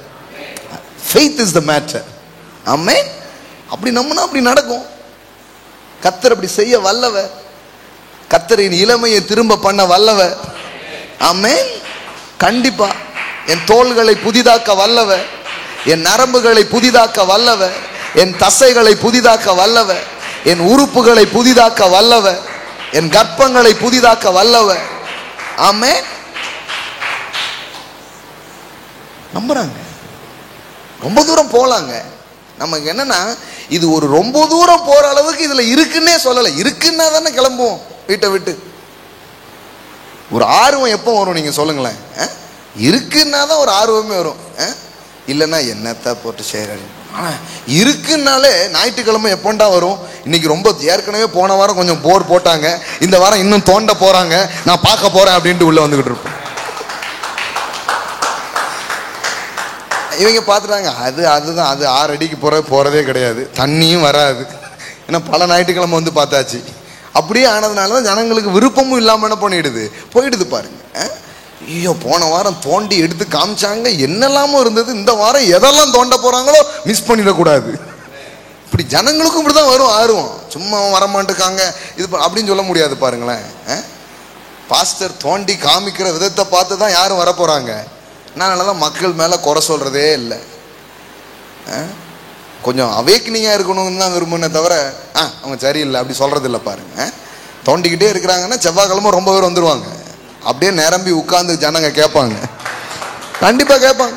Faith is the matter. ஆமென். அப்படி நம்பினா அப்படி நடக்கும். கர்த்தர் அப்படி செய்ய வல்லவர். கர்த்தரின் இளமையை திரும்ப பண்ண வல்லவர். ஆமென். கண்டிப்பா என் தோள்களை புதிதாக்க வல்லவர், என் நரம்புகளை புதிதாக்க வல்லவர், என் தசைகளை புதிதாக்க வல்லவர், என் உறுப்புகளை புதிதாக்க வல்லவர், என் கர்ப்பங்களை புதிதாக்க வல்லவர். ஆமென். நம்புறாங்க. ரொம்ப தூரம் போலாங்க. நமக்கு என்னன்னா, இது ஒரு ரொம்ப தூரம் போற அளவுக்கு இதுல இருக்குன்னே சொல்லலை. இருக்குன்னா தானே கிளம்புவோம் வீட்டை விட்டு. ஒரு ஆர்வம் எப்போ வரும் நீங்க சொல்லுங்களேன்? இருக்குன்னா தான் ஒரு ஆர்வமே வரும். இல்லைன்னா என்னத்தை போட்டு செய்யறது. ஆனா இருக்குன்னாலே ஞாயிற்றுக்கிழமை எப்போண்டா வரும்? இன்னைக்கு ரொம்ப ஏற்கனவே போன வாரம் கொஞ்சம் போர் போட்டாங்க, இந்த வாரம் இன்னும் தோண்ட போறாங்க, நான் பார்க்க போறேன் அப்படின்ட்டு உள்ள வந்துகிட்டு இருப்போம். இவங்க பார்த்துட்டாங்க, அதுதான் 6 அடிக்கு போறதே கிடையாது, தண்ணியும் வராது. ஏன்னா பல ஞாயிற்றுக்கிழமை வந்து பார்த்தாச்சு. அப்படியே ஆனதுனால தான் ஜனங்களுக்கு விருப்பமும் இல்லாமல் என்ன பண்ணிடுது, போயிடுது பாருங்க. ஐயோ, போன வாரம் தோண்டி எடுத்து காமிச்சாங்க, என்னெல்லாமோ இருந்தது, இந்த வாரம் எதெல்லாம் தோண்ட போறாங்களோ மிஸ் பண்ணிடக்கூடாது. இப்படி ஜனங்களுக்கும் இப்படிதான் வரும் ஆர்வம். சும்மா வரமாட்டுக்காங்க இது அப்படின்னு சொல்ல முடியாது பாருங்களேன். பாஸ்டர் தோண்டி காமிக்கிற விதத்தை பார்த்து தான் யாரும் வரப்போறாங்க. அதனாலதான் மக்கள் மேல குறை சொல்றதே இல்லை. கொஞ்சம் அவேக்னிங்கா இருக்கணும்னு தான் விரும்புனே தவிர அவங்க சரியில்லை அப்படி சொல்றது இல்லை பாருங்க. தோண்டிக்கிட்டே இருக்கிறாங்கன்னா செவ்வாய்க்கிழமை ரொம்ப பேர் வந்துருவாங்க. அப்படியே நிரம்பி உட்கார்ந்து ஜனங்க கேட்பாங்க, கண்டிப்பா கேட்பாங்க.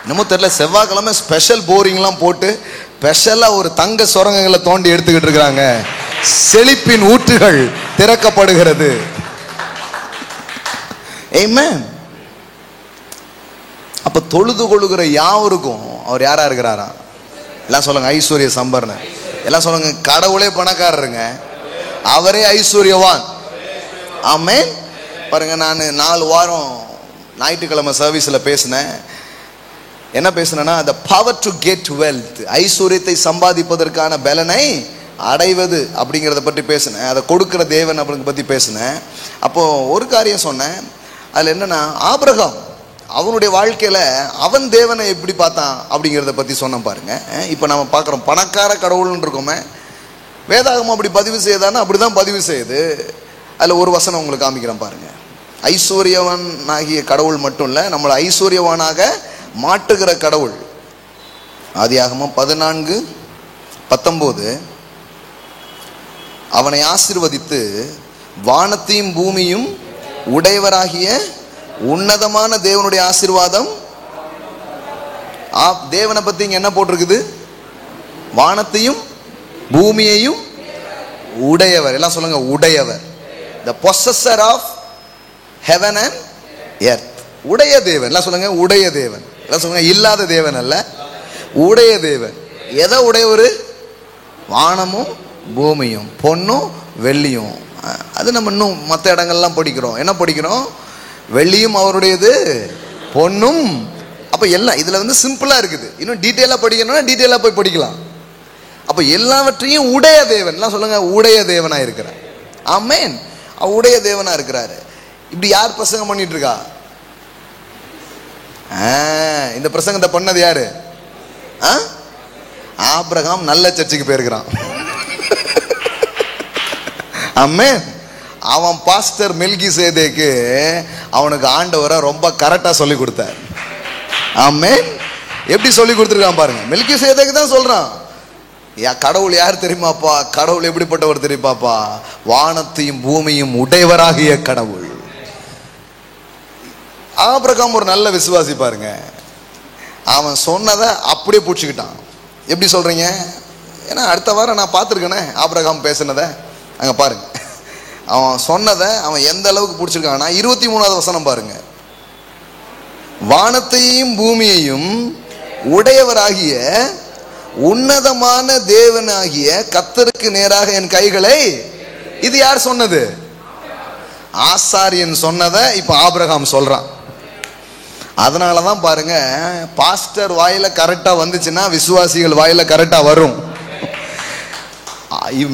இன்னமும் தெரியல, செவ்வாய்க்கிழமை ஸ்பெஷல் போரிங்லாம் போட்டு ஸ்பெஷலா ஒரு தங்க சுரங்கங்களை தோண்டி எடுத்துக்கிட்டு இருக்கிறாங்க. செழிப்பின் ஊற்றுகள் திறக்கப்படுகிறது. ஆமென். அப்ப தொழுது கொள்ளுகிற யாவருக்கும் அவர் யாரா இருக்கிறாரா? எல்லாம் சொல்லுங்க, ஐஸ்வர்ய சம்பர்ணர். எல்லாம் சொல்லுங்க, கடவுளே பணக்காரருங்க, அவரே ஐஸ்வர்யவான். ஆமென். பாருங்க, நான் 4 வாரம் ஞாயிற்றுக்கிழமை சர்வீஸ்ல பேசினேன். என்ன பேசினேன்னா, the power to get wealth, ஐஸ்வர்யத்தை சம்பாதிப்பதற்கான பலனை அடைவது அப்படிங்கிறத பற்றி பேசினேன். அதை கொடுக்கிற தேவன் அப்படிங்க பத்தி பேசினேன். அப்போ ஒரு காரியம் சொன்னேன். அதுல என்னன்னா, ஆபிரகாம் அவனுடைய வாழ்க்கையில அவன் தேவனை எப்படி பார்த்தான் அப்படிங்கிறத பத்தி சொன்ன பாருங்க. இப்ப நம்ம பார்க்கிறோம், பணக்கார கடவுள்னு இருக்கோமே, வேதாகமம் அப்படி பதிவு செய்தானா அப்படிதான் பதிவு செய்யுது. அதுல ஒரு வசனம் உங்களுக்கு காமிக்கிறேன் பாருங்க. ஐஸ்வர்யவன் ஆகிய கடவுள் மட்டும் இல்ல, நம்மளை ஐஸ்வர்யவானாக மாட்டுகிற கடவுள். ஆதியாகமம் 14:19 அவனை ஆசீர்வதித்து வானத்தையும் பூமியும் உடையவராகிய உன்னதமான தேவனுடைய ஆசீர்வாதம். தேவனை பத்தி இங்க என்ன போட்டிருக்குது? வானத்தையும் பூமியையும் உடையவர். எல்லாம் சொல்லுங்க, உடையவர். the possessor of heaven and earth. உடைய தேவன். எல்லாம் சொல்லுங்க, உடைய தேவன். சொல்லுங்க, இல்லாத தேவன் அல்ல, உடைய தேவன். எதை உடையவர்? வானமும் பூமியும் பொன்னும் வெள்ளியும். அது நம்ம இன்னும் மற்ற இடங்கள்லாம் படிக்கிறோம். என்ன படிக்கிறோம்? வெள்ளியும் அவருடையது, பொன்னும். அப்ப எல்லாம் இதுல வந்து சிம்பிளா இருக்குது. இன்னும் டீட்டெயிலா படிக்கணும்னா டீட்டெயிலா போய் படிக்கலாம். அப்ப எல்லாவற்றையும் உடைய தேவன் சொல்லுங்க, உடைய தேவனா இருக்கிறார். ஆமென். உடைய தேவனா இருக்கிறாரு. இப்படி யார் பிரசங்கம் பண்ணிட்டு இருக்கா? இந்த பிரசங்கத்தை பண்ணது யாரு? ஆபிரகாம் நல்ல சர்ச்சுக்கு போயிருக்கிறான். ஆமென். அவன் பாஸ்டர் மெல்கிசேதேக்கு அவனுக்கு ஆண்டவரை ரொம்ப கரெக்டா சொல்லி கொடுத்தார். ஆமென். எப்படி சொல்லி கொடுத்துருக்கான் பாருங்க. மெல்கிசேதேக்கு தான் சொல்றான், கடவுள் யார் தெரியுமாப்பா? கடவுள் எப்படிப்பட்டவர் தெரியுமாப்பா? வானத்தையும் பூமியும் உடையவராகிய கடவுள். ஆபிரகாம் ஒரு நல்ல விசுவாசி பாருங்க. அவன் சொன்னதை அப்படியே பிடிச்சிக்கிட்டான். எப்படி சொல்றீங்க? ஏன்னா அடுத்த வாரம் நான் பார்த்துருக்கேனே ஆபிரகாம் பேசினதை. அங்க பாருங்க, அவன் சொன்னதை அவன் எந்த அளவுக்கு பிடிச்சிருக்கான்னா 23வது வசனம் பாருங்க. வானத்தையும் பூமியையும் உடையவராகிய உன்னதமான தேவனாகிய கர்த்தருக்கு நேராக என் கைகளை. இது யார் சொன்னது? ஆசாரியன் சொன்னதை இப்ப ஆபிரகாம் சொல்றான். அதனாலதான் பாருங்க, பாஸ்டர் வாயில கரெக்டா வந்துச்சுன்னா விசுவாசிகள் வாயில கரெக்டா வரும்.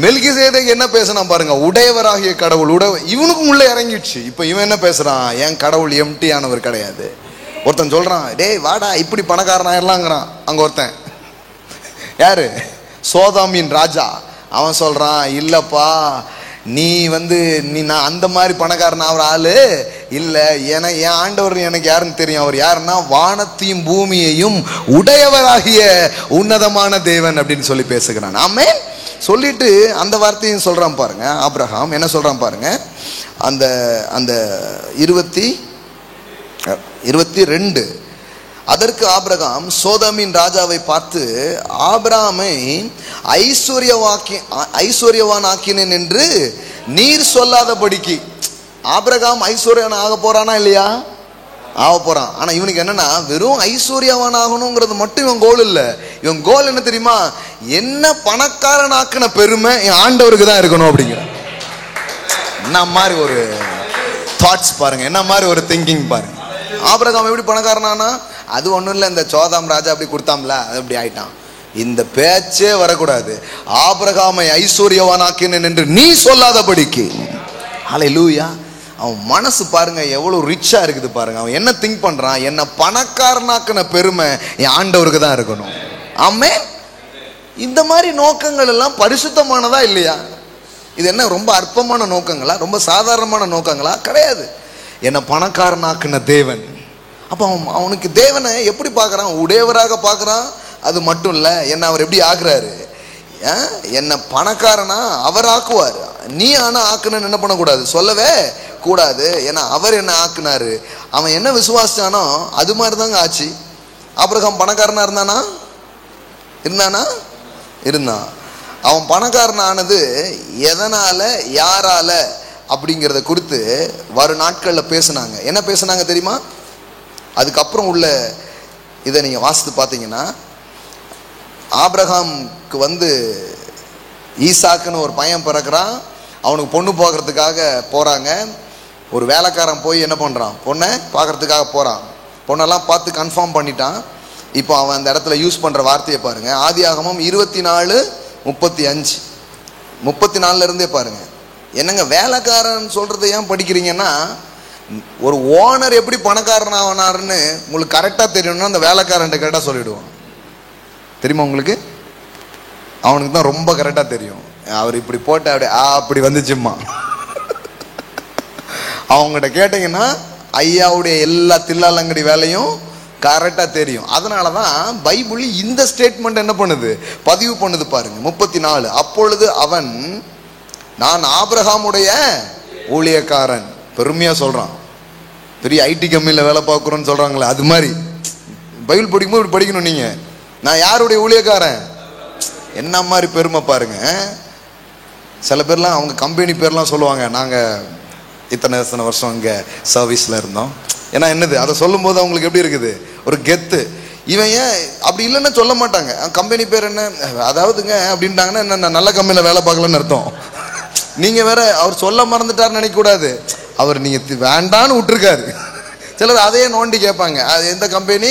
மெல்கிசேதேக்கு என்ன பேசினா பாருங்க, உடையவராகிய கடவுள். இவனுக்கும் உள்ள இறங்கிடுச்சு. இப்ப இவன் என்ன பேசுறான்? என் கடவுள் எம்டியானவர் கிடையாது. ஒருத்தன் சொல்றான், டேய் வாடா இப்படி பணக்காரன் ஆயிரலாங்கிறான். அங்க ஒருத்தன் யாரு? சோதாமின் ராஜா. அவன் சொல்றான், இல்லப்பா நீ நான் அந்த மாதிரி பணக்காரன் ஆகிற ஆளு இல்ல. என் ஆண்டவர் எனக்கு யாருன்னு தெரியும். அவர் யாருன்னா வானத்தையும் பூமியையும் உடையவராகிய உன்னதமான தேவன் அப்படின்னு சொல்லி பேசுகிறான். ஆமென். சொல்லிட்டு அந்த வார்த்தையும் சொல்றான் பாருங்க. ஆபிரகாம் என்ன சொல்றான் பாருங்க. அந்த அந்த 22. அதற்கு ஆபிரகாம் சோதமின் ராஜாவை பார்த்து, ஆபிரகாமை ஐஸ்வர்யவான் ஆக்கினேன் என்று நீர் சொல்லாதபடிக்கு. ஆபிரகாம் ஐஸ்வர்யவான் ஆக போறானா இல்லையா? ஆக போறான். ஆனா இவனுக்கு என்னன்னா, வெறும் ஐஸ்வர்யவான் ஆகணுங்கிறது மட்டும் இவன் கோல் இல்ல. இவன் கோல் என்ன தெரியுமா? என்ன பணக்காரன் ஆக்கின பெருமை என் ஆண்டவருக்கு தான் இருக்கணும் அப்படிங்கிற. என்ன மாதிரி ஒரு தாட்ஸ் பாருங்க, என்ன மாதிரி ஒரு திங்கிங் பாருங்க. ஆபிரகாம் எப்படி பணக்காரனானா? அது ஒண்ணும் இல்லை, இந்த சோதாம் ராஜா அப்படி கொடுத்தாம்ல, அது அப்படி ஆயிட்டான். இந்த பேச்சே வரக்கூடாது. ஆபிரகாமை ஐஸ்வர்யவானாக்கினேன் என்று நீ சொல்லாதபடிக்கு. ஹல்லேலூயா. அவன் மனசு பாருங்க எவ்வளவு ரிச்சா இருக்குது பாருங்க. அவன் என்ன திங்க் பண்றான்? என்ன பணக்காரனாக்கின பெருமை என் ஆண்டவருக்கு தான் இருக்கணும். ஆமென். இந்த மாதிரி நோக்கங்கள் எல்லாம் பரிசுத்தமானதா இல்லையா? இது என்ன ரொம்ப அற்பமான நோக்கங்களா? ரொம்ப சாதாரணமான நோக்கங்களா? கிடையாது. என்ன பணக்காரனாக்கின தேவன். அப்ப அவனுக்கு தேவனை எப்படி பார்க்கறான்? உடையவராக பார்க்கறான். அது மட்டும் இல்ல, என்ன அவர் எப்படி ஆக்குறாரு? என்ன பணக்காரனா அவர் ஆக்குவார். நீ ஆனா ஆக்குன்னு என்ன பண்ணக்கூடாது, சொல்லவே கூடாது. ஏன்னா அவர் என்ன ஆக்குனாரு. அவன் என்ன விசுவாசிச்சானோ அது மாதிரி தாங்க ஆச்சு. ஆபிரகாம் பணக்காரனா இருந்தானா? இருந்தான். அவன் பணக்காரன் ஆனது எதனால, யாரால அப்படிங்கிறத குறித்து வரும் நாட்கள்ல பேசினாங்க. என்ன பேசினாங்க தெரியுமா? அதுக்கப்புறம் உள்ள இதை நீங்க வாசித்து பார்த்தீங்கன்னா, ஆபிரகாமுக்கு ஈசாக்குன்னு ஒரு பையன் பிறக்கிறான். அவனுக்கு பொண்ணு பார்க்கறதுக்காக போறாங்க. ஒரு வேலைக்காரன் போய் என்ன பண்றான்? பொண்ணை பார்க்கறதுக்காக போறான். பொண்ணெல்லாம் பார்த்து கன்ஃபார்ம் பண்ணிட்டான். இப்போ அவன் அந்த இடத்துல யூஸ் பண்ற வார்த்தையை பாருங்க. ஆதியாகமம் 24:35 34 இருந்தே பாருங்க. என்னங்க வேலைக்காரன் சொல்றதை ஏன் படிக்கிறீங்கன்னா, ஒரு ஓனர் எப்படி பணக்காரன் ஆனாருன்னு உங்களுக்கு கரெக்டா தெரியணும்னா அந்த வேலைக்காரன் கரெக்டா சொல்லிடுவான். தெரியுமா உங்களுக்கு? அவனுக்கு தான் ரொம்ப கரெக்டா தெரியும். அவர் இப்படி போட்ட அப்படி வந்துச்சும்மா. அவங்ககிட்ட கேட்டீங்கன்னா ஐயாவுடைய எல்லா தில்லாலங்கடி வேலையும் கரெக்டா தெரியும். அதனாலதான் பைபிள் இந்த ஸ்டேட்மெண்ட் என்ன பண்ணுது, பதிவு பண்ணுது பாருங்க. 34. அப்பொழுது அவன், நான் ஆபிரகாமுடைய ஊழியக்காரன். பெருமையா சொல்றான். பெரிய ஐடி கம்பெனில வேலை பார்க்குறோன்னு சொல்றாங்களே, அது மாதிரி பைபிள் படிக்கும்போது இப்படி படிக்கணும். நீங்க, நான் யாருடைய ஊழியக்காரன், என்ன மாதிரி பெருமை பாருங்க. சில பேர்லாம் அவங்க கம்பெனி பேர்லாம் சொல்லுவாங்க, நாங்க இத்தனை வருஷம் இங்க சர்வீஸ்ல இருந்தோம். ஏன்னா என்னது, அதை சொல்லும் போது அவங்களுக்கு எப்படி இருக்குது, ஒரு கெத்து. இவன் ஏன் அப்படி இல்லைன்னு சொல்ல மாட்டாங்க. கம்பெனி பேர் என்ன அதாவதுங்க அப்படின்ட்டாங்கன்னா என்ன நல்ல கம்பெனியில் வேலை பார்க்கலன்னு அர்த்தம். நீங்க வேற அவர் சொல்ல மறந்துட்டாருன்னு நினைக்க கூடாது. அவர் நீங்க வேண்டான்னு விட்டுருக்காரு. சிலர் அதையே நோண்டி கேட்பாங்க, அது எந்த கம்பெனி.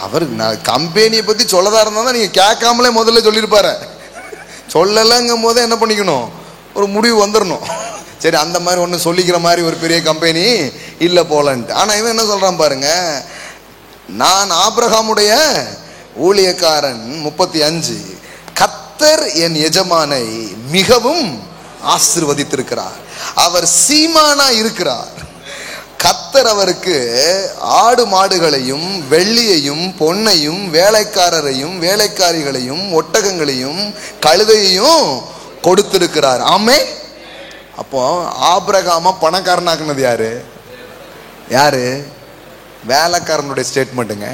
அவர் கம்பெனியை பத்தி சொல்லதா இருந்தா நீங்க கேட்காமலே முதல்ல சொல்லியிருப்பாரு. சொல்லலைங்கும் போதே என்ன பண்ணிக்கணும், ஒரு முடிவு வந்துடணும். சரி அந்த மாதிரி ஒன்று சொல்லிக்கிற மாதிரி ஒரு பெரிய கம்பெனி இல்லை போலன்ட்டு. ஆனால் இவன் என்ன சொல்றான் பாருங்க, நான் ஆபிரகாமுடைய ஊழியக்காரன் 35, கர்த்தர் என் எஜமானை மிகவும் ஆசீர்வதித்திருக்கிறார், அவர் சீமானா இருக்கிறார். கர்த்தர் அவருக்கு ஆடு மாடுகளையும் வெள்ளியையும் பொன்னையும் வேலைக்காரரையும் வேலைக்காரிகளையும் ஒட்டகங்களையும் கழுதையையும் கொடுத்திருக்கிறார். ஆமே. அப்போ ஆபிரகாமா பணக்காரனாக்குனது யாரு? யாரு? வேலைக்காரனுடைய ஸ்டேட்மெண்ட்டுங்க.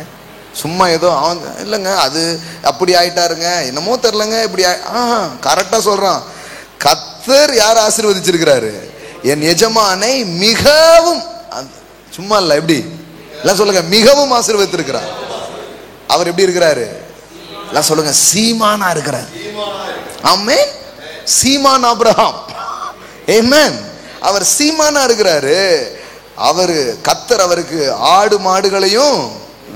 சும்மா ஏதோ அவன் இல்லைங்க, அது அப்படி ஆயிட்டாருங்க என்னமோ தெரிலங்க இப்படி கரெக்டா சொல்றான். கர்த்தர் யார் ஆசீர்வதிச்சிருக்கிறாரு? என் எஜமானை மிகவும், சும்மா இல்ல எப்படி எல்லாம் சொல்லுங்க, மிகவும் ஆசீர்வதித்திருக்கிறார். அவர் எப்படி இருக்கிறாரு எல்லாம் சொல்லுங்க, சீமானா இருக்கிறார். ஆமென். சீமான் ஆபிரகாம். ஆமென். அவர் சீமானா இருக்கிறாரு. அவரு கர்த்தர் அவருக்கு ஆடு மாடுகளையும்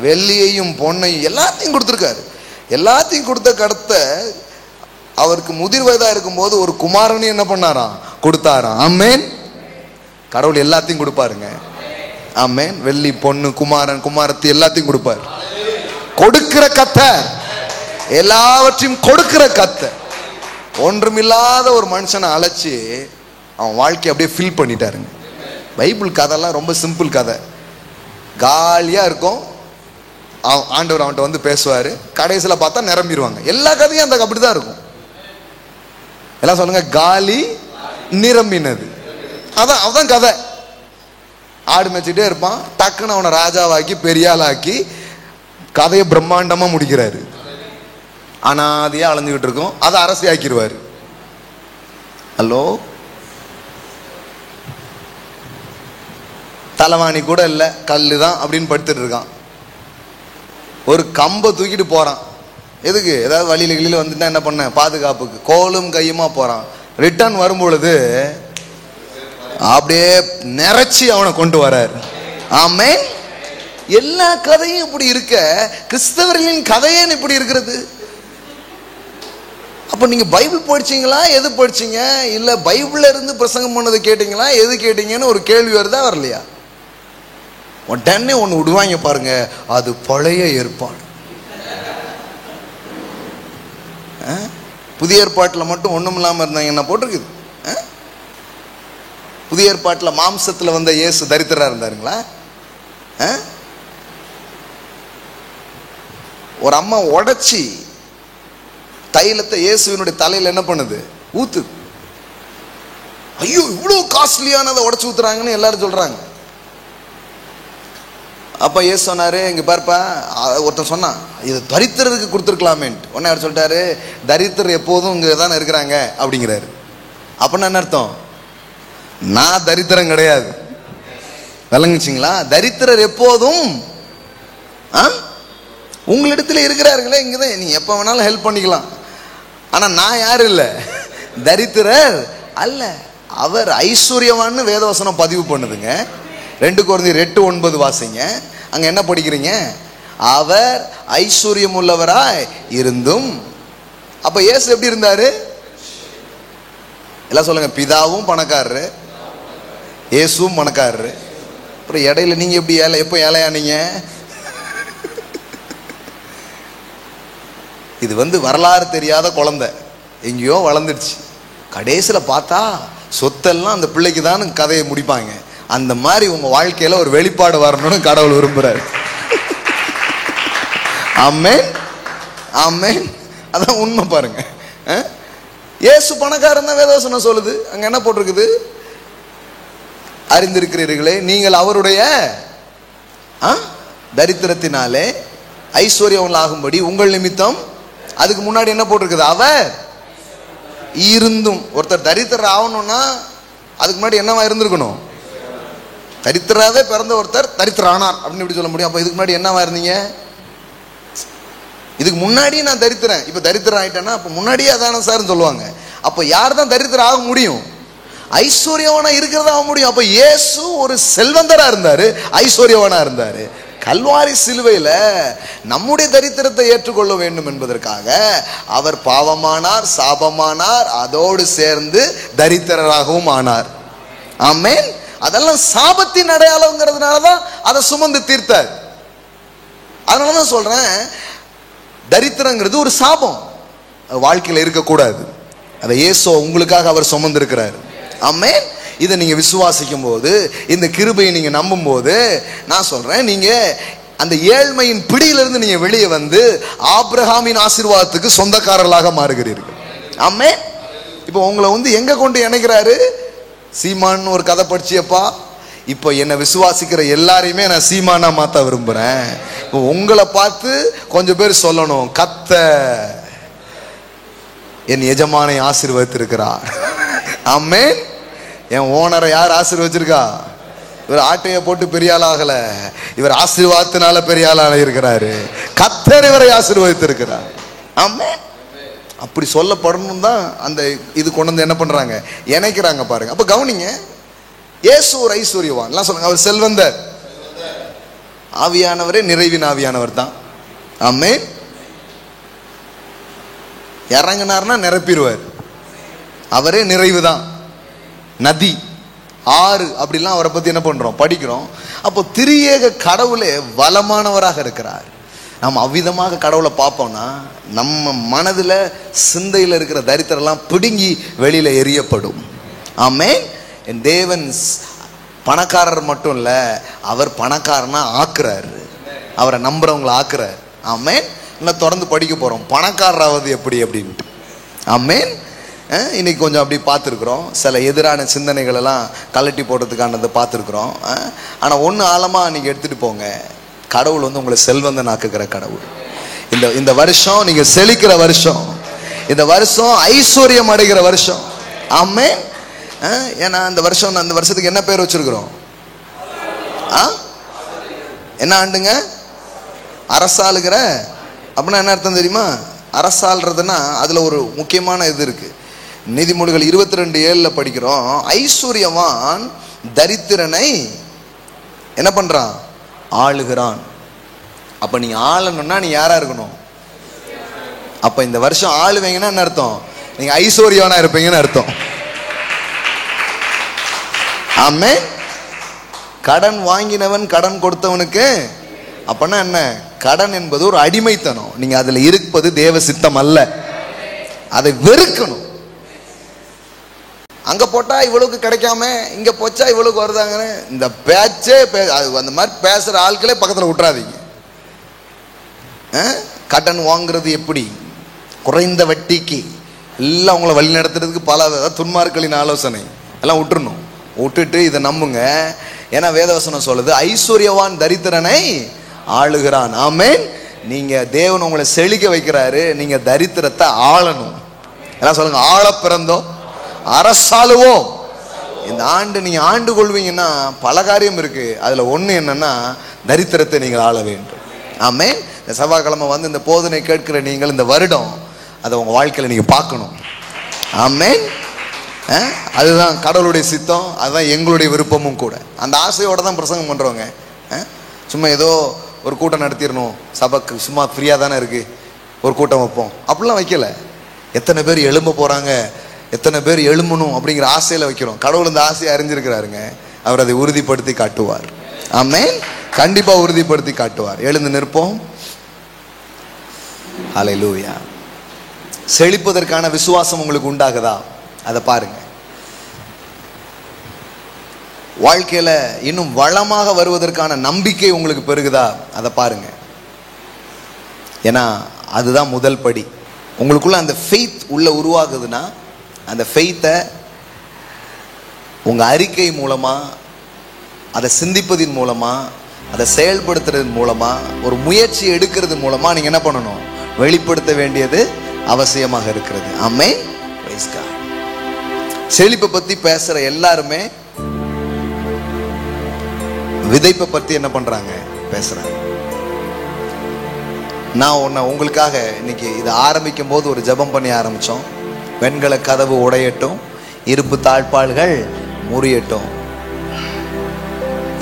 வெள்ளியையும் பொன்னையும் எல்லாத்தையும் கொடுத்திருக்காரு. எல்லாத்தையும் கொடுத்த கடத்த அவருக்கு முதிர் வயதா இருக்கும் போது ஒரு குமாரனை என்ன பண்ணாராம், கொடுத்தாராம். ஆமென். கடவுள் எல்லாத்தையும் கொடுப்பாருங்க. ஆமென். வெள்ளி பொண்ணு குமாரன் குமாரத்தி எல்லாத்தையும் கொடுப்பார். கொடுக்கிற கர்த்தர், எல்லாவற்றையும் கொடுக்கிற கர்த்தர். ஒன்றுமில்லாத ஒரு மனுஷனை அழைச்சி அவன் வாழ்க்கையை அப்படியே ஃபில் பண்ணிட்டாருங்க. பைபிள் கதைலாம் ரொம்ப சிம்பிள் கதை, காலியா இருக்கும். ஆண்டவர் அவன்கிட்ட வந்து பேசுவாரு, கடைசியில் பார்த்தா நிரம்பிடுவாங்க. எல்லா கதையும் அந்த அப்படிதான் இருக்கும். எல்லாம் சொல்லுங்க, காலி நிரம்பினது. அதான் கதை. ஆடு மேய்ச்சிட்டே இருப்பான், டக்குன்னு அவனை ராஜாவாக்கி பெரிய ஆளாக்கி கதையை பிரம்மாண்டமா முடிக்கிறாரு. அனாதையா அலைஞ்சுக்கிட்டு இருக்கும், அதை அரசி ஆக்கிடுவாரு. ஹலோ, தலைவாணி கூட இல்லை, கல்லு தான் அப்படின்னு படுத்துட்டு இருக்கான். ஒரு கம்பை தூக்கிட்டு போறான். எதுக்கு? ஏதாவது வழியில கிளியில வந்துட்டா என்ன பண்ண, பாதுகாப்புக்கு. கோலும் கையுமா போறான். ரிட்டர்ன் வரும்பொழுது அப்படியே நிறைச்சி அவனை கொண்டு வராரு. ஆமென். எல்லா கதையும் இப்படி இருக்க, கிறிஸ்தவர்களின் கதையேன்னு இப்படி இருக்கிறது. அப்ப நீங்க பைபிள் படிச்சீங்களா, எது படிச்சீங்க? இல்ல பைபிள்ல இருந்து பிரசங்கம் பண்ணது கேட்டீங்களா, எது கேட்டீங்கன்னு ஒரு கேள்வி வருதா வரலையா? உடனே ஒன்று விடுவாங்க பாருங்க, அது பழைய ஏற்பாடு. புதிய ஏற்பாட்டில் மட்டும் ஒன்றும் இல்லாமல் இருந்தாங்க என்ன போட்டிருக்குது? புதிய ஏற்பாட்டில் மாம்சத்தில் வந்த இயேசு தரித்திரா இருந்தாருங்களா? ஒரு அம்மா உடைச்சி தைலத்தை இயேசுவினுடைய தலையில் என்ன பண்ணுது, ஊத்து. ஐயோ இவ்வளோ காஸ்ட்லியானதை உடைச்சு ஊத்துறாங்கன்னு எல்லாரும் சொல்றாங்க. அப்ப இயேசு சொன்னாரு, இங்க பார்ப்பா, ஒருத்தன் சொன்னான் இது தரித்திரருக்கு கொடுத்துருக்கலாமேன்ட்டு. உடனே அவர் சொல்லிட்டாரு, தரித்திரர் எப்போதும் இங்க தானே இருக்கிறாங்க அப்படிங்கிறாரு. அப்படின்னா என்ன அர்த்தம்? நான் தரித்திரம் கிடையாது. விளங்குச்சிங்களா? தரித்திரர் எப்போதும் உங்களிடத்துல இருக்கிறார்களே, இங்கதான் நீ எப்ப வேணாலும் ஹெல்ப் பண்ணிக்கலாம். ஆனா நான் யாரு இல்ல, தரித்திரர் அல்ல. அவர் ஐஸ்வர்யவான்னு வேதவசனம் பதிவு பண்ணுதுங்க. 2 கொரிந்தியர் 8:9 வாசிங்க. அங்க என்ன படிக்கிறீங்க? அவர் ஐஸ்வர்யம் உள்ளவராய் இருந்தும். அப்ப இயேசு எப்படி இருந்தாரு? எல்லாம் சொல்லுங்க, பிதாவும் பணக்காரரு, இயேசுவும் பணக்காரரு. அப்புறம் இடையில நீங்க எப்படி ஏழை, எப்போ ஏழையானீங்க? இது வரலாறு தெரியாத குழந்தை, எங்கேயோ வளர்ந்துடுச்சு. கடைசியில் பார்த்தா சொத்தெல்லாம் அந்த பிள்ளைக்கு தான் கதையை முடிப்பாங்க. அந்த மாதிரி உங்க வாழ்க்கையில ஒரு வெளிப்பாடு வரணும்னு கடவுள் விரும்புறாரு. ஆமென். ஆமென். அதான் உண்மை பாருங்க. இயேசு பணக்காரன் தான் வேதவசனம் சொல்லுது. அங்க என்ன போட்டிருக்குது? அறிந்திருக்கிறீர்களே நீங்கள் அவருடைய தரித்திரத்தினாலே ஐஸ்வர்யம் ஆகும்படி உங்கள் நிமித்தம். அதுக்கு முன்னாடி என்ன போட்டிருக்குது? அவர் இருந்தும். ஒருத்தர் தரித்திரர் ஆகணும்னா அதுக்கு முன்னாடி என்னவா இருந்திருக்கணும்? தரித்திராவே பிறந்த ஒருத்தர் தரித்திரானார் அப்படின்னு எப்படி சொல்ல முடியும்? அப்ப இதுக்கு முன்னாடி என்னவா இருந்தீங்க? இதுக்கு முன்னாடியே நான் தரித்திரன், இப்ப தரித்திரம் ஆயிட்டேன்னா அப்ப முன்னாடியே அதான சார்ன்னு சொல்லுவாங்க. அப்ப யார் தான் தரித்திரம் ஆக முடியும்? ஐஸ்வர்யவானா இருக்கிறதா ஆக முடியும். அப்ப இயேசு ஒரு செல்வந்தரா இருந்தாரு, ஐஸ்வர்யவானா இருந்தாரு. கல்வாரி சிலுவையில நம்முடைய தரித்திரத்தை ஏற்றுக்கொள்ள வேண்டும் என்பதற்காக அவர் பாவமானார், சாபமானார், அதோடு சேர்ந்து தரித்திரராகவும் ஆனார். ஆமென். அதெல்லாம் சாபத்தின் அடையாளங்கிறதுனாலதான் அதை சுமந்து தீர்த்தார். அதனாலதான் சொல்றேன், தரித்திரங்கிறது ஒரு சாபம், வாழ்க்கையில இருக்கக்கூடாது. அதை இயேசு உங்களுக்காக அவர் சுமந்திருக்கிறார். ஆமென். இதை நீங்க விசுவாசிக்கும் போது, இந்த கிருபையை நீங்க நம்பும் போது, நான் சொல்றேன், நீங்க அந்த ஏழ்மையின் பிடியிலிருந்து நீங்க வெளியே வந்து ஆபிரகாமின் ஆசீர்வாதத்துக்கு சொந்தக்காரர்களாக மாறுகிறீர்கள். ஆமென். இப்போ உங்களை வந்து எங்க கொண்டு இணைக்கிறாரு? சீமான் ஒரு கதை படிச்சியப்பா, இப்போ என்னை விசுவாசிக்கிற எல்லாரையுமே நான் சீமானா மாத்த விரும்புறேன். இப்போ உங்களை பார்த்து கொஞ்சம் பேர் சொல்லணும், கர்த்தர் என் எஜமானை ஆசீர்வதித்திருக்கிறார். ஆமென். என் ஓனரை யார் ஆசீர்வதிச்சிருக்கா? இவர் ஆட்டையை போட்டு பெரிய ஆள் ஆகல, இவர் ஆசீர்வாதத்தினால பெரிய ஆளாக இருக்கிறாரு. கர்த்தர் இவரை ஆசீர்வதித்திருக்கிறார். ஆமென். அப்படி சொல்லப்படணும் தான் அந்த இது கொண்டு வந்து என்ன பண்றாங்க, இணைக்கிறாங்க பாருங்க. அப்ப கவனிங்க, இயேசு ஒரு ஐஸ்வர்யவான் எல்லாம் சொல்லுங்க, அவர் செல்வந்தர். ஆவியானவரே நிறைவின் ஆவியானவர் தான். ஆமென். இறங்கினார்னா நிரப்பிடுவார். அவரே நிறைவு தான். நதி, ஆறு அப்படிலாம் அவரை பத்தி என்ன பண்றோம், படிக்கிறோம். அப்போ திரியேக கடவுளே வளமானவராக இருக்கிறார். நம்ம அவ்விதமாக கடவுளை பார்ப்போம்னா நம்ம மனதுல சிந்தையில் இருக்கிற தரித்திரம்லாம் பிடுங்கி வெளியில எரியப்படும். ஆமென். என் தேவன் பணக்காரர் மட்டும் இல்ல, அவர் பணக்காரனா ஆக்குறாரு, அவரை நம்புறவங்களை ஆக்குறாரு. ஆமென். இன்னும் தொடர்ந்து படிக்க போறோம், பணக்காரராவது எப்படி அப்படின்ட்டு. ஆமென். இன்னைக்கு கொஞ்சம் அப்படி பார்த்துருக்குறோம், சில எதிரான சிந்தனைகள் எல்லாம் கலட்டி போடுறதுக்கானதை பார்த்துருக்குறோம். ஆனால் ஒன்று ஆழமாக நீங்கள் எடுத்துகிட்டு போங்க, கடவுள் வந்து உங்களை செல்வந்தன் ஆக்குகிற கடவுள். இந்த வருஷம் நீங்கள் செழிக்கிற வருஷம், இந்த வருஷம் ஐஸ்வர்யம் அடைகிற வருஷம். ஆமென். ஏன்னா அந்த வருஷம், அந்த வருஷத்துக்கு என்ன பேர் வச்சிருக்கிறோம்? என்ன ஆண்டுங்க? அரசாளுகிற. அப்படின்னா என்ன அர்த்தம் தெரியுமா? அரசாள்றதுன்னா அதுல ஒரு முக்கியமான இது இருக்கு. நீதிமொழிகள் 22:7 படிக்கிறோம், ஐஸ்வர்யவான் தரித்திரனை என்ன பண்றான்? ஆளுகிறான். அப்ப நீங்க ஆளணும்னா நீ யாரா இருக்கணும்? அப்ப இந்த வருஷம் ஆளுவீங்கன்னா என்ன அர்த்தம்? நீங்க ஐஸ்வர்யவானா இருப்பீங்கன்னு அர்த்தம். ஆமென். கடன் வாங்கினவன் கடன் கொடுத்தவனுக்கு அப்பனா என்ன? கடன் என்பது ஒரு அடிமைத்தனம். நீங்க அதுல இருப்பது தேவ சித்தம் அல்ல, அதை வெறுக்கணும். அங்க போட்டா இவ்வளவுக்கு கிடைக்காம இங்க போச்சா இவ்வளவுக்கு வருதாங்கன்னு இந்த பேச்சே அந்த மாதிரி பேசுற ஆட்களே பக்கத்துல விட்டுறாதீங்க. கடன் வாங்குறது எப்படி? குறைந்த வட்டிக்கு எல்லாம் உங்களை வழி நடத்துறதுக்கு பல துன்மார்க்களின் ஆலோசனை எல்லாம் விட்டுறணும். விட்டுட்டு இதை நம்புங்க. ஏன்னா வேதவசனம் சொல்லுது, ஐஸ்வர்யவான் தரித்திரனை ஆளுகிறான். ஆமென். நீங்க தேவன் உங்களை செழிக்க வைக்கிறாரு, நீங்க தரித்திரத்தை ஆளணும். எல்லாம் சொல்லுங்க, ஆள பிறந்தோம் அரசாளுவோம். இந்த ஆண்டு நீங்க ஆண்டு கொள்வீங்கன்னா பல காரியம் இருக்கு. அதுல ஒண்ணு என்னன்னா, தரித்திரத்தை நீங்கள் ஆள வேண்டும். ஆமென். இந்த செவ்வாய்க்கிழமை வந்து இந்த போதனை கேட்கிற நீங்கள் இந்த வருடம் அதை உங்க வாழ்க்கையில நீங்க பார்க்கணும். ஆமென். அதுதான் கடவுளுடைய சித்தம், அதுதான் எங்களுடைய விருப்பமும் கூட. அந்த ஆசையோட தான் பிரசங்கம் பண்றவங்க. சும்மா ஏதோ ஒரு கூட்டம் நடத்திடணும், சபைக்கு சும்மா ஃப்ரீயா தானே இருக்கு, ஒரு கூட்டம் வைப்போம் அப்படிலாம் வைக்கல. எத்தனை பேர் எழும்ப போறாங்க, எத்தனை பேர் எழும்பணும் அப்படிங்கிற ஆசையில வைக்கிறோம். கடவுள் இந்த ஆசையை அறிஞ்சிருக்கிறாருங்க, அவர் அதை உறுதிப்படுத்தி காட்டுவார். ஆமென். கண்டிப்பா உறுதிப்படுத்தி காட்டுவார். எழுந்து நிற்போம். ஹல்லேலூயா. செழிப்பதற்கான விசுவாசம் உங்களுக்கு உண்டாகுதா? அதை பாருங்க. வாழ்க்கையில இன்னும் வளமாக வருவதற்கான நம்பிக்கை உங்களுக்கு பெருகுதா? அதை பாருங்க. ஏன்னா அதுதான் முதல் படி. உங்களுக்குள்ள அந்த ஃபெய்த் உள்ள உருவாகுதுன்னா, அந்த ஃபெய்த்தை உங்க அறிக்கை மூலமா, அதை சிந்திப்பதின் மூலமா, அதை செயல்படுத்துறது மூலமா, ஒரு முயற்சி எடுக்கிறது மூலமா நீங்க என்ன பண்ணணும்? வெளிப்படுத்த வேண்டியது அவசியமாக இருக்கிறது. ஆமென். Praise God. செழிப்பை பத்தி பேசுற எல்லாருமே விதைப்பை பத்தி என்ன பண்றாங்க, பேசுறாங்க. நான் உங்களுக்காக இன்னைக்கு இதை ஆரம்பிக்கும் போது ஒரு ஜெபம் பண்ணி ஆரம்பிச்சோம். வெண்கல கதவு உடையட்டும், இருப்பு தாழ்பாள்கள் முறியட்டும்,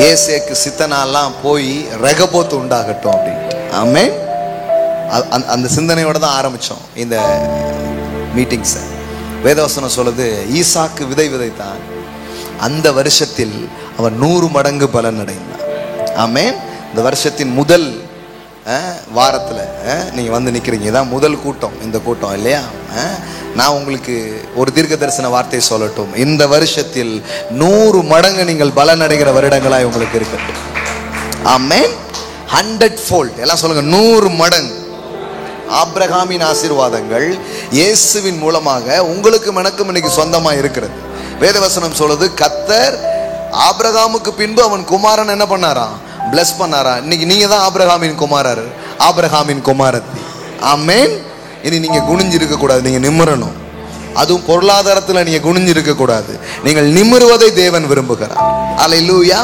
ஏசேக்கு சித்தனாலாம் போய் ரெகபோத்து உண்டாகட்டும் அப்படின்ட்டு. ஆமென். அந்த சிந்தனையோட தான் ஆரம்பிச்சோம் இந்த மீட்டிங்ஸை. வேதவசனம் சொல்லுது, ஈசாக்கு விதை விதைத்தான், அந்த வருஷத்தில் அவன் 100 மடங்கு பலன் அடைந்தான். ஆமென். இந்த வருஷத்தின் முதல் வாரத்துல நீங்க வந்து நிக்கிறீங்க. இதான் முதல் கூட்டம், இந்த கூட்டம் இல்லையா? நான் உங்களுக்கு ஒரு தீர்க்க தரிசன வார்த்தையை சொல்லட்டும். இந்த வருஷத்தில் 100 மடங்கு நீங்கள் பலன் அடைகிற வருடங்களாய் உங்களுக்கு இருக்கட்டும். ஆமென். 100-fold. எல்லாம் சொல்லுங்க, 100 மடங்கு. ஆபிரகாமின் ஆசீர்வாதங்கள் இயேசுவின் மூலமாக உங்களுக்கும் எனக்கும் இன்னைக்கு சொந்தமா இருக்கிறது. வேதவசனம் சொல்லுது, கர்த்தர் ஆபிரகாமுக்கு பின்பு அவன் குமாரன் என்ன பண்ணாராம், பிளஸ் பண்ணாரா. இன்னைக்கு நீங்க தான் ஆபிரகாமின் குமாரர், ஆபிரகாமின் குமாரத்தி. ஆமென். இனி நீங்க குனிஞ்சு இருக்க கூடாது, நீங்க நிமிரணும். அதுவும் பொருளாதாரத்துல நீங்க குனிஞ்சு இருக்க கூடாது, நீங்கள் நிமிருவதை தேவன் விரும்புகிறார். ஹல்லேலூயா.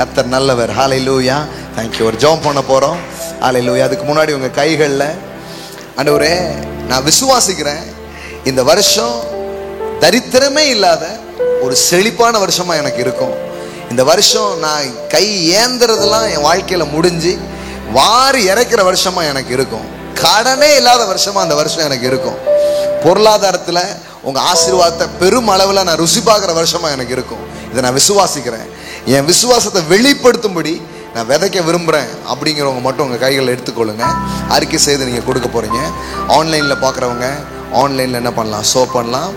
கர்த்தர் நல்லவர். ஹல்லேலூயா. தேங்க்யூ. ஒரு ஜெபம் பண்ண போறோம். ஹல்லேலூயா. அதுக்கு முன்னாடி உங்க கைகள்ல, ஆண்டவரே நான் விசுவாசிக்கிறேன், இந்த வருஷம் தரித்திரமே இல்லாத ஒரு செழிப்பான வருஷமா எனக்கு இருக்கும். இந்த வருஷம் நான் கை ஏந்துறதெல்லாம் என் வாழ்க்கையில முடிஞ்சு வாரி இறைக்கிற வருஷமா எனக்கு இருக்கும். கடனே இல்லாத வருஷமா அந்த வருஷம் எனக்கு இருக்கும். பொருளாதாரத்துல உங்க ஆசீர்வாதத்தை பெரும் அளவுல நான் ருசி பார்க்கிற வருஷமா எனக்கு இருக்கும். இதை நான் விசுவாசிக்கிறேன். என் விசுவாசத்தை வெளிப்படுத்தும்படி நான் விதைக்க விரும்புகிறேன் அப்படிங்கிறவங்க மட்டும் உங்கள் கைகளில் எடுத்துக்கொள்ளுங்க. அறிக்கை செய்து நீங்கள் கொடுக்க போகிறீங்க. ஆன்லைனில் பார்க்குறவங்க ஆன்லைனில் என்ன பண்ணலாம், ஷோ பண்ணலாம்.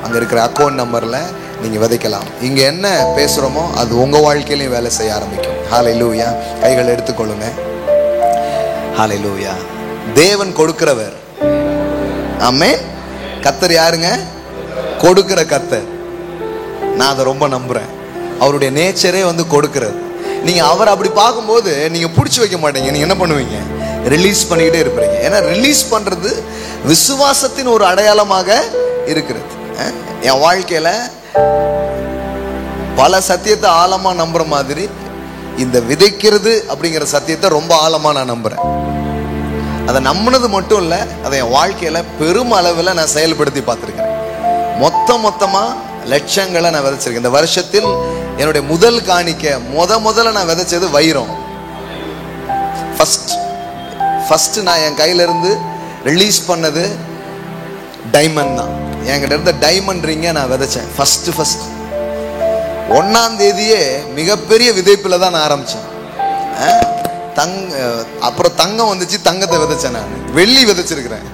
அங்கே இருக்கிற அக்கௌண்ட் நம்பரில் நீங்கள் விதைக்கலாம். இங்கே என்ன பேசுகிறோமோ அது உங்கள் வாழ்க்கையிலையும் வேலை செய்ய ஆரம்பிக்கும். ஹல்லேலூயா. கைகளை எடுத்துக்கொள்ளுங்க. ஹல்லேலூயா. தேவன் கொடுக்கிறவர். ஆமென். கர்த்தர் யாருங்க? கொடுக்கிற கர்த்தர். நான் அதை ரொம்ப நம்புகிறேன். அவருடைய நேச்சரே வந்து கொடுக்கிறது. நீங்க அவர் அப்படி பார்க்கும்போது நீங்க பிடிச்சி வைக்க மாட்டீங்க. நீங்க என்ன பண்ணுவீங்க, ரிலீஸ் பண்ணிக்கிட்டே இருப்பீங்க. ஏன்னா ரிலீஸ் பண்றது விசுவாசத்தின் ஒரு அடையாளமாக இருக்கிறது. என் வாழ்க்கையில பல சத்தியத்தை ஆழமா நம்புற மாதிரி இந்த விதைக்கிறது அப்படிங்கிற சத்தியத்தை ரொம்ப ஆழமா நான் நம்புறேன். அதை நம்பினது மட்டும் இல்ல, அதை என் வாழ்க்கையில பெரும் அளவில் நான் செயல்படுத்தி பார்த்திருக்கேன். மொத்தமா லட்சங்களை நான் விதைச்சிருக்கேன். இந்த வருஷத்தில் என்னுடைய முதல் காணிக்க முதல்ல நான் விதைச்சது வைரம். ஃபர்ஸ்ட் நான் என் கையில இருந்து ரிலீஸ் பண்ணது டைமண்ட் தான். என்கிட்ட இருந்த டைமண்ட் ரிங்கை நான் விதைச்சேன். ஃபர்ஸ்ட் 1ஆம் தேதியே மிகப்பெரிய விதைப்புல தான் நான் ஆரம்பிச்சேன். அப்புறம் தங்கம் வந்துச்சு, தங்கத்தை விதைச்சேன். நான் வெள்ளி விதைச்சிருக்கிறேன்.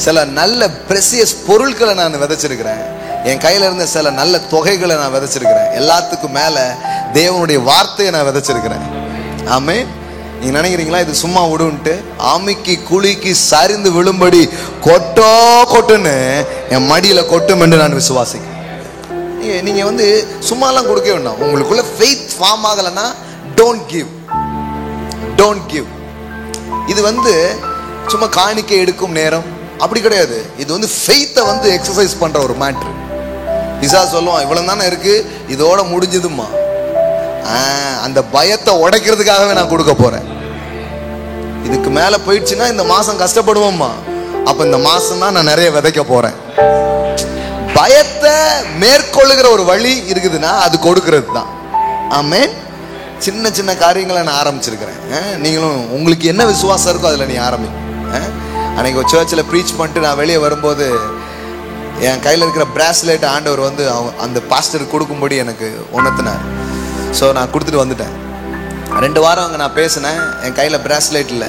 சில நல்ல பிரசியஸ் பொருட்களை நான் விதைச்சிருக்கிறேன். என் கையில இருந்த சில நல்ல தொகைகளை நான் விதைச்சிருக்கிறேன். எல்லாத்துக்கும் மேல தேவனுடைய வார்த்தையை நான் விதைச்சிருக்கிறேன். ஆமே. நீங்க நினைக்கிறீங்களா இது சும்மா விடுன்ட்டு? ஆமைக்கு குழிக்கு சரிந்து விழும்படி கொட்டுன்னு என் மடியில கொட்டும் என்று நான் விசுவாசிக்கிறேன். நீங்க வந்து சும்மாலாம் கொடுக்க வேண்டாம். உங்களுக்குள்ள ஃபெய்த் ஃபார்ம் ஆகலைன்னா டோன்ட் கிவ். இது வந்து சும்மா காணிக்கை எடுக்கும் நேரம் அப்படி கிடையாது. இது வந்து ஃபெய்த்தை வந்து எக்ஸசைஸ் பண்ற ஒரு மேட்ரு. பிசா சொல்லுவான், இவ்வளவு தானே இருக்கு, இதோட முடிஞ்சதுமா. அந்த பயத்தை உடைக்கிறதுக்காகவே நான் கொடுக்க போறேன். இதுக்கு மேல போயிடுச்சுன்னா இந்த மாசம் கஷ்டப்படுவோம்மா. அப்ப இந்த மாசம் தான் நான் நிறைய விதைக்க போறேன். பயத்தை மேற்கொள்ளுகிற ஒரு வழி இருக்குதுன்னா அது கொடுக்கிறது தான். ஆமென். சின்ன சின்ன காரியங்களை நான் ஆரம்பிச்சிருக்கிறேன். நீங்களும் உங்களுக்கு என்ன விசுவாசம் இருக்கோ அதுல நீ ஆரம்பி. அன்னைக்கு ஒரு சர்ச்சில் ப்ரீச் பண்ணிட்டு நான் வெளியே வரும்போது என் கையில் இருக்கிற பிராஸ்லெட் ஆண்டவர் வந்து அந்த பாஸ்டருக்கு கொடுக்கும்படி எனக்கு உணர்த்தினார். ஸோ நான் கொடுத்துட்டு வந்துட்டேன். 2 வாரம் அங்கே நான் பேசினேன். என் கையில் பிராஸ்லெட் இல்லை.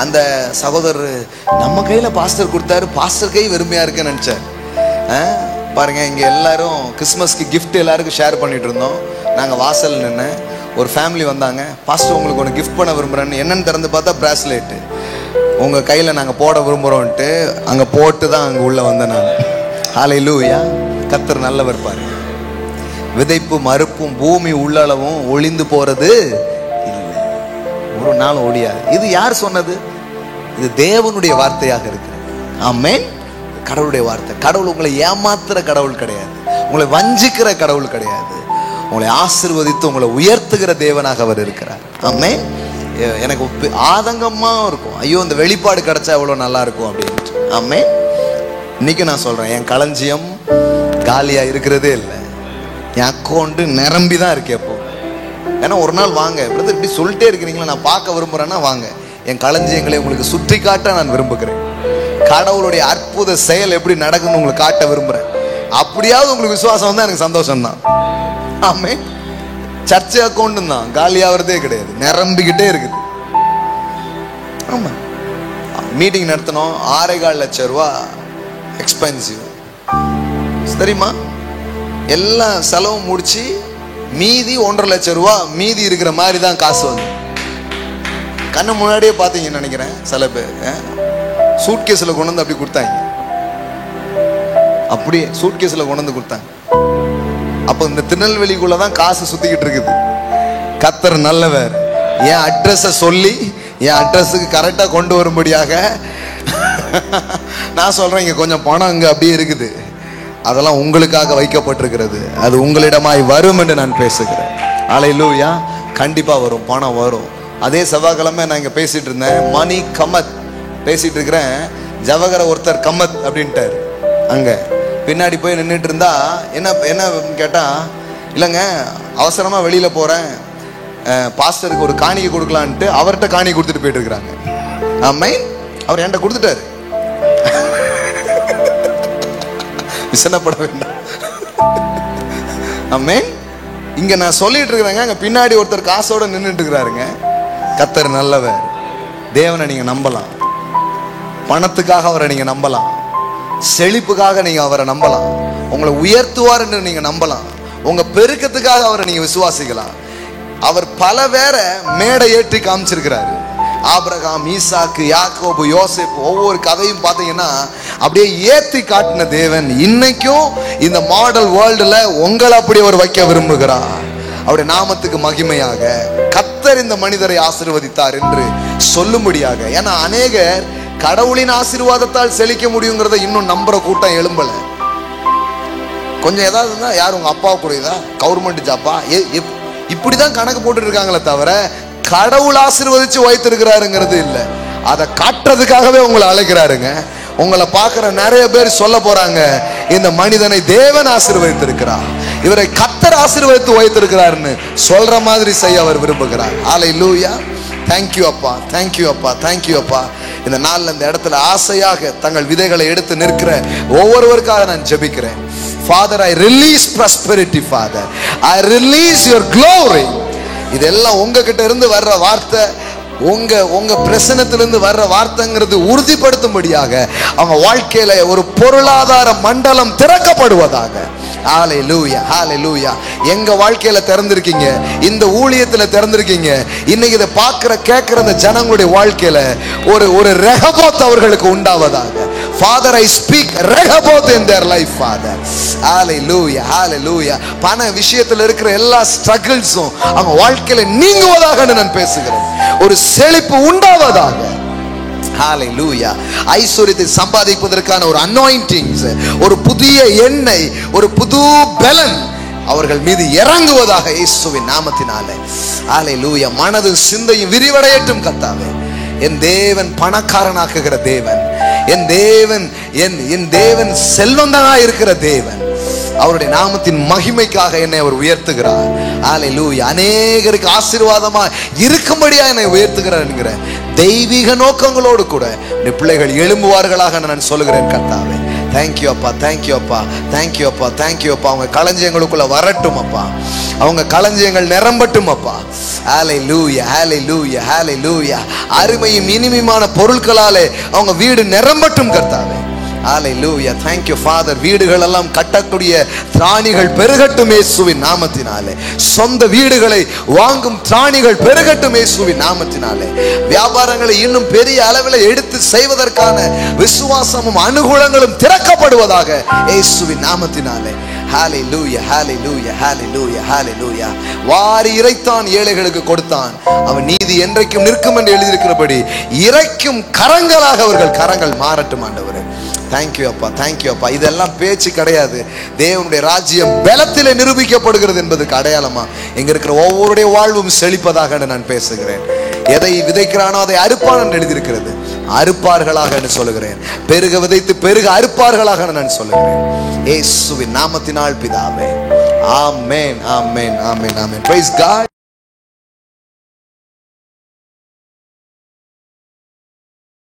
அந்த சகோதரர் நம்ம கையில் பாஸ்டர் கொடுத்தாரு, பாஸ்டர் கை வெறுமையாக இருக்குன்னு நினச்சார். பாருங்க, இங்கே எல்லாரும் கிறிஸ்மஸ்க்கு கிஃப்ட் எல்லாருக்கும் ஷேர் பண்ணிட்டு இருந்தோம். நாங்கள் வாசல் நின்று ஒரு ஃபேமிலி வந்தாங்க. பாஸ்டர் உங்களுக்கு ஒன்று கிஃப்ட் பண்ண விரும்புகிறேன்னு. என்னன்னு திறந்து பார்த்தா பிராஸ்லெட்டு. உங்கள் கையில் நாங்கள் போட விரும்புகிறோன்ட்டு அங்கே போட்டு தான் அங்கே உள்ளே வந்தேன் நான். ஹல்லேலூயா. கர்த்தர் நல்லவர். பாருங்க, விதைப்பும் மறுப்பும் பூமி உள்ளளவும் ஒளிந்து போறது இல்லை, ஒரு நாள் ஒழியாது. இது யார் சொன்னது? இது தேவனுடைய வார்த்தையாக இருக்கிறது. ஆமென். கடவுளுடைய வார்த்தை. கடவுள் உங்களை ஏமாத்துற கடவுள் கிடையாது, உங்களை வஞ்சிக்கிற கடவுள் கிடையாது. உங்களை ஆசீர்வதித்து உங்களை உயர்த்துகிற தேவனாக அவர் இருக்கிறார். ஆமென். எனக்கு ஆதங்கமா இருக்கும், ஐயோ இந்த வெளிப்பாடு கிடைச்சா எவ்வளவு நல்லா இருக்கும் அப்படின்ட்டு. ஆமென். இன்னைக்கு நான் சொல்றேன், என் களஞ்சியம் காலியா இருக்கிறதே இல்லை, என் அக்கௌண்ட் நிரம்பி தான் இருக்கு. எப்போ ஏன்னா ஒரு நாள் வாங்க பிரதர் இப்படி சொல்லிட்டே இருக்கிறீங்களா, நான் பார்க்க விரும்புறேன்னா வாங்க, என் களஞ்சியங்களை உங்களுக்கு சுற்றி காட்ட நான் விரும்புகிறேன். கடவுளுடைய அற்புத செயல் எப்படி நடக்குன்னு உங்களுக்கு காட்ட விரும்புறேன். அப்படியாவது உங்களுக்கு விசுவாசம் வந்தா எனக்கு சந்தோஷம் தான். ஆமென். சர்ச்சை அக்கௌண்ட் தான் காலியாகிறதே கிடையாது, நிரம்பிக்கிட்டே இருக்குது. ஆமா, மீட்டிங் நடத்தணும், 6.25 லட்சம் ரூபா எக்ஸ்பென்சிவ் தெரியுமா. எல்லாம் செலவும் முடிச்சு மீதி 1.5 லட்சம் ரூபா மீதி இருக்கிற மாதிரி தான் காசு வந்து கண்ணு முன்னாடியே பார்த்தீங்கன்னு நினைக்கிறேன். சில பேர் சூட்கேஸில் கொண்டு வந்து அப்படி கொடுத்தாங்க, அப்படியே சூட்கேஸில் கொண்டு வந்து கொடுத்தாங்க. அப்போ இந்த திருநெல்வேலிக்குள்ள தான் காசு சுத்திக்கிட்டு இருக்குது. கர்த்தர் நல்லவர். என் அட்ரஸை சொல்லி என் அட்ரஸுக்கு கரெக்டாக கொண்டு வரும்படியாக நான் சொல்றேன், இங்க கொஞ்சம் பணம் இங்க அப்படியே இருக்குது, அதெல்லாம் உங்களுக்காக வைக்கப்பட்டிருக்கிறது, அது உங்களிடமாய் வரும் என்று நான் பேசுகிறேன். அல்லேலூயா. கண்டிப்பா வரும், பணம் வரும். அதே செவ்வாய்க்கிழமை நான் இங்க பேசிட்டு இருந்தேன், மணி கமத் பேசிட்டு இருக்கிறேன். ஜவஹர ஒருத்தர் கமத் அப்படின்ட்டார். அங்க பின்னாடி போய் நின்றுட்டு இருந்தா என்ன என்ன கேட்டா, இல்லைங்க அவசரமா வெளியில போறேன், பாஸ்டருக்கு ஒரு காணிக்கை கொடுக்கலான்ட்டு அவர்கிட்ட காணிக்கை கொடுத்துட்டு போயிட்டு இருக்கிறாங்க. ஆமென். அவர் என்கிட்ட கொடுத்துட்டாரு. விசனப்பட வேண்டாம். ஆமென். இங்க நான் சொல்லிட்டு இருக்கிறேங்க, அங்க பின்னாடி ஒருத்தர் காசோட நின்றுட்டு இருக்கிறாருங்க. கர்த்தர் நல்லவர். தேவனை நீங்க நம்பலாம், பணத்துக்காக அவரை நீங்க நம்பலாம், செழிப்புக்காக நீங்க அவரை நம்பலாம், உங்களை உயர்த்துவார் என்று நீங்க நம்பலாம், உங்க பெருக்கத்துக்காக அவரை நீங்க விசுவாசிக்கலாம். அவர் பல பேரை மேடை ஏற்றி காமிச்சிருக்கிறாரு. ஆபிரகாம், ஈசாக்கு, யாக்கோபு, யோசேப்பு, ஒவ்வொரு கதையும் பார்த்தீங்கன்னா அப்படியே ஏத்தி காட்டின தேவன் இன்னைக்கும் இந்த மாடல் வேர்ல்டுல உங்களை அப்படி அவர் வைக்க விரும்புகிறார். அவருடைய நாமத்துக்கு மகிமையாக கர்த்தர் இந்த மனிதரை ஆசீர்வதித்தார் என்று சொல்லும்படியாக. ஏன்னா அநேகர் கடவுளின் ஆசீர்வாதத்தால் செழிக்க முடியுங்கிறத இன்னும் நம்புற கூட்டம் எழும்பல. கொஞ்சம் ஏதாவது இருந்தா யார் உங்க அப்பா கூடதா கவர்மெண்ட் ஜாப்பா இப்படிதான் கணக்கு போட்டு இருக்காங்களே தவிர கடவுள் ஆசீர்வதிச்சு வைத்திருக்கிறாருங்கிறது இல்லை. அதை காட்டுறதுக்காகவே உங்களை அழைக்கிறாருங்க. உங்களை பார்க்கிற நிறைய பேர் சொல்ல போறாங்க, இந்த மனிதனை தேவன் ஆசீர்வதித்திருக்கிறார், இவரை கர்த்தர் ஆசீர்வதித்து வைத்திருக்கிறார்னு சொல்ற மாதிரி செய்ய அவர் விரும்புகிறார். அல்லேலூயா. தேங்க்யூ அப்பா, தேங்க்யூ அப்பா, தேங்க்யூ அப்பா. இந்த நாள்ல இந்த இடத்துல ஆசையாக தங்கள் விதைகளை எடுத்து நிற்கிற ஒவ்வொருவருக்காக நான் ஜெபிக்கிறேன். Father, I release prosperity, Father. I release your glory. இதெல்லாம் உங்ககிட்ட இருந்து வர்ற வார்த்தை, உங்க பிரசனத்திலிருந்து வர்ற வார்த்தைங்கிறது உறுதிப்படுத்தும்படியாக அவங்க வாழ்க்கையில ஒரு பொருளாதார மண்டலம் திறக்கப்படுவதாக. ஹல்லேலூயா, ஹல்லேலூயா. எங்க வாழ்க்கையில திறந்திருக்கீங்க, இந்த ஊழியத்துல திறந்திருக்கீங்க. இன்னைக்கு இதை பார்க்கிற கேட்கிற இந்த ஜனங்களுடைய வாழ்க்கையில ஒரு ரெகபோத் அவர்களுக்கு உண்டாவதாக. Father, I speak Rehoboth in their life, Father. Hallelujah, hallelujah. பண விஷயத்துல இருக்கிற எல்லா ஸ்ட்ரகிள்ஸும் அவங்க வாழ்க்கையில நீங்குவதாக நான் பேசுகிறேன். ஒரு செழிப்பு உண்டாவதாக. ஹalleluya. ஐஸ்வரியத்தை சம்பாதிப்பதற்கான ஒரு அனாயிண்டிங்ஸ், ஒரு புதிய எண்ணெய், ஒரு புது பலன் அவர்கள் மீது இறங்குவதாக இயேசுவின் நாமத்தினாலே. ஹalleluya. மனதும் சிந்தையும் விரிவடையட்டும் கர்த்தாவே. என் தேவன் பணக்காரனாக்குகிற தேவன், என் தேவன் என் தேவன் செல்வந்தனாய் இருக்கிற தேவன். அவருடைய நாமத்தின் மகிமைக்காக என்னை அவர் உயர்த்துகிறார். ஹல்லேலூயா. அநேகருக்கு ஆசீர்வாதமா இருக்கும்படியா என்னை உயர்த்துகிறார் என்கிற தெய்வீக நோக்கங்களோடு கூட பிள்ளைகள் எழும்புவார்களாக நான் சொல்லுகிறேன் கர்த்தாவே. தேங்க்யூ அப்பா, தேங்க்யூ அப்பா, தேங்க்யூ அப்பா, தேங்க்யூ அப்பா. அவங்க களஞ்சியங்களுக்குள்ள வரட்டும் அப்பா, அவங்க களஞ்சியங்கள் நிரம்பட்டும் அப்பா. ஹல்லேலூயா, ஹல்லேலூயா, ஹல்லேலூயா. அருமையும் இனிமையான பொருட்களாலே அவங்க வீடு நிரம்பட்டும் கர்த்தாவே. ஹல்லேலூயா. Thank you Father. வீடுகள் எல்லாம் கட்டக்கூடிய திராணிகள் பெருகட்டும் இயேசுவின் நாமத்தினாலே. சொந்த வீடுகளை வாங்கும் திராணிகள் பெருகட்டும் இயேசுவின் நாமத்தினாலே. வியாபாரங்களை இன்னும் பெரிய அளவில் எடுத்து செய்வதற்கான விசுவாசமும் அனுகூலங்களும் திறக்கப்படுவதாக இயேசுவின் நாமத்தினாலே. ஹல்லேலூயா, ஹல்லேலூயா, ஹல்லேலூயா, ஹல்லேலூயா. வாரி இறைத்தான், ஏழைகளுக்கு கொடுத்தான், அவன் நீதி என்றைக்கும் நிற்கும் என்று எழுதியிருக்கிறபடி இறைக்கும் கரங்களாக அவர்கள் கரங்கள் மாறட்டும் ஆண்டவரே. தேங்க்யூ அப்பா, தேங்க்யூ அப்பா. இதெல்லாம் பேச்சு கிடையாது. தேவனுடைய ராஜ்யம் பலத்திலே நிரூபிக்கப்படுகிறது என்பதுக்கு அடையாளமா இங்க இருக்கிற ஒவ்வொருடைய வாழ்வும் செழிப்பதாக நான் பேசுகிறேன். எதை விதைக்கிறானோ அதை அறுப்பான் என்று எழுதியிருக்கிறது. அறுப்பார்களாக என்று சொல்லுகிறேன். பெருக விதைத்து பெருக அறுப்பார்களாக நான் சொல்லுகிறேன். இயேசுவின் நாமத்தினால் பிதாவே. Amen, amen, amen, amen. Praise God.